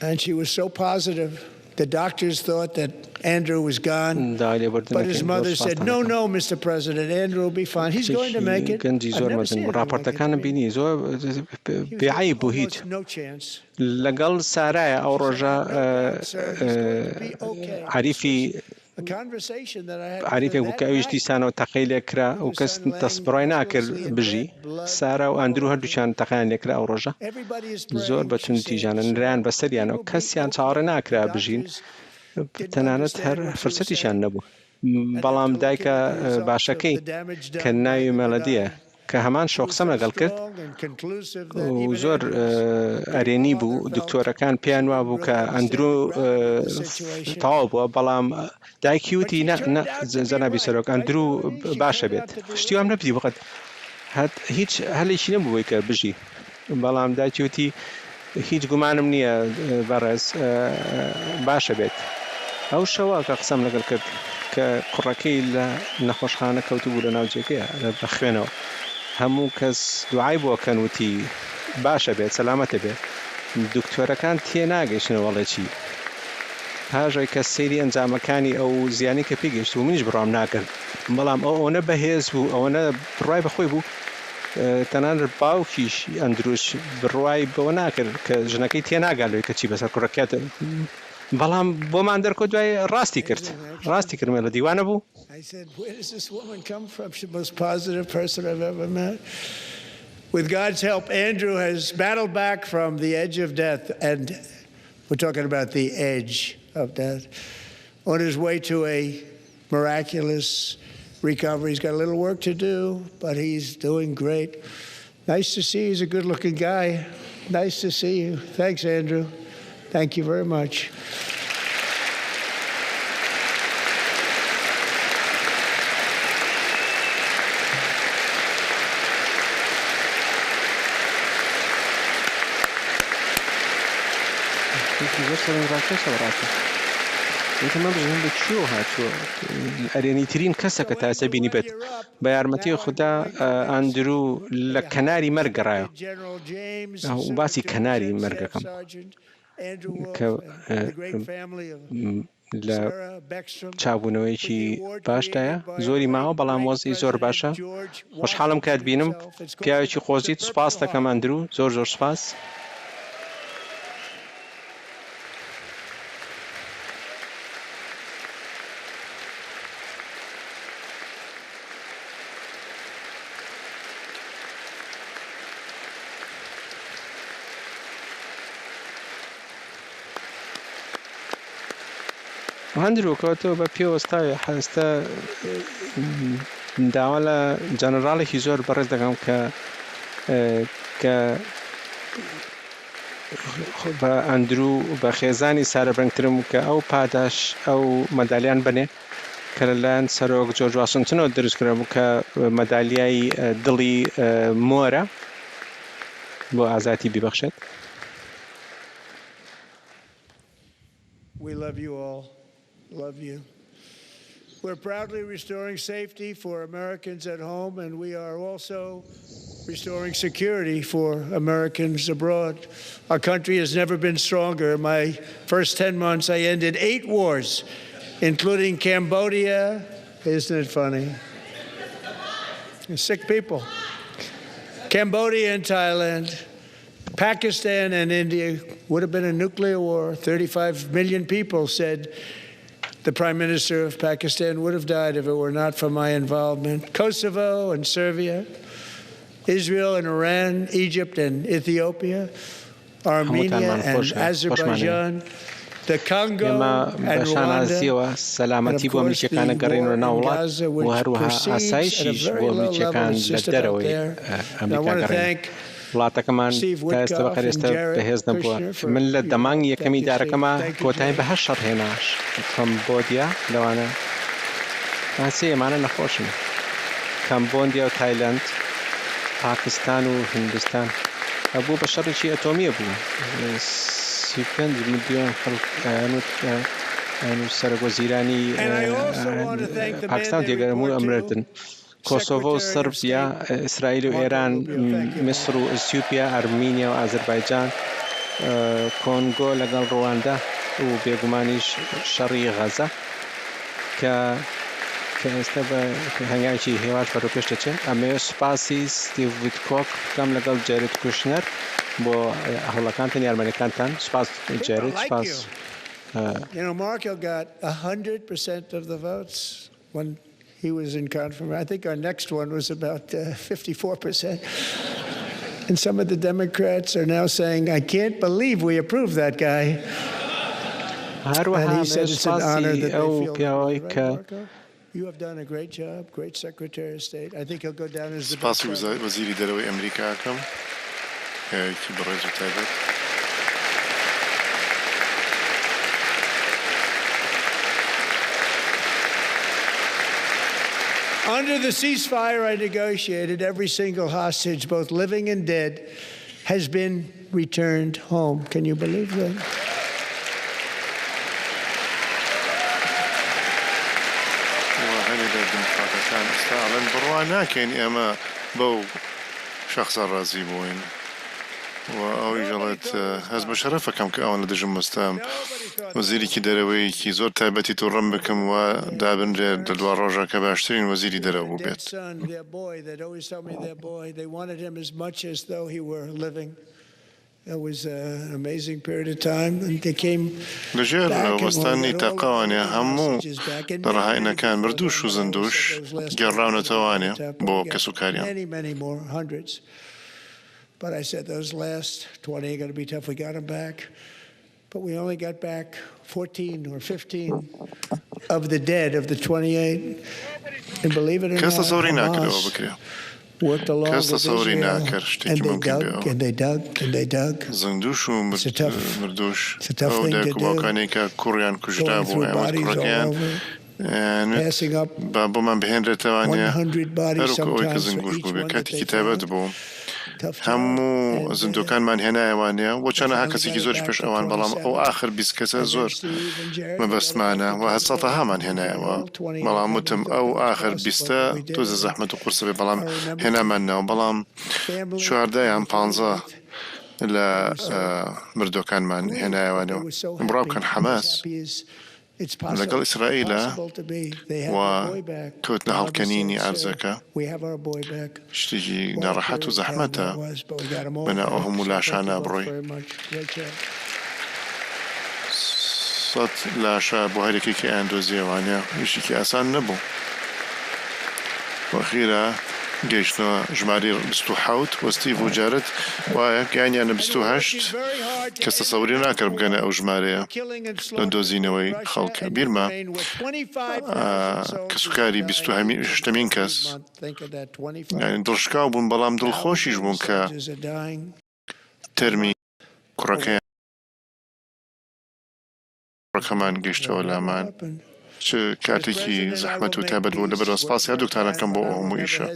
And she was so positive. The doctors thought that Andrew was gone, but his mother said, no, Mr. President, Andrew will be fine. He's going to make it. No chance.
لەگەڵ سارایە ئەو ڕۆژە عریفێک بوو کە ئەویش دیسانەوە تەقەی لێکرا و کەس دەستبڕای ناکرد بژی سارا و ئەندروو هەردووچیان تەقیان لێکرا ئەو ڕۆژە زۆر بەتونتیژانە نرایان بەسەریانەوە کەسیان چاوەڕێ ناکرا بژین تەنانەت هەر فرسەتیشان نەبوو بەڵام دایکە باشەکەی کە ناوی مەلەدیە کە هەمان شۆقسەم لەگەڵ کرد و زۆر ئەرێنی بوو دکتۆرەکان پێیان وا بوو کە ئەندروو تەواو بووە بەڵام دایکی وتی زەنابی سەرۆک ئەندروو باشە بێت شتیوام نەبدی بقەت هیچ هەلێکی نەبووی کە بژی بەڵام داچوتی هیچ گومانم نییە بەڕێز باشە بێت ئەو شەوە کە قسەم لەگەڵ کرد کە کوڕەکەی لە نەخۆشخانە کەوتبوو لە ناوجێگەیە بە خوێنەوە هەموو کەس دوعای بۆ کەن وتی باشە بێت سەلامەتە بێت دکتۆرەکان تێناگەیشتنەوە وەڵێ چی پاژۆی کە سەیری ئەنجامەکانی ئەو زیانی کە پێگەیشت و منیش بڕام ناکرد بەڵام ئەوەنە بەهێز بوو ئەوەنە بڕای بەخۆی بوو تەنانەت باوکیش ئەندروش بڕوای بەوە ناکرد کە ژنەکەی تێناگالوی کە چی بەسەر کوڕەکەت بەڵام بۆمان دەرکۆ دوای ڕاستی کردمە لە دیوانە بوو
With God's help, Andrew has battled back from the edge of death, and we're talking about the edge of death, on his way to a miraculous recovery. He's got a little work to do, but he's doing great. Nice to see you. He's a good-looking guy. Nice to see you. Thanks, Andrew. Thank you very much.
ئەرێنیترین کەسە کە تاسە بینی بێت بە یارمەتی خوددا ئەندرو لە کەناری مەرگەڕایە باسی کەناری مەرگەکەم کە لە چابوونەوەیکی باشدایە زۆری ماوە بەڵام وەزی زۆر باشە خۆشحاڵم کات بینم پیاوێکی خۆزیت سوپاس دەکەم ئەندرو زۆر سوپاس هەندرو کەوتەوە بە پێوەستاوی هەستە داوا لە جەنەڕاڵێکی زۆر بەڕێز دەکەم کە بە ئەندرو بە خێزانی سارەبرنگترم کە ئەو پاداش ئەو مەدالیان بنێ کە لەلایەن سەرۆک جۆرج واشنتنەوە دروستکرابوو کە مەدالیای دڵی مۆرە بۆ ئازادی بیبەخشێت.
We love you all. Love you. We're proudly restoring safety for Americans at home, and we are also restoring security for Americans abroad. Our country has never been stronger. In my first 10 months, I ended 8 wars, including Cambodia. Isn't it funny? Sick people. Cambodia and Thailand. Pakistan and India would have been a nuclear war. 35 million people said the Prime Minister of Pakistan would have died if it were not for my involvement. Kosovo and Serbia, Israel and Iran, Egypt and Ethiopia, Armenia and Azerbaijan, the Congo and Rwanda, and of course the war in Gaza, which precedes and a very low level existed out there. And I want to thank
وڵاتەکەمان تا ئێستا بەخەرێستا بەهێز نەبووە من لە دەمانگ یەکەمی دارەکەمە کۆتایی بە 8 شەڕ هێناش کەمبۆدیا لەوانە ماسێ ئێمانە نەخۆشن کەمبۆدیا و تایلەند پاکستان و هندستان هەبوو بە شەڕێکی ئەتۆمیە بوو 35 ملیۆن خەڵک سەرۆکوەزیرانی پاکستان تێگەرموو ئەمرێتن کۆسۆڤۆ و سەربیا ئیسرائیل و ئێران میسر و ئەثیۆپیا ئەرمینیا و ئازەربایجان کۆنگۆ لەگەڵ ڕواندا و بێگومانیش شەڕی غەزە کە ئێستا بە هەنگاوێکی هێواش بەڕێوەپێش دەچێت ئەمەوێت سوپاسی ستیڤ ویتکۆک بکەم لەگەڵ جێرێت کوشنەر بۆ هەوڵەکانتان یارمەتیەکانتان سوپاس جێرێت سوپاس.
You know, Marco got 100% of the votes when he was in confirmation. I think our next one was about 54%. And some of the Democrats are now saying, I can't believe we approved that guy. And he said it's an honor that they feel that way. Marco, you have done a great job, great Secretary of State. I think he'll go down as the best.
وزيري دروي أمريكا كم كي برزو تابت.
Under the ceasefire I negotiated, every single hostage, both living and dead, has been returned home. Can you believe that?
كان استعلن بروانا كان اما بو شخص رازي بوين و جلت هز بشرفه كم كأون لدجم مستام وزيري كي دروي كي زور تابتي تورم بكم و دابن دلوار رجا كباشترين وزيري درو بيت
It was an amazing period of time, and they came
back وستاني تقواني همو رهاينا كان مردوش وزندوش جراونا تواني بو كسوكاريا.
Many more hundreds. But I said those last 20 are going to be tough. We got them back, but we only got back 14 or 15 of the dead of the 28. And believe it or not, Hamas worked along with Israel, and they dug, and they dug, and they dug. It's a tough thing to do. Going through bodies all over. Passing up 100 bodies sometimes for each one that they found.
همو زندوكان من هنا وانيا وكان هكذا كي زورش بش اوان بلام او اخر بيس كذا زور ما بس معنا وهالسطها من هنا بلام متم او اخر بيستا توز زحمة وقرصة بلام هنا منا وبلام شهرداء عن بانزا لا مردوكان من هنا وانيا مراو كان حماس لقل إسرائيل وكوتنا هالكنيني أرزكا شتيجي نرحت وزحمتها مناؤهم لاشانا بروي صد لاشا بوهركي كي أندوزي وانيا وشي كي أسان نبو وأخيرا جيشنا جماري بستو حوت وستيف وجارت وكاني أنا بستو هشت كستصوري ناكر بقنا أو جماري لندوزينوي خلق بيرما كسكاري بستو هشتمين كس يعني دلشكاو بون بلام دل خوشي جبون ترمي كمان جيشتو لامان چه کاتێکی زەحمەت و تابەت بوو لەبەر سپاسی هەردووکتانەکەم بۆ ئەو هەموو ئیشە.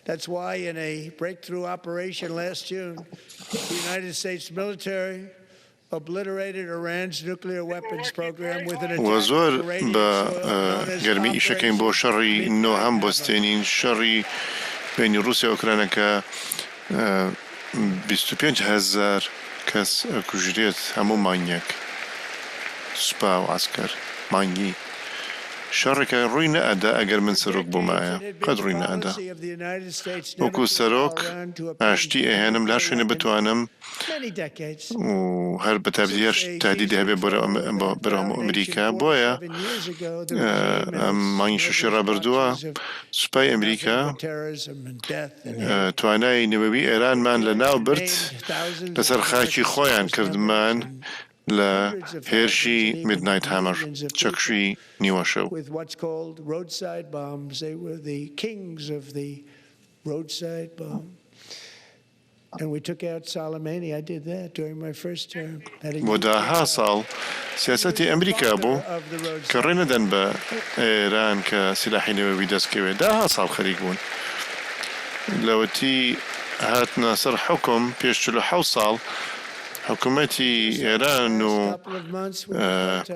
That's why in a breakthrough operation last June, the United States military obliterated Iran's nuclear weapons program with an attack
وزور بگەرمی ئیشەکەین بۆ شەڕی نۆ هەم بۆستێنین شەڕی بینی رووسیا و ئوکرانە کە 25,000 کەس کوژرێت هەموو مانگێک سوپا و عسکەر مانگی شەڕێکە ڕووی نەئەدا ئەگەر من سەرۆک بوومایە قەت ڕووی نەئەدا وەکو سەرۆک ئاشتی ئەهێنم لا شوێنە بتوانم و هەر بەتابەتی هەر تهدیدی هەبێ بەرە هەموو ئەمریکا بۆیە ئەم مانگی شەشی ڕابردووە سوپای ئەمریکا توانای نەوەوی ئێرانمان لەناو برد لەسەر خاکی خۆیان کردمان لە هێرشی میدنایت هامەر چەکشی نیوە شەو. بۆ داها ساڵ سیاسەتی ئەمریکا بوو کە ڕێنەدەن بە ئێران کە سیلاحی نەوەوی دەستکەوێت داها ساڵ خەریک بوون لەوەتی هاتنە سەر حکم پێش 47 ساڵ حکوومەتی ئێران و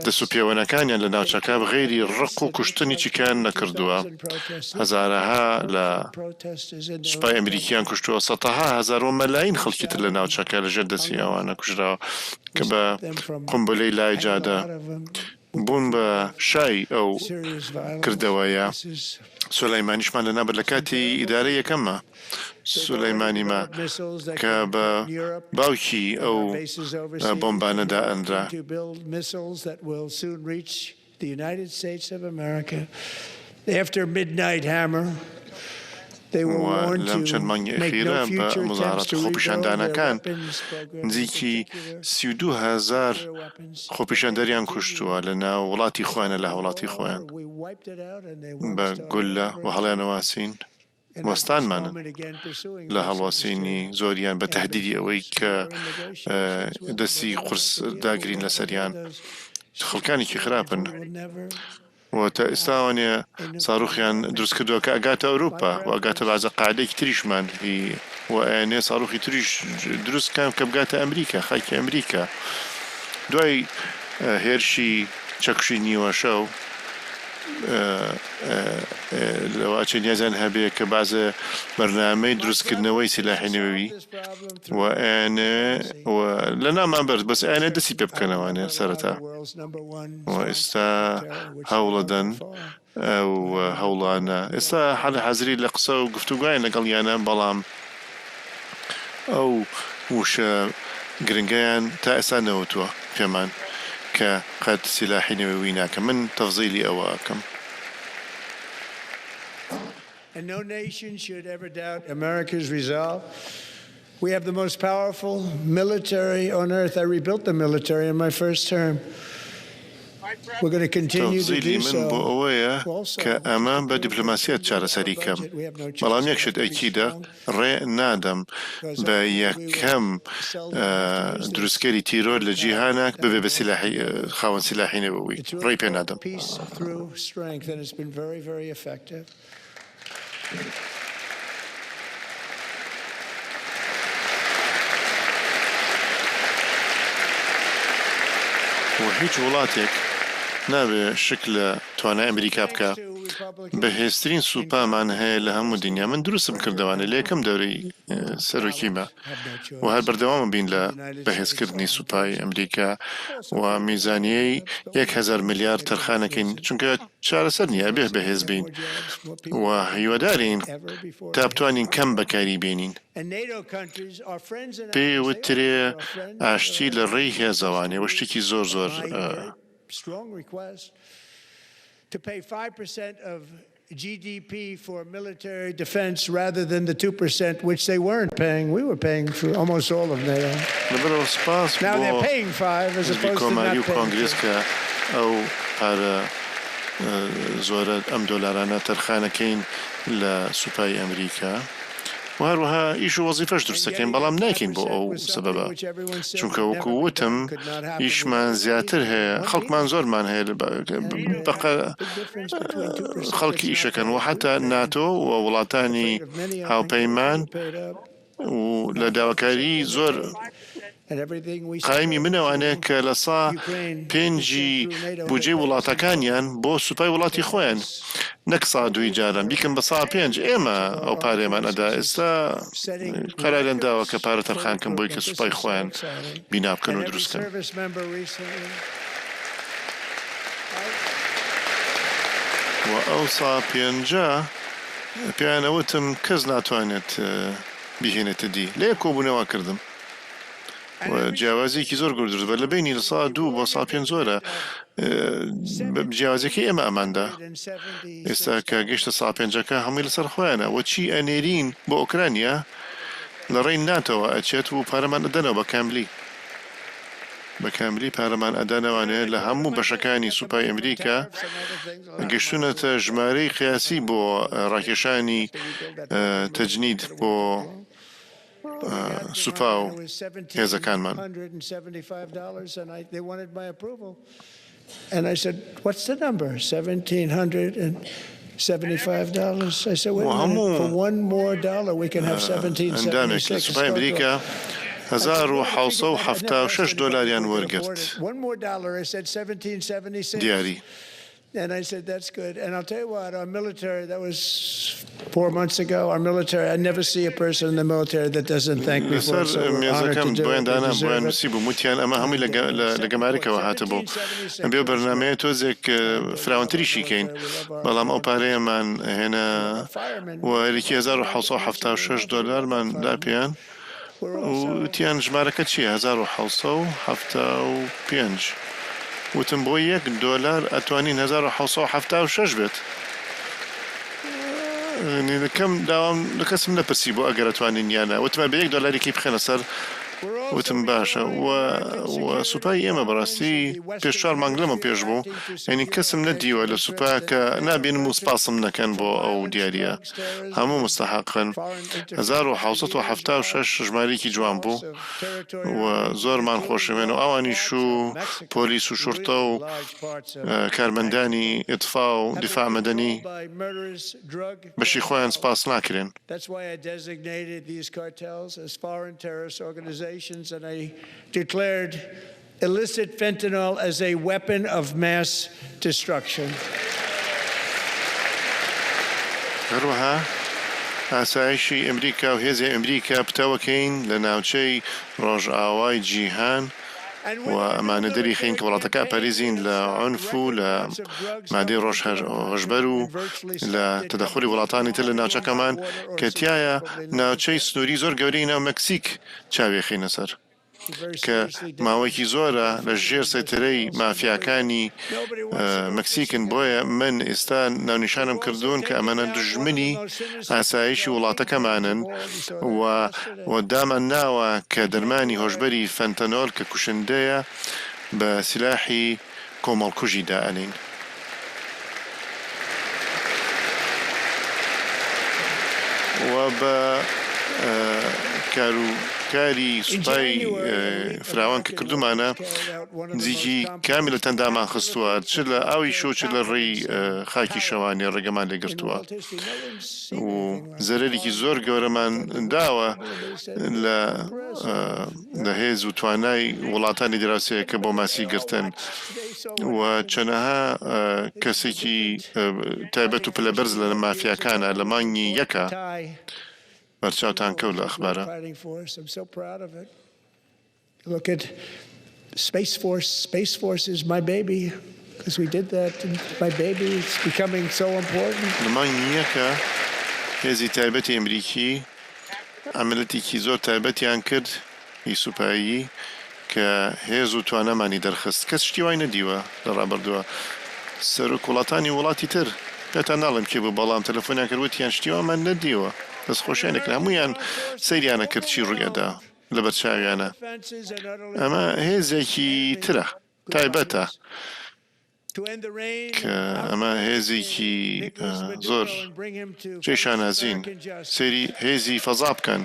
دەسوپێوەنەکانیان لە ناوچەکە بغێری ڕق و کوشتنی چیکان نەکردووە هەزارەها لە سوپای ئەمریکیان کوشتووە سەدەها هەزار و مەلاین خەڵکی تر لە ناوچەکە لەژێر دەستی ئەوانە کوژراوە کە بە قومبلەی لای جادە بوون بە شای ئەو کردەوەیە. سولەیمانیشمان لەنابەر لە کاتی ئیدارەی یەکەمە سولەیمانی ما کە بە باوکی ئەو بۆمبانەدا ئەندرا لەم چەند مانگی ئەخیرە بە مزارەت خۆپیشاندانەکان نزیکی 32,000 خۆپیشاندەریان کوشتووە لە ناو وڵاتی خۆیانە لە هەوڵاتی خۆیان بە گولە و هەڵیانەواسین وەستانمانن لە هەڵواسینی زۆریان بە تەهدیدی ئەوەی کە دەستی قورس داگرین لەسەریان خەڵکانێکی خراپن و تا ئێستاوانێ ساڕوخیان دروست کردووە کە ئەگاتە ئەوروپا و ئەگاتە بەعزە قاعدەیەکی تریشمان و ئەیانێ ساڕوخی تریش دروستکان کە بگاتە ئەمریکا خاکی ئەمریکا دوای هێرشی چەکشی نیوەشە و لەواچە نیازان هەبێ کە بازە بەرنامەی دروستکردنەوەی سیلاحی نوێوی و لە نامان بەرز بەس ئەیانە دەستی پێ بکەنەوانێ سەرەتا و ئێستا هەوڵەدەن ئەو هەوڵانە ئێستا حەل حەزری لە قسە و گفتوگوایان لەگەڵیانە بەڵام ئەو وشە گرنگیان تا ئێستا نەوتووە پێمان کە قەت سیلاحی نوێوی ناکەم من تەفزیلی ئەوە ئەکەم.
And no nation should ever doubt America's resolve. We have the most powerful military on earth. I rebuilt the military in my first term. We're going to continue to do so.
من بۆ ئەوەیە کە ئەمە بە دیپلۆماسیەت چارەسەری کەم بەڵام یەکشت ئەیکیدا ڕێ نادەم بە یەکەم دروستکەری تیرۆر لە جیهانە ببێ بە خاوەن سیلاحی نوێوی ڕێی پێ نادەم. و هیچ وڵاتێک نابێ شک لە توانای ئەمریکا بکە بەهێزترین سوپامان هەیە لە هەموو دنیا من دروستم کردوانە لە یەکەم دەورەی سەرۆکیمە و هەر بەردەوامە بین لە بەهێزکردنی سوپای ئەمریکا و میزانیەی 1,000 ملیار تەرخانەکەین چونکە چارەسەر نییە بێ بەهێز بین و هیوادارین تا بتوانین کەم بەکاری بێنین پێی وترێ ئاشتی لە ڕێی هێزەوانێ و شتێکی زۆر زۆر
strong request to pay 5% of GDP for military defense rather than the 2% which they weren't paying. We were paying for almost all of NATO. Now they're paying 5 as opposed to not paying.
أو على زورة $1 ترخانكين لسوباي أمريكا و هەروەها ئیش و وەزیفەش دروستەکەین بەڵام ناکەین بۆ ئەو سەبەبە چونکە وەکو وتم ئیشمان زیاتر هەیە خەڵکمان زۆرمان هەیە خەڵکی ئیشەکەن و حتا ناتۆ و وڵاتانی هاوپەیمان و لە داواکاری زۆر قایمی منەوانەیە کە لە سا 5 بودجێ وڵاتەکانیان بۆ سوپای وڵاتی خۆیان نەک سا 2 جاران بیکەم بە سا 5 ئێمە ئەو پارێمان ئەدا ئێستا قەراریان داوە کە پارە تەرخانکەم بۆی کە سوپای خۆیان بینا بکەن و دروستکەن. و ئەو سا 5 پێیانەوتم کەس ناتوانێت بیهێنێتە دی لە یەک کۆبوونەوە کردم و جیاوازێکی زۆر گرت دروست بە لە بینی لە سا 2 بۆ سا 5 زۆرە جیاوازەکەی ئێمە ئەماندا ئێستا کە گەشتە سا 5ەکە هەمووی لەسەر خۆیانە و چی ئەنێرین بۆ ئۆکرانیا لە ڕێی ناتەوە ئەچێت و پارەمان ئەدەنەوە بە کاملی پارەمان ئەدانەوانێت لە هەموو بەشەکانی سوپای ئەمریکا گەشتونەتە ژمارەی قیاسی بۆ ڕاکێشانی تەجنید بۆ سوپا و هێزەکانمان.
And I said, what's the number? $1,775. I said, wait a minute, for $1 more we can have $1,776.
سوپای ئەمریکا $1,776 وەرگرت دیاری.
And I said, that's good. And I'll tell you what, our military, that was 4 months ago, our military, I never see a person in the military that doesn't thank me for it. So we're honored to do it. They deserve it.
ئەمە هەمووی لە گەمارێکەوە هاتبوو بێ بەرنامەیە تۆزێک فراوانتریشی کەین بەڵام ئەو پارەیەمان هێنا وەرێکی $1,776مان داپیان وتیان ژمارەکە چییە 1,775 وتم بۆ $1 ئەتوانین 1,776 بێت کەم داوام لە کەسم نەپرسی بۆ ئەگەر ئەتوانین یانە وتمە بە $1 بخێنە سەر وتم باشە و سوپای ئێمە بەڕاستی پێش 4 مانگ لەمە پێش بوو ینی کەسم نەدیوە لە سوپا کە نابێنم و سپاسم نەکەن بۆ ئەو دیاریە هەموو مستەحقن 1976 ژمارەیەکی جوان بوو و زۆرمان خۆشەوێن و ئەوانیش و پۆلیس و شورتە و کارمەندانی ئیتفا و دیفاع مەدەنی بەشی خۆیان سپاس ناکرێن.
And I declared illicit fentanyl as a weapon of mass destruction.
هەروەها ئاسایشی ئەمریکا و هێزی ئەمریکا پتەوەکەین لە ناوچەی ڕۆژئاوای جیهان و ئەمانە دەری خین کە وڵاتەکە پەریزین لە عنف و لە مادەی ڕۆژهەژبەر و لە تەدەخوری وڵاتانی تر لە ناوچەکەمان کە تایە ناوچەی سنووری زۆر گەورەی ناو مەکسیک چاوێخینە سەر کە ماوەیەکی زۆرە لە ژێر سەیترەی مافیاکانی مەکسیکن. بۆیە من ئێستا ناونیشانم کردوون کە ئەمانە دژمنی ئاسایشی وڵاتەکەمانن و دامان ناوە کە دەرمانی هۆشبەری فەنتەنۆل کە کوشندەیە بە سلاحی کۆمەڵکوژی دائەنین. و بە کاری سوپای فراوان کە کردومانە نزیکی کامی لە تەندامان خستووە چ لە ئاوی شۆ چ لە ڕێی خاکی شەوانی ڕێگەمان لێگرتووە و زەرێکی زۆر گەورەمان داوە لە هێز و توانای وڵاتانی دراوسەیە کە بۆ ماسی گرتن و چەنەها کەسێکی تایبەت و پلەبەرز لە مافیاکانە لە مانگی یەکە بەرچاوتان کەوت لە ئەخبارە.
Look at Space Force. Space Force is my baby because we did that and my baby is becoming so important.
لە مانگی یەکە هێزی تایبەتی ئەمریکی عملەتێکی زۆر تایبەتیان کرد هی سوپایی کە هێز و توانەمانی دەرخست. کەس شتی وای نەدیوە لە ڕابردووە سەرۆک وڵاتانی وڵاتی تر پێتان ناڵم کێ بوو بەڵام تەلەفۆنیان کردوتیان شتیوامان نەدیوە دەستخۆشیانێک هەموویان سەیریانە کرد چی ڕوویەدا لە بەرچاویانە. ئەمە هێزێکی ترە تایبەتە کە ئەمە هێزێکی زۆر جێشانازین سەیری هێزی فەزا بکەن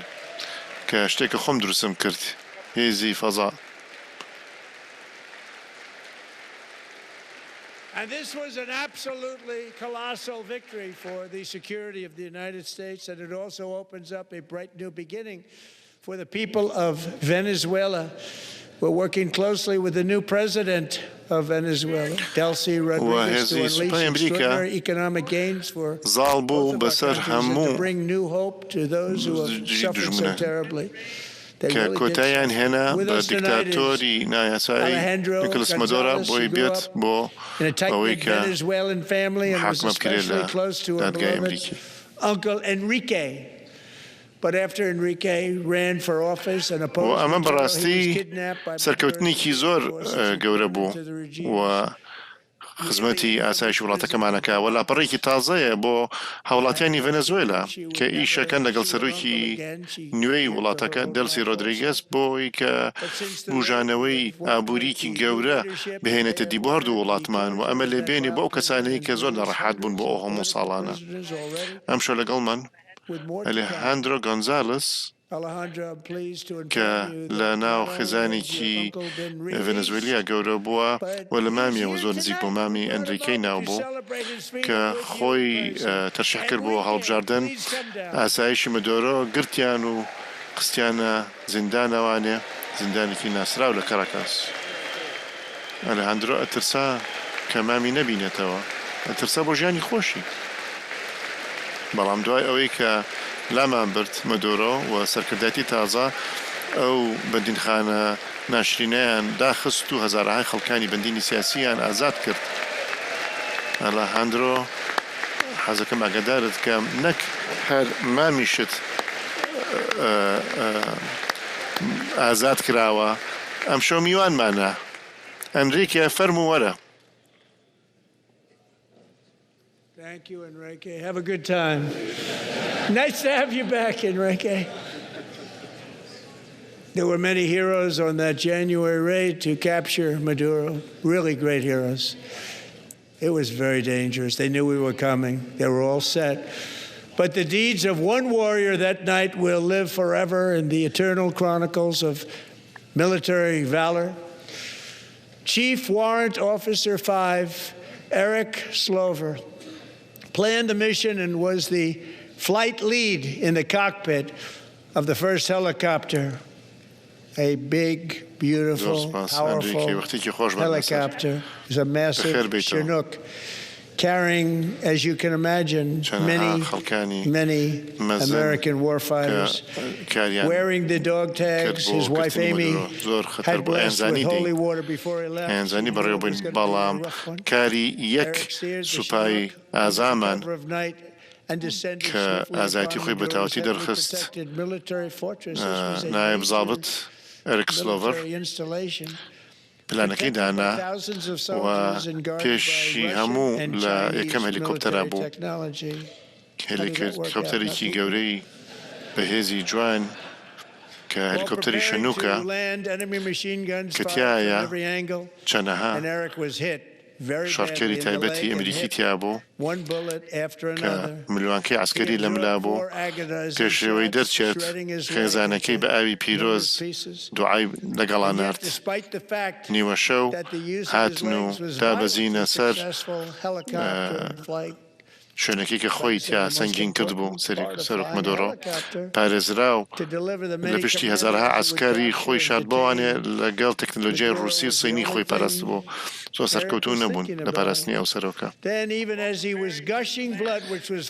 کە شتێکە خۆم دروستم کرد هێزی فەزا.
And this was an absolutely colossal victory for the security of the United States, and it also opens up a bright new beginning for the people of Venezuela. We're working closely with the new president of Venezuela, Delcy Rodriguez, to unleash extraordinary economic gains for both of our countries and to bring new hope to those who have suffered so terribly.
کە کۆتاییان هێنا بە دیکتاتۆری نایاسایی نیکۆلاس مادۆرا بۆی بێت بۆ ئەوەی کە حاکمە بکرێت لە دادگای ئەمریکی. و ئەمە بەڕاستی سەرکەوتنێکی زۆر گەورە بوو و خزمەتی ئاسایشی وڵاتەکەمانەکە و لاپەڕێکی تازەیە بۆ هاوڵاتیانی ڤەنەزوێلا کە ئیشەکەن لەگەڵ سەرۆکی نوێی وڵاتەکە دەلسی ڕۆدریگەس بۆی کە بژانەوەی ئابووریکی گەورە بهێنێتە دی بۆ هەردوو وڵاتمان و ئەمە لێبێنی بۆ ئەو کەسانەی کە زۆر نەڕەحات بوون بۆ ئەو هەموو ساڵانە. ئەمشۆ لەگەڵمان ئەلێهاندرۆ گۆنزالس کە لە ناو خێزانێکی ڤەنەزوێلیا گەورە بووە و لە مامیەوە زۆر نزیک بۆ مامی ئەندریکەی ناو بوو کە خۆی تەرشیح کرد بۆ هەڵبژاردن ئاسایشی مەدۆرۆ گرتیان و قستیانە زیندانەوانێ زیندانێکی ناسراو لە کەڕەکەس. ئەلێهاندرۆ ئەترسا کە مامی نەبینێتەوە ئەترسا بۆ ژیانی خۆشی بەڵام دوای ئەوەی کە لامان برد مەدۆرۆ و سەرکرداتی تازە ئەو بەندینخانە ناشرینەیان داخست و هەزارەهای خەڵکانی بەندینی سیاسییان ئازاد کرد. ئەلێهاندرۆ حەزەکەم ئاگادارت کە نەک هەر مامیشت ئازاد کراوە ئەم شەو میوانمانە ئەنریکە فەرموو وەرە.
Thank you, Enrique. Have a good time. Nice to have you back, Enrique. There were many heroes on that January raid to capture Maduro, really great heroes. It was very dangerous. They knew we were coming. They were all set. But the deeds of one warrior that night will live forever in the eternal chronicles of military valor. Chief Warrant Officer 5, Eric Slover, planned the mission and was the flight lead in the cockpit of the first helicopter, a big, beautiful, powerful helicopter. It was a massive Chinook, carrying, as you can imagine, many American warfighters. Wearing the dog tags, his wife Amy had blessed with holy water before he left.
كأزايتي خوي بتاوتي درخست نائب ضابط إريك سلوفر پلانەکەی دانا و پێشی هەموو لە یەکەم هەلیکۆپتەرا بوو هەلیکۆپتەرێکی گەورەی بەهێزی جوان کە هەلیکۆپتەری شنووکە کە تایە چەندەها شارکەری تایبەتی ئەمریکی تیا بوو کە ملوانکەی عسکەری لە ملا بوو پێشەوەی دەرچێت خێزانەکەی بە ئاوی پیرۆز دوعای لەگەڵا نارد نیوە شەو هاتن و دابەزینە سەر شوێنەکەی کە خۆی تیا سەنگین کرد بوو سەرۆک مەدۆڕۆ پارێزرا و لە پشتی هەزارها عسکەری خۆی شاد بۆوانێ لەگەڵ تەکنۆلۆژیای ڕووسی و سینی خۆی پاراست بوو زۆر سەرکەوتوو نەبوون لە پاراستنی ئەو سەرۆکە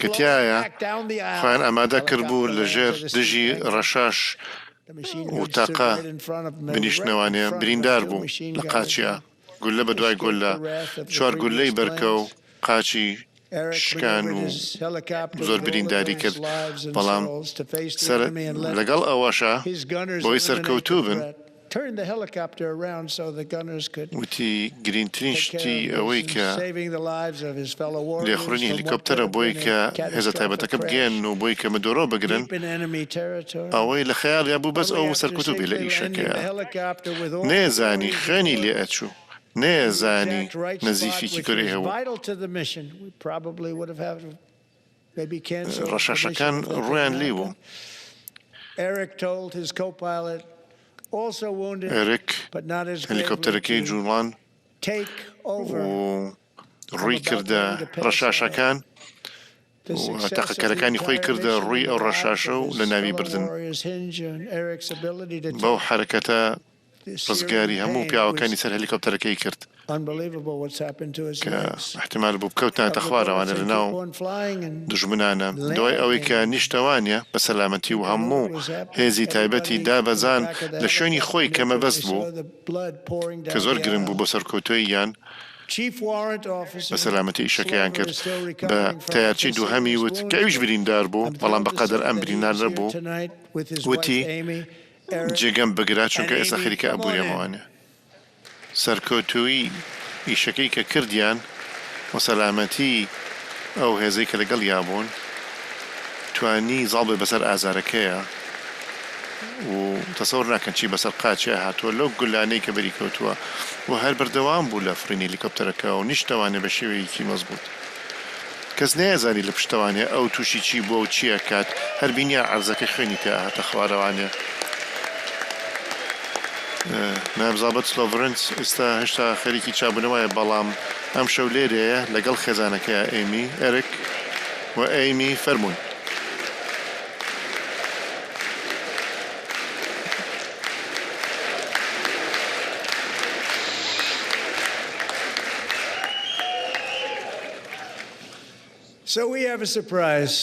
کە تایە خۆیان ئامادە کرد بوو لەژێر دژی ڕەشاش و تاقا بنیشتنەوانێ بریندار بوو لە قاچیا گولە بە دوای گولە چوار گولەی بەرکە و قاچی شکان و زۆر برینداری کرد بەڵام لەگەڵ ئەوەشە بۆی سەرکەوتوو بن وتی گرنگترین شتی ئەوەی کە لێخوڕنی هەلیکۆپتەرە بۆی کە هێزە تایبەتەکە بگەن و بۆی کە مەدۆڕۆ بگرن ئەوەی لە خەیاڵیا بوو بەس ئەو سەرکەوتوو بێ لە ئیشەکەیە نێزانی خێنی لێ ئەچوو نێزانی نەزیفێکی گەورەی هەبوو ڕەشاشەکان ڕوویان لێ بوو ئێرێک هەلیکۆپتەرەکەی جوڵان ڕووی کردە ڕەشاشەکان و تاقەکەرەکانی خۆی کردە ڕووی ئەو ڕەشاشە و لە ناوی بردن بەو حرەکەتە ڕزگاری هەموو پیاوەکانی سەر هەلیکۆپتەرەکەی کرد کە احتیمال بوو بکەوتناتە خوارەوانە لە ناو دژمنانە دوای ئەوەی کە نیشتەوانە بە سەلامەتی و هەموو هێزی تایبەتی دابەزان لە شوێنی خۆی کە مەبەست بوو کە زۆر گرنگ بوو بۆ سەرکەوتۆی یان بە سەلامەتی ئیشەکەیان کرد بە تایارچی دووهەمی وت کە ئەویش بریندار بوو بەڵام بەقەدەر ئەم بریندار نەبوو وتی جێگەم بگرا چونکە ئێستا خەریکە ئەبووریەمەوانە سەرکەوتووی ئیشەکەی کە کردیان و سەلامەتی ئەو هێزەی کە لەگەڵ یابوون توانی زاڵبێ بەسەر ئازارەکەیە و تەسەوڕ ناکەن چی بەسەر قاچیا هاتووە لەو گولانەی کە بەری کەوتووە و هەر بەردەوام بوو لە فرینی هەلیکۆپتەرەکە و نیشتەوانێ بە شێوەیەکی مەزبوط کەس نەیەزانی لە پشتەوانێ ئەو تووشی چی بووە و چییە کات هەر بینیە عەرزەکەی خوێنی تیا هاتە خوارەوانێ نایب زابەت سلۆڤرنس ئێستا هێشتا خەریکی چابوونەوەیە بەڵام ئەم شەو لێرەیە لەگەڵ خێزانەکەیە ئێمی ئێرک و ئێمی فەرموون
So we have a surprise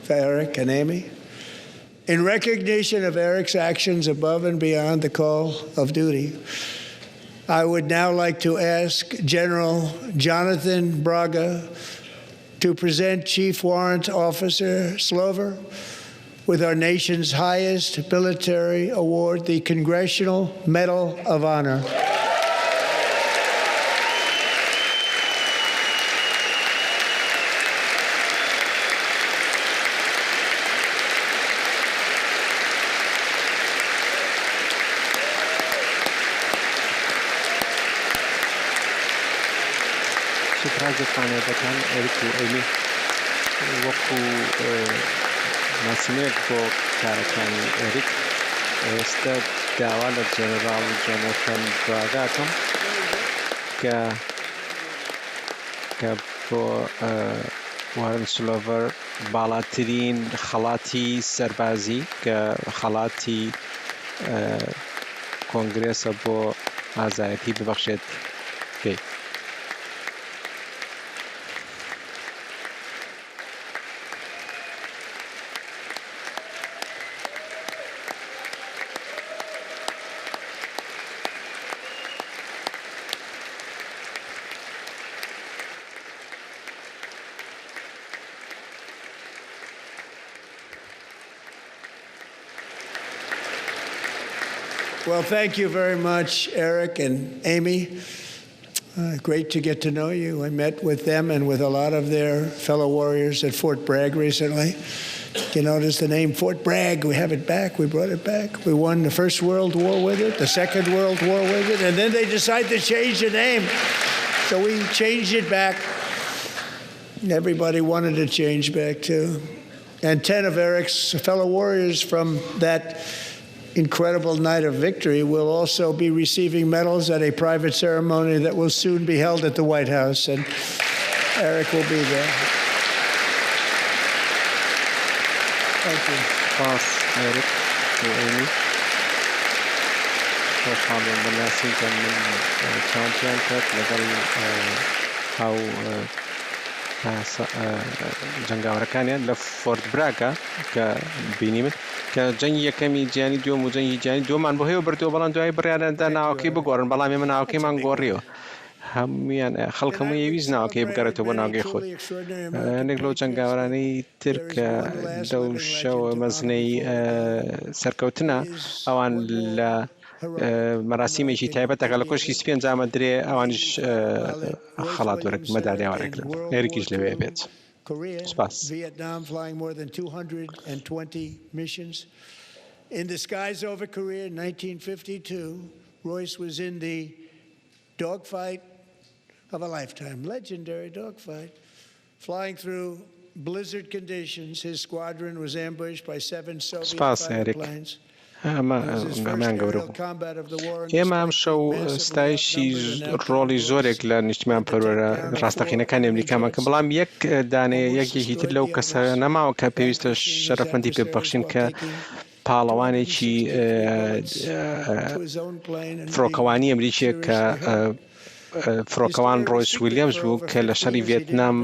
for Eric and Amy. In recognition of Eric's actions above and beyond the call of duty, I would now like to ask General Jonathan Braga to present Chief Warrant Officer Slover with our nation's highest military award, the Congressional Medal of Honor.
سوپرایزتانێ دەکەن ئێریک و ئەیمی وەکو ماسیمێک بۆ کارەکانی ئێریک ئێستا داوا لە جەنەرال جۆنەتان براگاتم کە بۆ وارن سلۆڤەر باڵاترین خەڵاتی سەربازی کە خەڵاتی کۆنگرێسە بۆ ئازایەتی ببەخشێت پێی.
Well, thank you very much, Eric and Amy. Great to get to know you. I met with them and with a lot of their fellow warriors at Fort Bragg recently. You notice the name Fort Bragg. We have it back. We brought it back. We won the First World War with it, the Second World War with it, and then they decided to change the name. So we changed it back. Everybody wanted to change back too. And 10 of Eric's fellow warriors from that incredible night of victory will also be receiving medals at a private ceremony that will soon be held at the White House, and Eric will be there. Thank you.
Thanks, Eric and Amy. خوشحال بالناسين كان من چامپیان کرد لەگەڵ هاو جەنگاوەرەکانیان لە فۆرت براگە کە بینی من کە جەنگی یەکەمی جیهانی دووەم و جەنگی جیهانی دووەمان بۆ هێوە بردووە بەڵام دوای بڕیارەدا ناوەکەی بگۆڕن بەڵام ئێمە ناوەکەیمان گۆڕیەوە هەمویان خەڵک هەمووی ویست ناوەکەی بگەڕێتەوە بۆ ناوگەی خۆی هەندێک لەو جەنگاوەرانەی تر کە دەو شەوە مەزنەی سەرکەوتنە ئەوان لە مەراسیمێکی تایبەتەکە لە کۆشکی سپێن جامە درێ ئەوانش خەڵات وەرەک مەدالیاوەرەکرن ئێریکیش لەوێ بێت. سپاس.
Vietnam flying more than 220 missions. In the skies over Korea in 1952, Royce was in the dogfight of a lifetime, legendary dogfight. Flying through blizzard conditions, his squadron was ambushed by 7 Soviet fighter planes.
ئەمان گەورە بوو. ئێمە ئەم شەو ستایشی ڕۆڵی زۆرێک لە نیشتیمان پەروەرە ڕاستەقینەکانی ئەمریکامان کە بەڵام یەک دانەیە یەکێکی تر لەو کەسە نەماوە کە پێویستە شەرەفمەندی پێ ببەخشین کە پاڵەوانێکی فڕۆکەوانی ئەمریکیە کە فڕۆکەوان ڕۆیس ویلیامز بوو کە لە شەڕی ڤێتنام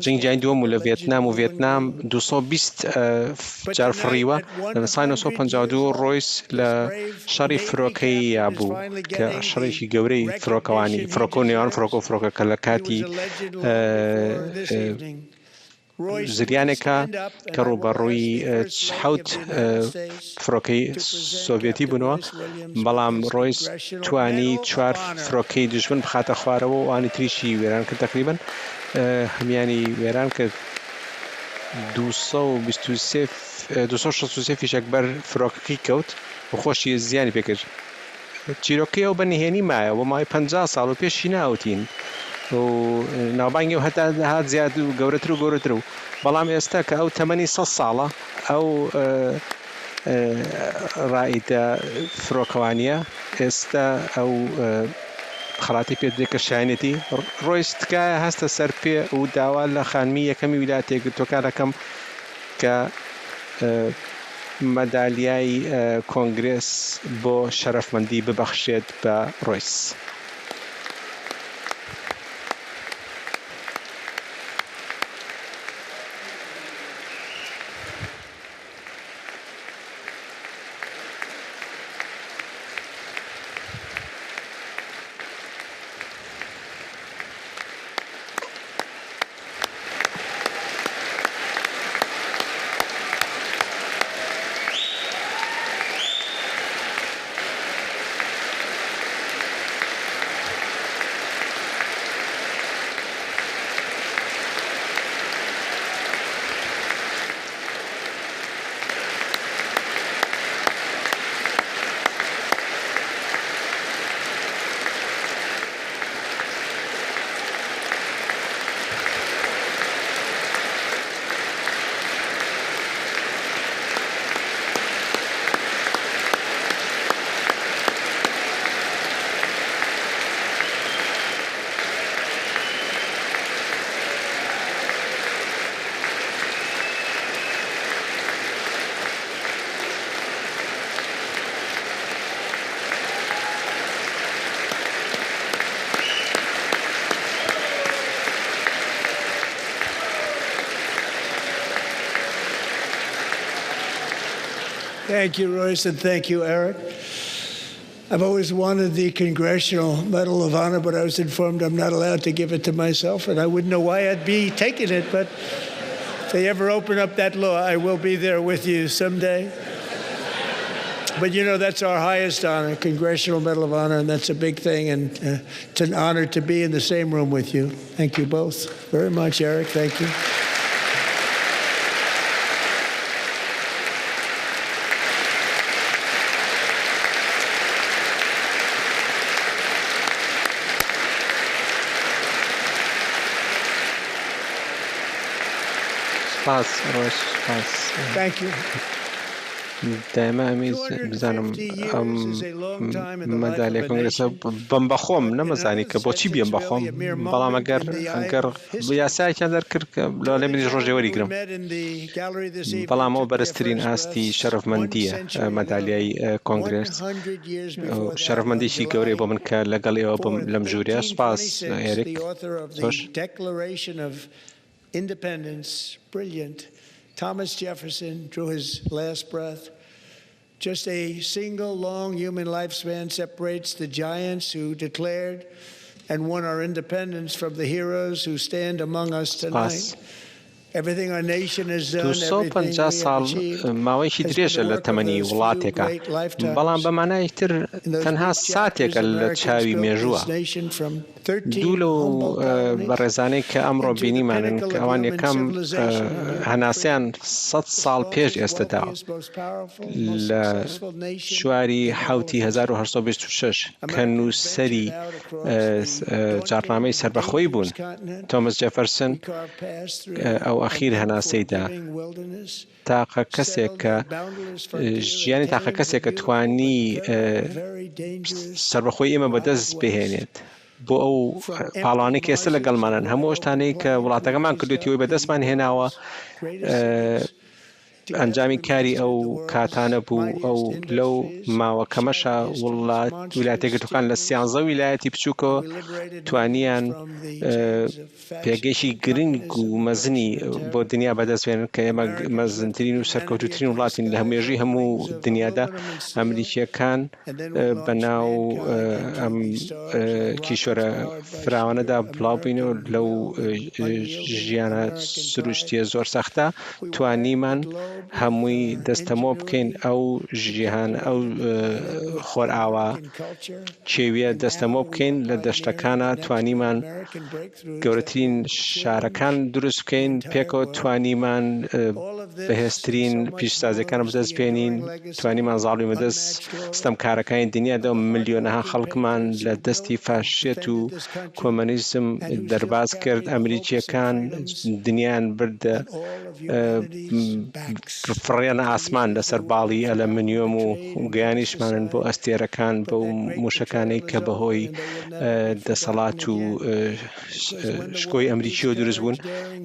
جەنگی جیهانی دووەم و لە ڤێتنام 220 جار فڕیوە لە ساڵی 1952 ڕۆیس لە شەڕی فرۆکەی بوو کە شەڕێکی گەورەی فڕۆکەوانی فڕۆکە و نێوان فڕۆکە و فڕۆکەکە لە کاتی زریانێکە کە ڕوبەڕووی حوت فڕۆکەی سۆڤێتی بوونەوە بەڵام ڕۆیس توانی 4 فڕۆکەی دژمن بخاتە خوارەوە و ئەوانی تریشی وێران کرد تقریباً هەمیانی وێران کرد 263 فیشک بەر فڕۆکەکەی کەوت و خۆشی زیانی پێکرد چیرۆکەی ئەو بەنهێنی مایە و مای 50 ساڵ و پێشی ناوتین و ناوبانگی و هەتا هات زیاد و گەورەتر و گەورەتر و بەڵام ئێستا کە ئەو تەمەنی 100 ساڵە ئەو ڕائیدە فرۆکەوانیە ئێستا ئەو خەڵاتی پێ دێکە شایەتی ڕۆیس تکایە هەستە سەر پێ و داوا لە خانمی یەکەمی ویلایەتە یەکگرتووەکانەکەم کە مەدالیای کۆنگرێس بۆ شەرەفمەندی ببەخشێت بە ڕۆیس.
Thank you, Royce, and thank you, Eric. I've always wanted the Congressional Medal of Honor, but I was informed I'm not allowed to give it to myself, and I wouldn't know why I'd be taking it, but if they ever open up that law, I will be there with you someday. But you know, that's our highest honor, Congressional Medal of Honor, and that's a big thing, and it's an honor to be in the same room with you. Thank you both very much, Eric. Thank you. Thank you.
دائما بزانم مەدالیای کۆنگرێسە بم بەخۆم نەمەزانی کە بۆچی بێم بەخۆم بەڵام ئەگەر یاسایەکیان دەرکرد کە لە منیش ڕۆژێ وەریگرم بەڵام ئەو بەرزترین ئاستی شەرەفمەندیە مەدالیای کۆنگرێس شەرەفمەندیشی گەورەی بۆ من کە لەگەڵ ئێوە بم لەم ژوورەیە سوپاس ئێریک زۆر
Independence, brilliant. Thomas Jefferson drew his last breath. Just a single long human lifespan separates the giants who declared and won our independence from the heroes who stand among us tonight. Everything our nation has done, everything we have achieved,
ماوەیەکی درێژە لە تەمەنی وڵاتێکە بەڵام بەمانای تر تەنها ساتێکە لە چاوی مێژووە دوو لەو بەڕێزانەی کە ئەمڕۆ بینیمانن کە ئەوان یەکەم هەناسیان 100 ساڵ پێش ئێستادا لە چواری حوتی 1926 کە نووسەری جارنامەی سەربەخۆیی بوون تۆماس جێفەرسن ئەو ئەخیر هەناسەیدا تاقە کەسێک کە ژیانی تاقە کەسێک کە توانی سەربەخۆی ئێمە بەدەست بهێنێت بۆ ئەو پاڵانی کە ئێستا لەگەڵمانن هەموو شتانەی کە وڵاتەکەمان کردوێتیەوەی بەدەستمان هێناوە ئەنجامی کاری ئەو کاتانە بوو ئەو لەو ماوەکەمەشە ویلایەتە یەکگرتووەکان لە 13 ویلایەتی بچووکەوە توانیان پێگەشی گرنگ و مەزنی بۆ دنیا بەدەستێنن کە ئێمە مەزنترین و سەرکەوتوترین وڵاتین لە هەمێژی هەموو دنیادا ئەمریکیەکان بەناو ئەم کیشۆرە فراوانەدا بڵاوبووینەوە لەو ژیانە سروشتیە زۆر سەختە توانیمان هەمووی دەستەمۆ بکەین ئەو ژیان ئەو خۆرئاوا کێویە دەستەمۆ بکەین لە دەشتەکانە توانیمان گەورەترین شارەکان دروست بکەین پێکەوە توانیمان بەهێزترین پیشسازیەکان بەدەست بێنین توانیمان زاڵوی مەدەست ستەمکارەکانی دنیادا ملیۆنەها خەڵکمان لە دەستی فاشێت و کۆمەنیزم دەرباز کرد ئەمریکیەکان دنیایان بردە فڕێنە ئاسمان لەسەر باڵی ئەلەمنیۆم و گەیانیشمانن بۆ ئەستێرەکان بەو موشەکانەی کە بەهۆی دەسەڵات و شکۆی ئەمریکیۆ دروست بوون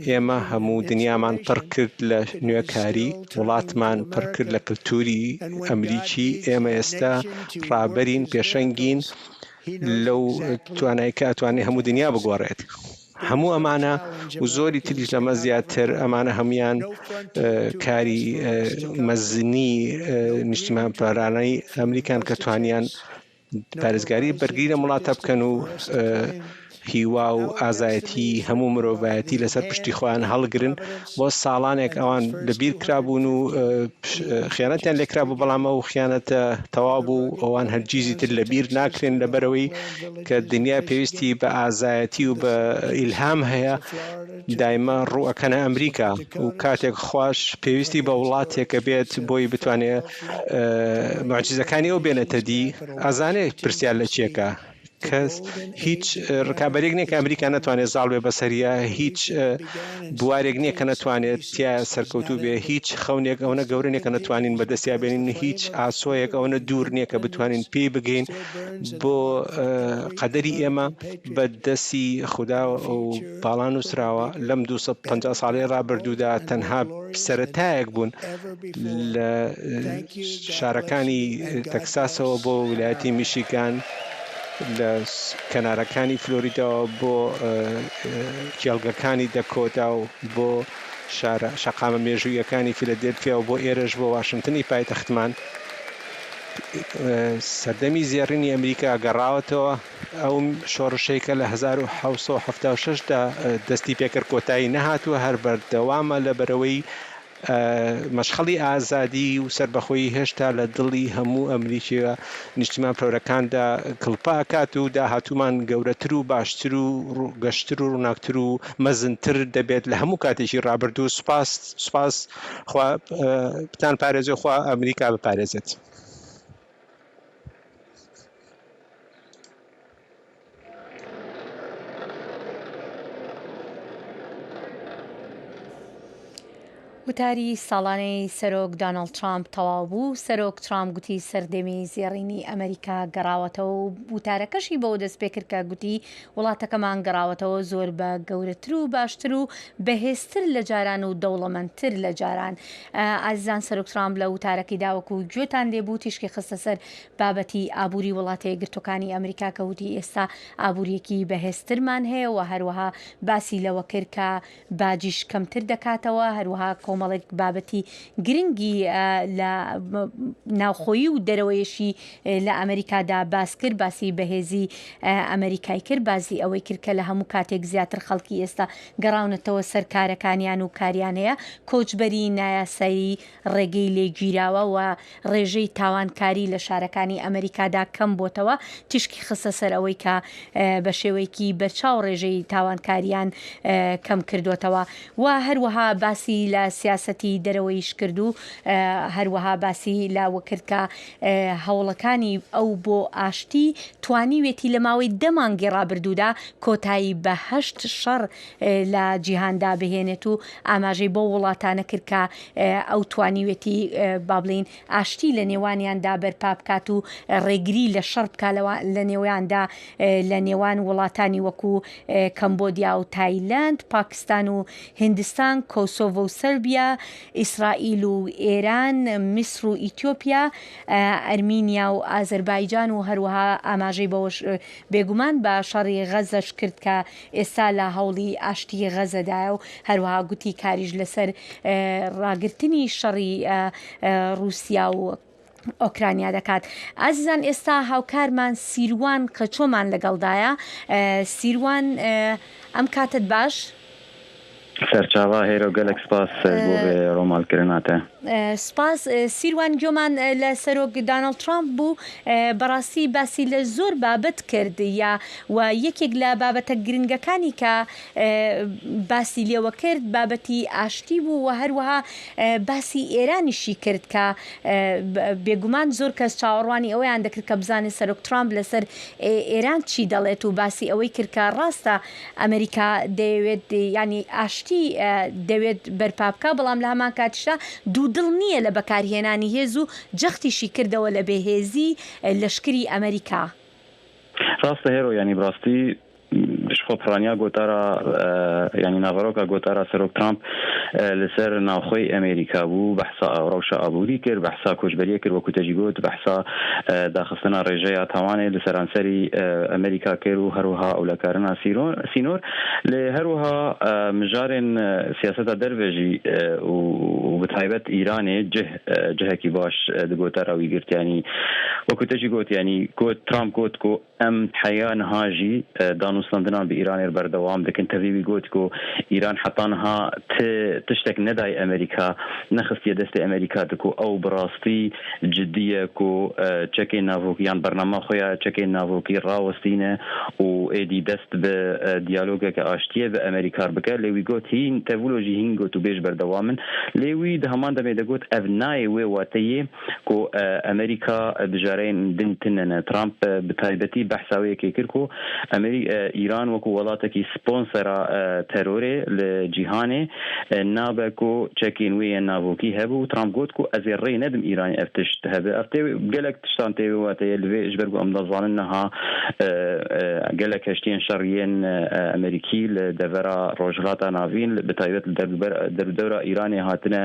ئێمە هەموو دنیامان پڕ کرد لە نوێکاری وڵاتمان پڕ کرد لە کللتوری ئەمریکی ئێمە ئێستا ڕابەرین پێشەنگین لەو توانایی کە ئەتوانێت هەموو دنیا بگۆڕێت هەموو ئەمانە و زۆری تریش لەمە زیاتر ئەمانە هەمویان کاری مەزنی نیشتیمان پارانەی ئەمریکان کە توانیان پارێزگاری بەرگری لە وڵاتە بکەن و هیوا و ئازایەتی هەموو مرۆڤایەتی لەسەر پشتی خۆیان هەڵگرن بۆ ساڵانێک ئەوان لەبیر کرابوون و خیانەتیان لێکرابوو بەڵام ئەو خیانەتە تەواو بوو ئەوان هەرگیزی تر لەبیر ناکرێن لەبەرەوەی کە دنیا پێویستی بە ئازایەتی و بە ئیلهام هەیە دایما ڕوئەکەنە ئەمریکا و کاتێک خوش پێویستی بە وڵاتێکە بێت بۆی بتوانێت معجزەکانی ئەو بێنێتە دی ئازانێت پرسیار لە چیەکە کەس هیچ ڕکابەرێک نییە کە ئەمریکا نەتوانێت زاڵ بێ بەسەریە هیچ بوارێک نییە کە نەتوانێت تیا سەرکەوتوو بێ هیچ خەونێک ئەوەنە گەورە نییە کە نەتوانین بەدەستیا بێنین هیچ ئاسۆیەک ئەوەنە دوور نییە کە بتوانین پێی بگەین بۆ قەدەری ئێمە بە دەستی خوددا و باڵان وسراوە لەم 250 ساڵی ڕابردوودا تەنها سەرەتایەک بوون لە شارەکانی تەکساسەوە بۆ ویلایەتی میشیگان لە کەنارەکانی فلۆریداوە بۆ کێڵگەکانی دەکۆتا و بۆ شقامە مێژوویەکانی فیلەدێلفیا و بۆ ئێرەش بۆ واشنگتنی پایتەختمان سەردەمی زێڕینی ئەمریکا گەڕاوەتەوە ئەو شۆڕشەیەکە لە 1976دا دەستی پێکرد کۆتایی نەهاتووە هەر بەردەوامە لە بەرەوەی مەشخەڵی ئازادی و سربەخۆیی هێشتا لە دڵی هەموو ئەمریکیە نیشتیمان پرەورەکاندا کڵپاکات و داهاتوومان گەورەتر و باشتر و گەشتر و ڕووناکتر و مەزنتر دەبێت لە هەموو کاتێکی ڕابردوو. سوپاس بتان پارێزی خوا ئەمریکا بپارێزێت.
وتاری ساڵانەی سەرۆک دۆناڵد ترامپ تەواو بوو. سەرۆک ترامپ گوتی سەردەمی زێڕینی ئەمریکا گەڕاوەتەوە و وتارەکەشی بەوە دەست پێ کرد کە گوتی وڵاتەکەمان گەڕاوەتەوە زۆر بە گەورەتر و باشتر و بەهێزتر لە جاران و دەوڵەمەندتر لە جاران. ئازیزان سەرۆک ترامپ لە وتارەکەی داوەکو گوێتان لێبوو تیشکی خستە سەر بابەتی ئابووری وڵاتە یەکگرتووەکانی ئەمریکا کە وتی ئێستا ئابووریەکی بەهێزترمان هەیە و هەروەها باسی لەوە کرد کە باجیش کەمتر دەکاتەوە، هەروەها کۆمەڵێک بابەتی گرنگی لە ناوخۆیی و دەرەوەیشی لە ئەمریکادا باس کرد، باسی بەهێزی ئەمریکای کرد، باسی ئەوەی کرد کە لە هەموو کاتێک زیاتر خەڵکی ئێستا گەڕاونەتەوە سەر کارەکانیان و کاریان هەیە. کۆچبەری نایاسایی ڕێگەی لێگیراوە و ڕێژەی تاوانکاری لە شارەکانی ئەمریکادا کەم بۆتەوە. تیشکی خستە سەر ئەوەی کە بە شێوەیەکی بەرچاو ڕێژەی تاوانکاریان کەم کردوتەوە و هەروەها باسی لە سیاسەتی دەرەوەیش کرد و هەروەها باسی لاوە کرد کە هەوڵەکانی ئەو بۆ ئاشتی توانیوێتی لە ماوەی 10 مانگی ڕابردوودا کۆتایی بە 8 شەڕ لە جیهاندا بهێنێت و ئاماژەی بۆ وڵاتانە کرد کە ئەو توانیوێتی با بڵین ئاشتی لە نێوانیاندا بەرپا بکات و ڕێگری لە شەڕ بکات لە نێواندا لە نێوان وڵاتانی وەکو کەمبۆدیا و تایلەند، پاکستان و هندستان، کۆسۆڤۆ و سەربیا، ئیسرائیل و ئێران، میسر و ئیتیۆپیا، ئەرمینیا و ئازەربایجان و هەروەها ئاماژەی بەوەش بێگومان بە شەڕی غەزەش کرد کە ئێستا لە هەوڵی ئاشتی غەزەدایە و هەروەها گوتی کاریش لەسەر ڕاگررتنی شەڕی رووسیا و ئۆکرانیا دەکات. ئازیزان ئێستا هاوکارمان سیروان قەچۆمان لەگەڵدایە. سیروان ئەم کاتت باش؟
سەرچاوا هێرە گەلێک سپاس بۆ ڕۆمالکردناتە.
سپاس. سیروان گوێمان لە سەرۆک دۆناڵد ترامپ بوو، بەڕاستی باسی لە زۆر بابەت کرد و یەکێک لە بابەتە گرنگەکانی کە باسی لێوە کرد بابەتی ئاشتی بوو و هەروەها باسی ئێرانیشی کرد کە بێگومان زۆر کەس چاوەڕوانی ئەوەیان دەکرد کە بزانێت سەرۆک ترامپ لەسەر ئێران چی دەڵێت و باسی ئەوەی کرد کە ڕاستە ئەمریکا دەیەوێت ینی ئاشتی دەوێت بەرپابکە، بەڵام لە هەمان کاتیشدا دوودڵ نییە لە بەکارهێنانی هێز و جەختیشی کردەوە لە بێهێزی لەشکری ئەمریکا.
ڕاستە هێرۆ ینی بڕاستی خۆپڕانیا گۆتارە ینی ناڤەرۆکە گۆتارە سەرۆک ترامپ لەسەر ناوخۆی ئەمریکا بوو بەحسا ڕەوشە ئابووری کرد، بەحسا کۆچبەریە کرد وەکو تەجی گوت، بەحسا داخستنە ڕێژەیە تاوانێ لە سەرانسەری ئەمریکا کرد و هەروەها ئەولەکارنا سینۆر لێ هەروەها مژارێن سیاسەتە دەربێژی و بەتایبەت ئیرانێ جهەکی باش دگۆتارەوی گرتیانی وەکو تەجی گوت ینی گوت ترامپ گوت کو ئەم حەیان هاژی دانوستاندنان بە ئیرانێر بەردەوام دەکەن تەویوی گوت کو ئیران حتانها تشتێک نەدای ئەمریکا نەخستیە دەستی ئەمریکا دکو ئەو بڕاستی جدیە کو چەکێ ناڤۆکیان بەرنامە خۆیان چەکێ ناڤۆکی ڕاوەستینە و ئێدی دەست بە دیالۆگێکە ئاشتیە بە ئەمریکار بکە لێوی گوت هین تەڤولۆژی هین گوت و بێژ بەردەوامن لێوی دەهەمان دەمێ دەگوت ئەڤ نایە وێ واتەیە کو ئەمریکا بژارەین دنتنەنە ترامپ بتایبەتی بەحساوەیەکی کرد کو ئیران وەکو وڵاتێکی سپۆنسەرە تەرۆرێ لە جیهانێ نابەکو چەکین وێ ناڤۆکی هەبوو و ترامپ گوت کو ئەزێ ڕێ نەدم ئیرانی ئەف تشت هەبێ ئەفتێ گەلێک تشتان تێوێ واتەیە لەوێ ژبەرگو ئەم دەزانن نەها گەلێک هەشتێن شەڕیێن ئەمریکی لە دەڤەرە ڕۆژهەڵاتە ناڤین بتایبەت دەردەورە ئیرانی هاتنە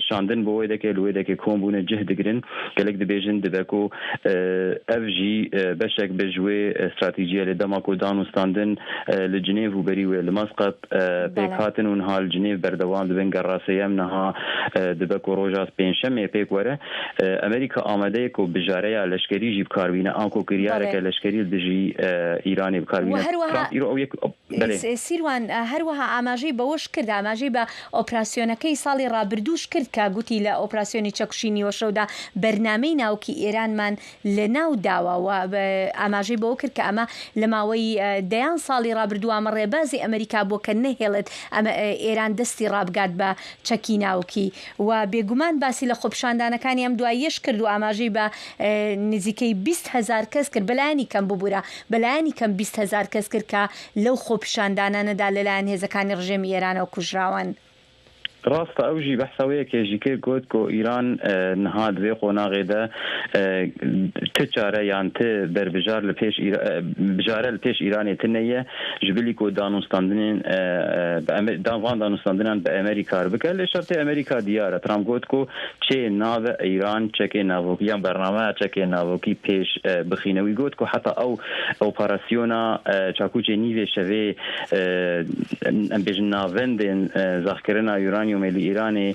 شاندن بۆ وێ دەکێ لێ دەکێ کۆم بوونە جه دەگرن گەلێک دەبێژن دەبەکو ئەڤژی بەشێک بژوێ استراتیژیە لێ دەماکۆ دانوستاندن لجنيف وبريوه لمسقط بيكاتن ونهال جنيف بردوام دبن قراسية منها دبك وروجاس بين شمي بيك ورا أمريكا آمديك وبجارية لشكري جيب كاربينا أنكو كريارك لشكري دجي إيراني بكاربينا
سیروان هەروەها ئاماژەی بەوەش کرد ئاماژەی بە ئۆپراسیۆنەکەی ساڵی ڕابردووش کرد کە گوتی لە ئۆپراسیۆنی چەکشینی وەشەودا بەرنامەی ناوکی ئێرانمان لە ناو داوە ئاماژەی بەوە کرد کە ئەمە لە ماوەی دەیان ساڵی ڕابردوو ئەمە ڕێبازی ئەمریکا بۆ کە نەهێڵێت ئەمە ئێران دەستی ڕابگات بە چەکی ناوکی و بێگومان باسی لە خۆپشاندانەکانی ئەم دواییەش کرد و ئاماژەی بە نزیکەی 20,000 کەس کرد بەلایانی کەم ببوورە بەلایانی کەم 20,000 کەس کرد کە لەو خۆپشاندانانەدا لەلایەن هێزەکانی ڕژێمی ئێرانەوە کوژراون.
راست اوجي بحثويه كيجي كي قلت كو ايران نهاد بي قوناغي ده تجاره يعني ت بربجار لبيش بجاره لبيش ايراني تنيه جبلي كو دانوستاندين دانوستاندين بامريكا بكل شرط امريكا دياره ترامب قلت كو تشي ناف ايران تشكي نافوكي برنامج تشكي نافوكي بيش بخينوي قلت كو حتى او اوبراسيونا تشاكوجي نيفي شفي ام بيجنا فندين ذكرنا ايران يوم الإيراني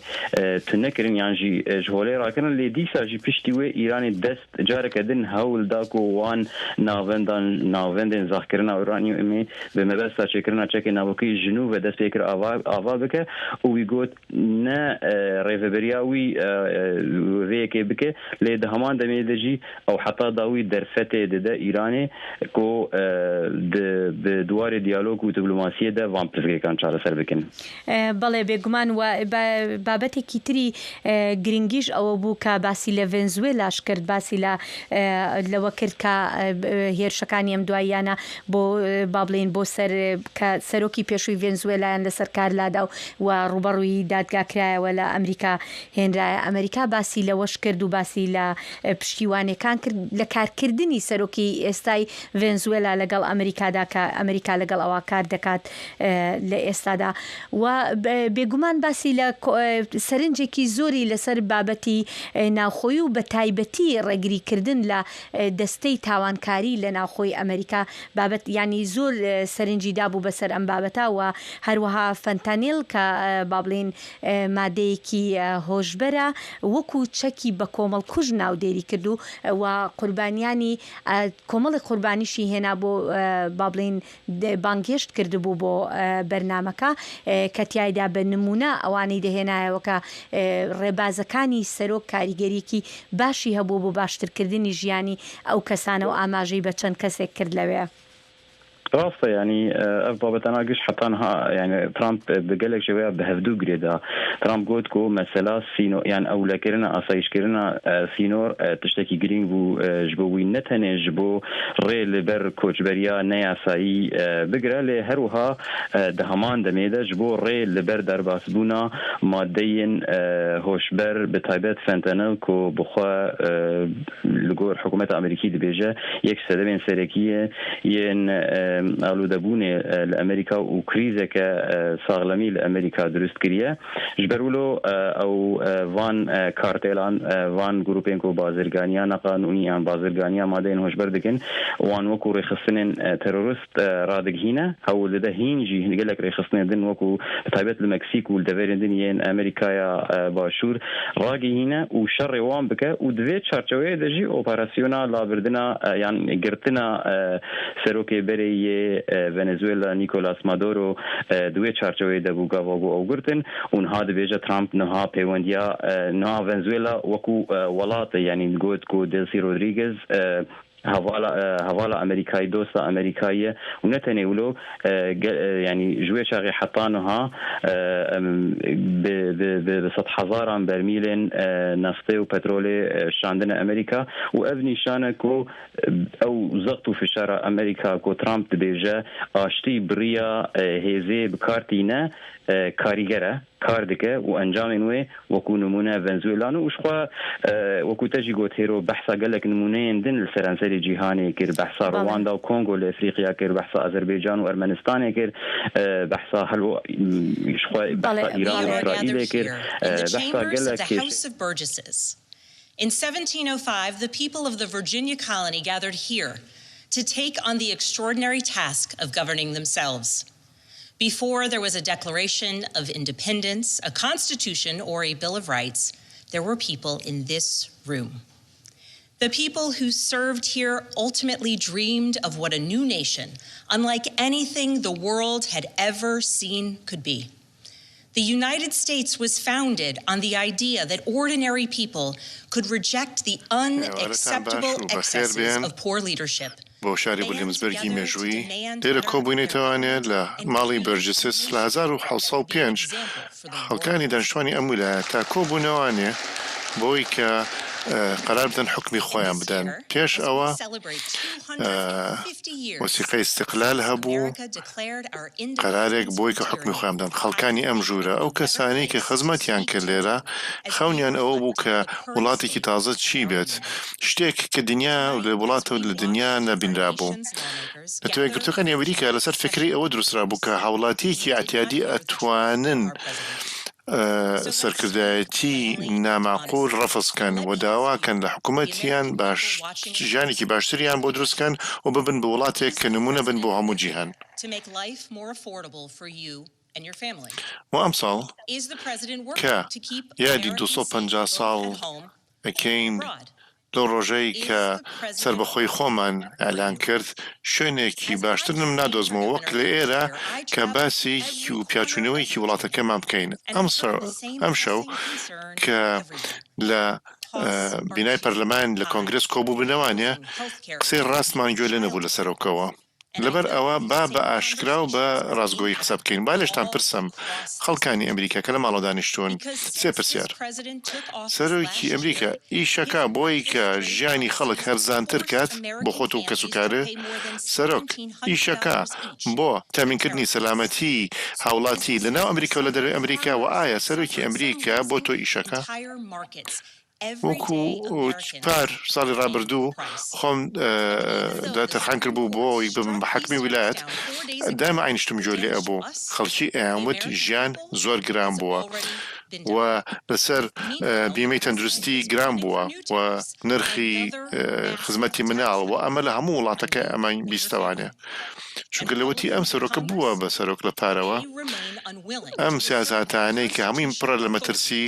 تنكرن يعني جهولي راكن اللي ديسا جي بيشتوي إيراني دست جارك دن هول داكو وان ناوندن ذكرنا إيراني يومي بمبسط شكرنا تشكي نابوكي جنوب دست فكر آوا بك ويقول نا ريفبرياوي ذيك بك ليد همان دميدجي أو حتى داوي درفته ده إيراني كو بدوار ديالوج ودبلوماسية ده وامبلغي كان شارع سربكن.
بله بگمان و بابەتێکی تری گرنگیش ئەوە بوو کە باسی لە ڤێنزوێلاش کرد باسی لەوە کرد کە هێرشەکانی ئەم دواییانە بۆ بابلین بۆ کە سەرۆکی پێشووی ڤێنزوێلایان لەسەر کارلادا و ڕوبەڕووی دادگاکرایەوە لە ئەمریکا هێنرایە ئەمریکا باسی لەوەش کرد و باسی لە پشتیوانەکان کرد لە کارکردنی سەرۆکی ئێستای ڤێنزوێلا لەگەڵ ئەمریکادا کە ئەمریکا لەگەڵ ئەوە کار دەکات لە ئێستادا و بێگومان باسی لە سەرنجێکی زۆری لەسەر بابەتی ناوخۆی و بە تایبەتی ڕێگریکردن لە دەستەی تاوانکاری لە ناوخۆی ئەمریکا بابەت ینی زۆر سەرنجی دابوو بەسەر ئەم بابەتە و هەروەها فەنتانیل کە بابلین مادەیەکی هۆشبەرە وەکو چەکی بە کۆمەڵ کوژ ناودێری کردو و قوربانیانی کۆمەڵی قوربانیشی هێنا بۆ بابلین بانگهێشت کردبوو بۆ بەرنامەکە کە تیایدا بە نمونە ئەوانەی دەهێنایەوە کە ڕێبازەکانی سەرۆک کاریگەریەکی باشی هەبوو بۆ باشترکردنی ژیانی ئەو کەسانە و ئاماژەی بە چەند کەسێک کرد لەوێ.
راسته يعني بابت انا قش حتى يعني ترامب بقالك شويه بهفدو جريدا ترامب قلت كو مثلا سينو يعني اولا كرنا اسايش كرنا سينور تشتكي جرين بو جبوي نتنه جبو ريل بر كوچبريا نياساي بقرا له هروها دهمان دميده جبو ريل بر درباسبونا مادين هوشبر بتايبت فنتانيل كو بخوا لغور حكومه الامريكيه دبيجه يك سدبن سركيه ين آلودبونه لأمريكا وكريزة كصاغلمي لأمريكا درست كريه جبرولو أو وان كارتيلان وان جروبين كو بازرگانيا قانونيا بازرگانيا مادين هوش بردكن وان وكو رخصنين تيرورست رادقهينه هو لده هينجي قالك رخصنين دن وكو تايبت المكسيك والدفيرين دنيين أمريكا يا باشور راقهينه وشر وان بك ودفيت شارچوية دجي اوبراسيونا لابردنا يعني قرتنا سروكي بري ونزوئلا نیکولاس مادورو دوی چارچوی دبوگا وگو اوگرتن اونها دبیجه ترامپ نها پیوندیا نها ونزوئلا وکو ولات یعنی گوت کو دلسی رودریگز هوالا أمريكاي دوستا أمريكاية ونتناولو يعني جوية شاغي حطانها بسطح هزارا برميل نفطي وبترولي شاندنا أمريكا وأبني شانكو أو زغطوا في شارع أمريكا كو ترامب بيجا آشتي بريا هيزي بكارتينا كاريجرة كاردكه وانجام نوي وكو نمونه فنزويلانو وشخوا وكو تجي قوت هيرو بحثا قالك نمونين دن الفرنسي جيهاني كير بحثا رواندا وكونغو لافريقيا كير بحثا اذربيجان وارمنستان كير بحثا حلو شخوا بحثا ايران واسرائيل كير بحثا قالك
In 1705, the people of the Virginia colony gathered here to take on the extraordinary task of governing themselves. Before there was a Declaration of Independence, a Constitution, or a Bill of Rights, there were people in this room. The people who served here ultimately dreamed of what a new nation, unlike anything the world had ever seen, could be. The United States was founded on the idea that ordinary people could reject the unacceptable excesses of poor leadership.
بۆ شاری ویلیامزبەرگی مێژووی لێرە کۆبوونێتەوانێت لە ماڵی بەرجسس لە 1905 خەڵکانی دانیشتوانی ئەم ویلایەتە تا کۆبوونەوانێ بۆی کە قرار بدەن حکمی خۆیان بدەن. پێش ئەوە وەسیقەی استقلال هەبوو، قرارێک بۆی کە حکمی خۆیان بدەن. خەڵکانی ئەم ژوورە ئەو کەسانی کە خزمەتیان کرد لێرە خەونیان ئەوە بوو کە وڵاتێکی تازە چی بێت، شتێک کە دنیا لە وڵاتەوە لە دنیا نەبینرا بوو. لە تۆیەکگرتوەکانی ئەمریکا لەسەر فکری ئەوە دروسترا بوو کە هاوڵاتیەکی ئەتیادی ئەتوانن سەرکردایەتی ناماقول ڕەفزکەن و داواکەن لە حکوومەتیان باش ژیانێکی باشتریان بۆ دروستکەن و ببن بە وڵاتێک کە نمونە بن بۆ هەموو جیهان. و ئەم ساڵ کە یادی 250 ساڵ ئەکەین لەو ڕۆژەی کە سربەخۆی خۆمان ئەلان کرد، شوێنێکی باشتر نادۆزمەوە وەک لە ئێرە کە باسی و پیاچوونەوەیکی وڵاتەکەمان بکەین. ئەم شەو کە لە بینای پەرلەمان لە کۆنگرس کۆبوو بنەوانێ قسەی ڕاستمان گوێ لێ نەبوو لەسەرەوەکەوە. لەبەر ئەوە بە ئاشکرا و بە ڕازگۆیی قسە بکەین. با لێشتان پرسم خەڵکانی ئەمریکا کە لە ماڵەوە دانیشتوون سێ پرسیار. سەرۆکی ئەمریکا ئیشەکە بۆی کە ژیانی خەڵک هەرزانتر کات بۆ خۆت و کەسوکارە؟ سەرۆک ئیشەکە بۆ تامینکردنی سەلامەتی هاوڵاتی لەناو ئەمریکا و لە دەروی ئەمریکا و ئایا سەرۆکی ئەمریکا بۆ تۆ ئیشەکە؟ وەکو پار ساڵی ڕابردوو خۆم تەرخان کرد بوو بۆی ببم بە حەکمی ویلایەت، دایمە ئاینشتم گوێ لێ ئەبوو. خەڵکی ئەیانوت ژیان زۆر گران بووە و لەسەر بیمەی تەندروستی گران بووە و نرخی خزمەتی مناڵ و ئەمە لە هەموو وڵاتەکە ئەمان بیستەوانێ. چونکە لەوەتی ئەم سەرۆکە بووە بە سەرۆک لە پارەوە، ئەم سیاسەتانەی کە هەمووی پڕە لە مەترسی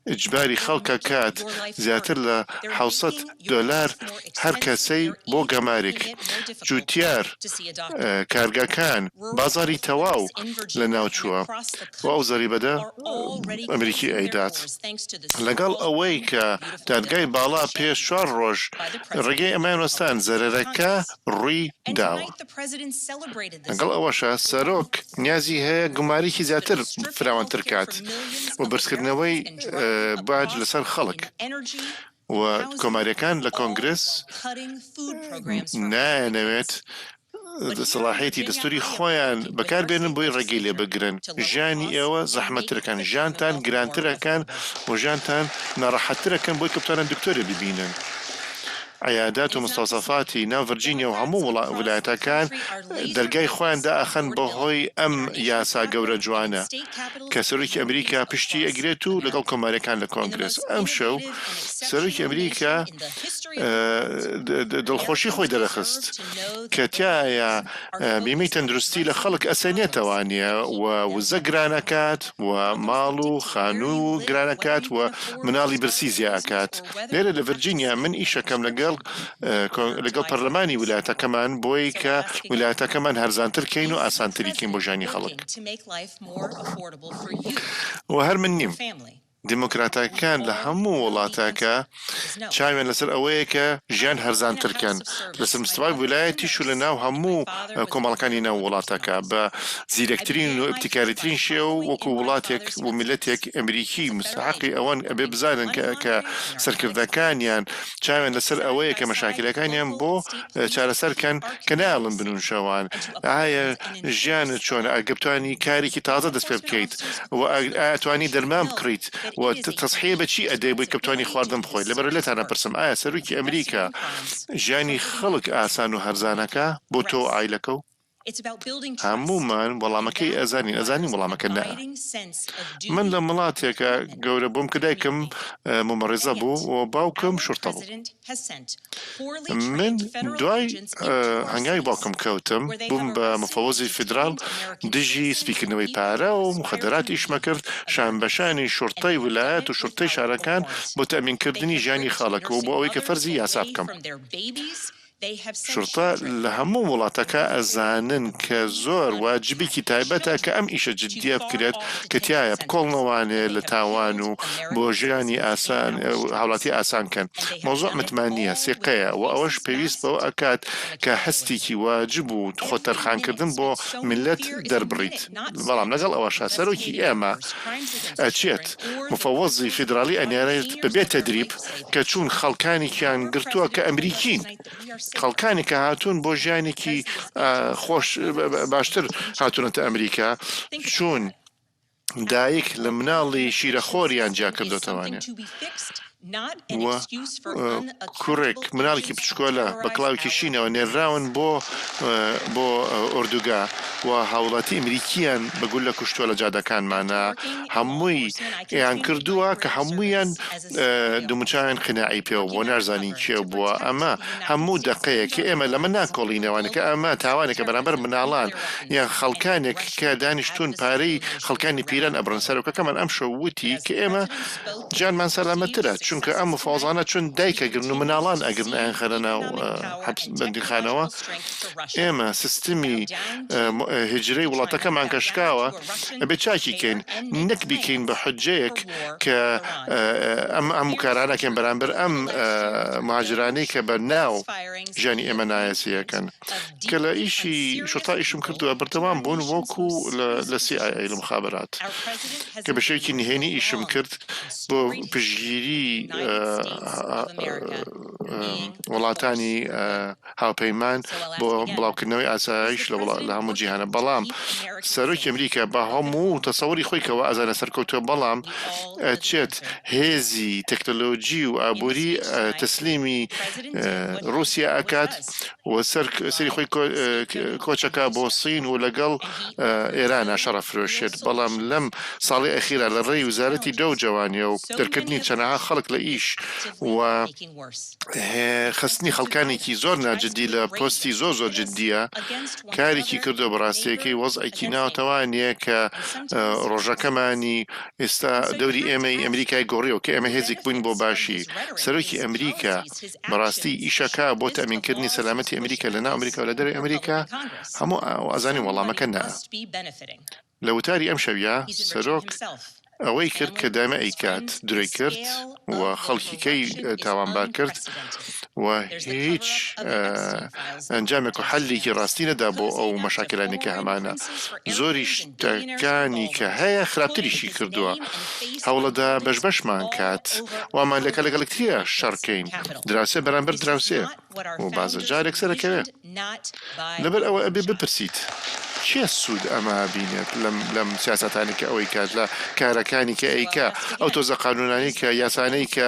ئیجباری خەڵکە کات زیاتر لە $700 هەر کەسەی بۆ گەمارێک، جوتیار، کارگاکان، بازاری تەواو لە ناوچووە و ئەو زەریبەدە ئەمریکی ئەیدات. لەگەڵ ئەوەی کە دادگای باڵا پێش 4 ڕۆژ ڕێگەی ئەمان وەستان زەرەرەکە ڕووی داوە. لەگەڵ ئەوەشە سەرۆک نیازی هەیە گومارێکی زیاتر فراوانتر کات و بەرزکردنەوەی باج لەسەر خەڵک و کۆماریەکان لە کۆنگرس نایەنەوێت سەلاحیەتی دەستوری خۆیان بەکاربێنن بۆی ڕێگەی لێ بگرن. ژیانی ئێوە زەحمەتترەکان، ژیانتان گرانترەکان و ژیانتان ناڕەحەتترەکەن بۆی کە بتوانن دکتۆرە ببینن. عیادات و مستەوسەفاتی ناو ڤرجینیا و هەموو ویلایەتەکان دەرگای خۆیان دائەخەن بەهۆی ئەم یاسا گەورە جوانە کە سەرۆکی ئەمریکا پشتی ئەگرێت و لەگەڵ کۆماریەکان لە کۆنگرس. ئەم شەو سەرۆکی ئەمریکا دڵخۆشی خۆی دەرەخست کە تایە بیمەی تەندروستی لە خەڵک ئەسەنێتەوانە و وزە گرانەکات و ماڵ و خانوو و گرانەکات و مناڵی برسی زیاکات. لێرە لە ڤرجینیا من ئیشەکەم لەگەڵ پەرلەمانی ویلایەتەکەمان بۆی کە ویلایەتەکەمان هەرزانتر کەین و ئاسانتریکەین بۆ ژیانی خەڵک. و هەر من نیم. دیموکراتەکان لە هەموو وڵاتەکە چاویان لەسەر ئەوەیە کە ژیان هەرزانترکەن لەسەر مستوای ویلایەتیش و لە ناو هەموو کۆمەڵەکانی ناو وڵاتەکە بە زیرەکترین و ئەبتیکاریترین شێوە وەکو وڵاتێک و میلەتێک ئەمریکی مستحقی ئەوان ئەبێ بزانن کە سەرکردەکانیان چاویان لەسەر ئەوەیە کە مەشاکلەکانیان بۆ چارەسەرکەن کە ناڵن بنون شەوان. ئایا ژیانت چۆنە؟ ئەگەبتوانی کارێکی تازە دەست پێ بکەیت و ئەتوانی دەرمان بکڕیت و تەصحیە بەچی ئەدەی بۆی کە بتوانی خواردن بخۆیت. لەبەر لێتانە پرسم ئایا سەرۆکی ئەمریکا ژیانی خەڵک ئاسان و هەرزانەکە بۆ تۆ ئایلەکە و؟ هەمومان وەڵامەکەی ئەزانین وەڵامەکە نە من لە وڵاتێکە گەورە بووم کە دایکم ممەڕێزە بوو و باوکم شورتە بوو من دوای هەنگاوی باوکم کەوتم بووم بە مفەوەزی فیدرال دژی سپیکردنەوەی پارە و مخدرات ئیشمە کرد شانبەشانی شورتەی ویلایەت و شورتەی شارەکان بۆ تەمینکردنی ژیانی خەڵک و بۆ ئەوەی کە فەرزی یاسا بکەم شورتە لە هەموو وڵاتەکە ئەزانن کە زۆر واجبێکی تایبەتە کە ئەم ئیشە جددیە بکرێت کە تایە بکۆڵنەوانێ لە تاوان و بۆ ژیانی ئاسان هاوڵاتی ئاسانکەن مۆزوع متمانیە سێقەیە و ئەوەش پێویست بەوە ئەکات کە هەستێکی واجب و خۆ تەرخانکردن بۆ میلەت دەربڕیت بەڵام لەگەڵ ئەوەشە سەرۆکی ئێمە ئەچێت مفەوەزی فیدرالی ئەنێرێت بەبێت تەدریب کە چوون خەڵکانێکیان گرتووە کە ئەمریکین خەڵکانی کە هاتوون بۆ ژیانێکی خۆش باشتر هاتوونەتە ئەمریکا چوون دایک لە مناڵی شیرەخۆریان جیا کردوتەوانێ کوڕێک مناڵێکی بچکۆلە بە کڵاوێکی شینەوە نێراون بۆ ئۆردوگا و هاوڵاتی ئەمریکیان بەگول لە کوشتووە لە جادەکانمانە هەمووی ئیان کردووە کە هەموویان دومچیان قناعی پێوە بۆ نارزانین کێ بووە ئەمە هەموو دقەیەکی ئێمە لەمە ناکۆڵینەوەنەکە ئەمە تاوانێکە بەرامبەر مناڵان یان خەڵکانێک کە دانیشتون پارەی خەڵکانی پیران ئەبرن سەرۆکەکەمان ئەم شەوتی کە ئێمە جانمان سەلامەترە چونکە ئەم مفاوزانە چون دایکەگرن و مناڵان ئەگرن ئەیان خەرەنە و بەندیخانەوە ئێمە سیستمی هجرەی وڵاتەکەمان کەشکاوە ئەبێ چاکیکەین نەک بیکەین بە حجەیەک کە ئەم کارانەکەن بەرامبەر ئەم مهاجرانەی کە بە ناو ژیانی ئێمە نایەسیەکەن کە لە ئیشی شورتا ئیشم کردووە بەردەوام بوون وەکو لە CIA لە مخابرات کە بەشێکی نهێنی ئیشم کرد بۆ پشگیری وڵاتانی هاوپەیمان بۆ بڵاوکردنەوەی ئاسایش لە هەموو جیهانە بەڵام سەرۆکی ئەمریکا بە هەموو تەسەوەری خۆی کەەوە ئازانە سەرکەوتووە بەڵام ئەچێت هێزی تەکنۆلۆژی و ئابووری تەسلیمی رووسیا ئەکات و سەری خۆی کۆچەکە بۆ سین و لەگەڵ ئێرانە شەڕەفرۆشێت بەڵام لەم ساڵی ئەخیرا لە ڕێی وزارەتی دەو جوانیە و دەرکردنی چەنەها خەڵک لە ئیش و خستنی خەڵکانێکی زۆر ناجددی لە پۆستی زۆر جددیە کارێکی کردو بەڕاستیەکەی وەزعێکی ناوتەوانیە کە ڕۆژەکەمانی ئێستا دەوری ئێمەی ئەمریکای گۆڕیەوە کە ئێمە هێزێک بووین بۆ باشی سەرۆکی ئەمریکا بەڕاستی ئیشەکە بۆ تەمینکردنی سەلامەتی ئەمریکا لە ناو ئەمریکا و لە دەروی ئەمریکا هەموو ئازانی وەڵامەکە نا لە وتاری ئەم شەویە سەرۆک ئەوەی کرد کە دامە ئەیکات دوای کرد و خەڵکیکەی تاوانبار کرد و هیچ ئەنجامێک و حەلێکی ڕاستی نەدا بۆ ئەو مەشاکلانێکە هەمانە زۆری شتەکانی کە هەیە خراپتریشی کردووە هەوڵەدا بەشبەشمان کات وامان لەکە لەگەڵکتریە شەڕکەین دراوسێ بەرامبەر دراوسێ و بازە جارێک سەرەکەوێ لەبەر ئەوە ئەبێ بپرسیت چێ سوود ئەمە بینێت لەم سیاسەتانی کە ئەوەی کات لە کارەکانی کە ئەیکا ئەو تۆزە قانونانی کە یاسانەی کە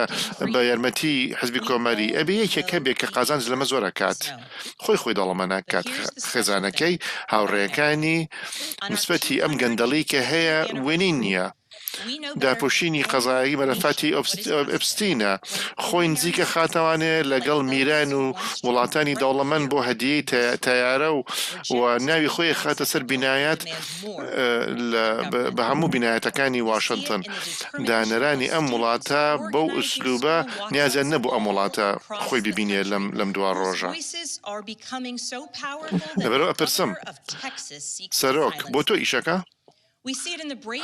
بە یارمەتی حزبی کۆمەری ئەبێ یەکێکە بێت کە قازانج لەمە زۆرە کات خۆی دەڵەمە ناکات خێزانەکەی هاوڕێیەکانی نسبەتی ئەم گەندەڵی کە هەیە وێنین نییە داپۆشینی قەزایی مەلەفاتی ئەبستینە خۆی نزیکە خاتەوانێ لەگەڵ میران و وڵاتانی دەوڵەمەند بۆ هەدیەی تەیارە و ناوی خۆی خاتە سەر بینایەت بە هەموو بینایەتەکانی واشنگتن دانەرانی ئەم وڵاتە بەو ئوسلوبە نیازیان نەبوو ئەم وڵاتە خۆی ببینێ لەم دووار ڕۆژە لەبەرەوە ئەپرسم سەرۆک بۆ تۆ ئیشەکە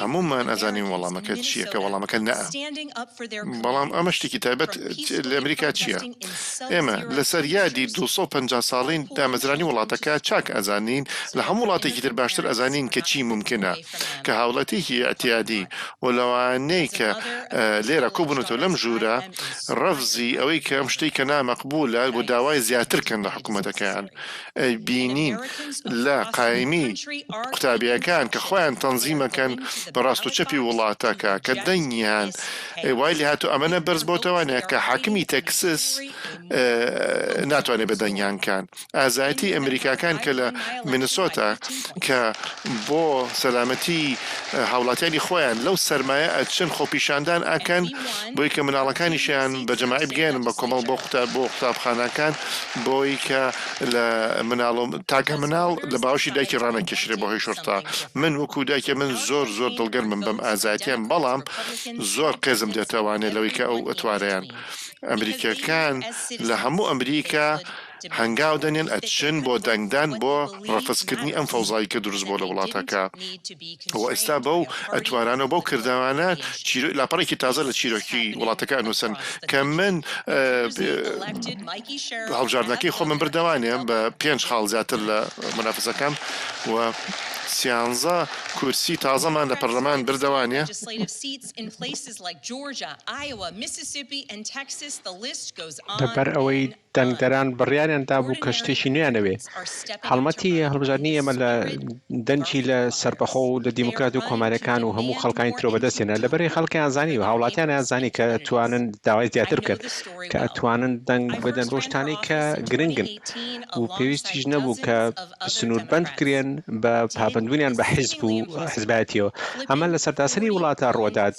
هەمومان ئەزانین وەڵامەکە چییە کە وەڵامەکە نە بەڵام ئەمە شتێکی تایبەت لە ئەمریکا چییە ئێمە لەسەر یادی 250 ساڵین دامەزرانی وڵاتەکە چاک ئەزانین لە هەموو وڵاتێکی تر باشتر ئەزانین کە چی ممکنە کە هاوڵەتێکی ئەتیادی و لەوانەی کە لێرە کۆبوونەوە لەم ژوورە ڕەفزی ئەوەی کە ئەم شتەی کە نامەقبولە بۆ داوای زیاترکەن لە حکوومەتەکەیان بینین لە قایمی قوتابیەکان کە خۆیان تەنزیم تەنزیمەکەن بەڕاست و چەپی وڵاتەکە کە دەنگیان وای لێ هاتو ئەمەنە بەرز بۆتەوانێت کە حاکمی تەکسس ناتوانێت بە دەنگیانکان ئازایەتی ئەمریکاکان کە لە مینسۆتا کە بۆ سەلامەتی هاوڵاتیانی خۆیان لەو سەرمایە ئەچن خۆپیشاندان ئاکەن بۆی کە مناڵەکانیشیان بە جەماعی بگەێنن بە کۆمەڵ بۆ قوتابخانەکان بۆی کە لە مناڵ تاکە مناڵ لە باوشی دایکی ڕانەکێشرێ بۆ هۆی شورتا من وەکو دایکە من زۆر دڵگەرمم بەم ئازایەتیان بەڵام زۆر قێزم دێتوانێت لەوەی کە ئەو ئەتوارەیان ئەمریکەکان لە هەموو ئەمریکا هەنگاو دەنێن ئەچن بۆ دەنگدان بۆ ڕەفزکردنی ئەم فەوزایی کە دروست بۆ لە وڵاتەکە و ئێستا بەو ئەتوارانە بەو کردوانە لاپەڕێکی تازە لە چیرۆکی وڵاتەکە نووسن کە من هەڵبژاردنەکەی خۆ من بردەوانێم بە 5 خاڵ زیاتر لە منافسەکەم و 13 کورسی تازەمان لە پەرلەمان بردەوانێ
لەبەر ئەوەی دەنگدەران بڕیاریاندا بوو کە شتێکی نوێیانەوێ هەڵمەتی هەڵبژاردننی ئێمە لە دەنجی لە سەربەخۆ و لە دیموکرات و کۆمارەکان و هەموو خەڵکانی ترۆ بەدەستێنە لەبەری خەڵکیان زانی و هاوڵاتیان یانزانی کە توانن داوای زیاتر کرد کە ئەتوانن دەنگ بدەن بۆ شتانەی کە گرنگن و پێویستیش نەبوو کە سنووربەند کرێن بە پابندبوونیان بە حیزب و حیزبایەتیەوە ئەمە لە سەرتاسەری وڵاتە ڕۆدات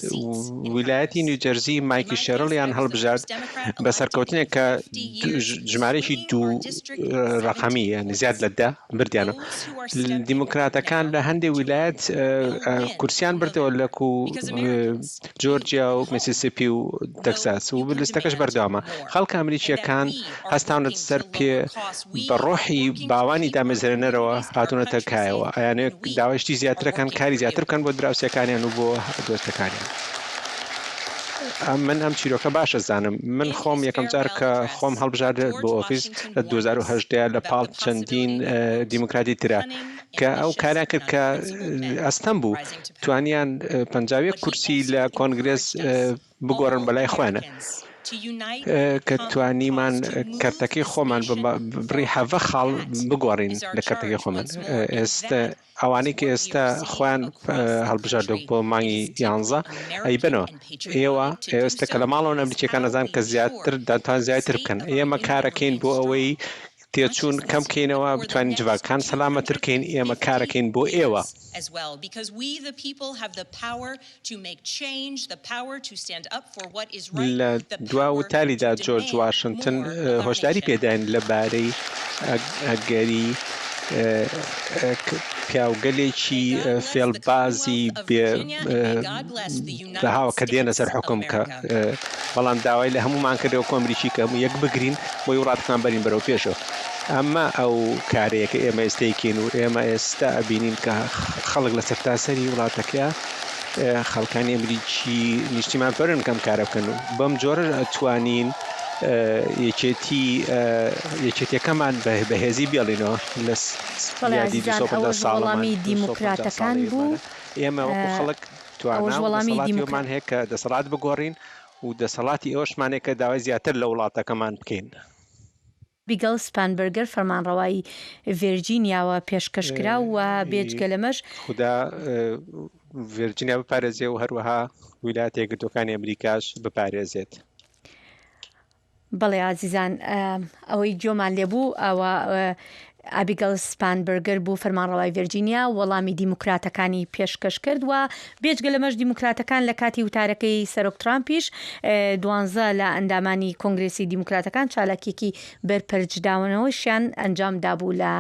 ویلایەتی نیوجەرسی مایکی شێرڵیان هەڵبژارد بە سەرکەوتنێک کە ژمارەیەکی 2 ڕقەمی یعنی زیاد لە 10 بردیانە دیموکراتەکان لە هەندێک ویلایەت کورسیان بردەوە لەکو جۆرجیا و میسیسیپی و تەکساس و لستەکەش بەردەوامە خەڵکە ئەمریکیەکان هەستاونە سەر پێ بە ڕۆحی باوانی دامەزرێنەرەوە هاتوونەتە کایەوە ئەیانێ داوایشتی زیاترەکان کاری زیاتر بکەن بۆ دراوسەکانیان و بۆ دۆستەکانیان من ئەم چیرۆکە باشە زانم من خۆم یەکەم جار کە خۆم هەڵبژاردێت بۆ ئۆفیس لە 2010 لە پاڵ چەندین دیموکراتی ترە کە ئەو کاریان کرد کە ئەستەم بوو توانیان 50 کورسی لە کۆنگرێس بگۆڕن بەلای خوێنە کە توانیمان کەرتەکەی خۆمان بڕی 7 خاڵ بگۆڕین لە کەرتەکەی خۆمان ئێستا ئەوانەی کە ئێستا خۆیان هەڵبژاردۆک بۆ مانگی 11 ئەی بنەوە ئێوە ئێستا کە لە ماڵەوە ئەمریکیەکان نەزان کە زیاتر دەتوان زیاتر بکەن ئێمە کارەکەین بۆ ئەوەی تێچوون کەم بکەینەوە بتوانین جوواکان سەلامەتر بکەین ئێمە کارەکەین بۆ ئێوە لە دوا وتالیدا جۆرج واشنتن هۆشداری پێداین لەبارەی ئەگەری پیاوگەلێکی فێڵبازی بەهاوە کە دێنە سەر حکوم کە بەڵام داوای لە هەمومان کردەوە کۆمریکی کە هەموو یەک بگرین بۆی وڵاتمان بەرین بەرەو پێشەوە ئەمە ئەو کارەیەکە ئێمە ئێستەیکین و ئێمە ئێستا ئەبینین کە خەڵک لە سەرتاسەری وڵاتەکە خەڵکانی ئەمریکی نیشتیمان پەرن کەم کارە بکەن و بەم جۆرە ئەتوانین یەکێتیەکەمان بەهێزی بێڵینەوە لە
وەڵامی دیموکراتەکان بوو
ئێمە وەکو خەڵک توانمان هەیە کە دەسەڵات بگۆڕین و دەسەڵاتی ئەوشمانێک کە داوای زیاتر لە وڵاتەکەمان بکەین
بیگەڵ سپانبەرگەر فەرمانڕەوایی ڤێرجینیاوە پێشکەشکرا و بێجگە لەمەش
خوددا ڤێرجینیا بپارێزێ و هەروەها ویلایەتە یەکگرتووەکانی ئەمریکاش بپارێزێت
بەڵێ ئازیزان ئەوەی جۆمان لێبوو ئەوە ئابیگەڵ سپانبەرگەر بوو فەرمانڕەوای ڤێرجینیا وەڵامی دیموکراتەکانی پێشکەش کرد و بێجگە لەمەش دیموکراتەکان لە کاتی وتارەکەی سەرۆک ترامپیش 12 لە ئەندامانی کۆنگرێسی دیموکراتەکان چالاکیەکی بەرپەرجداونەوەشیان ئەنجام دابوو لە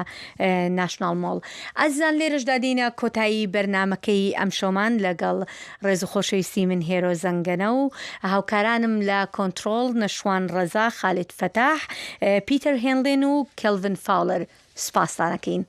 ناشنال مۆڵ ئازیزان لێرەشدا دێنە کۆتایی بەرنامەکەی ئەم شۆمان لەگەڵ ڕێزوخۆشەویستی من هێرۆ زەنگەنە و هاوکارانم لە کۆنترۆڵ نەشوان ڕەزا خالید فەتاح پیتەر هێنلێن و کێلڤن فاولەر سپاسدانەکەین.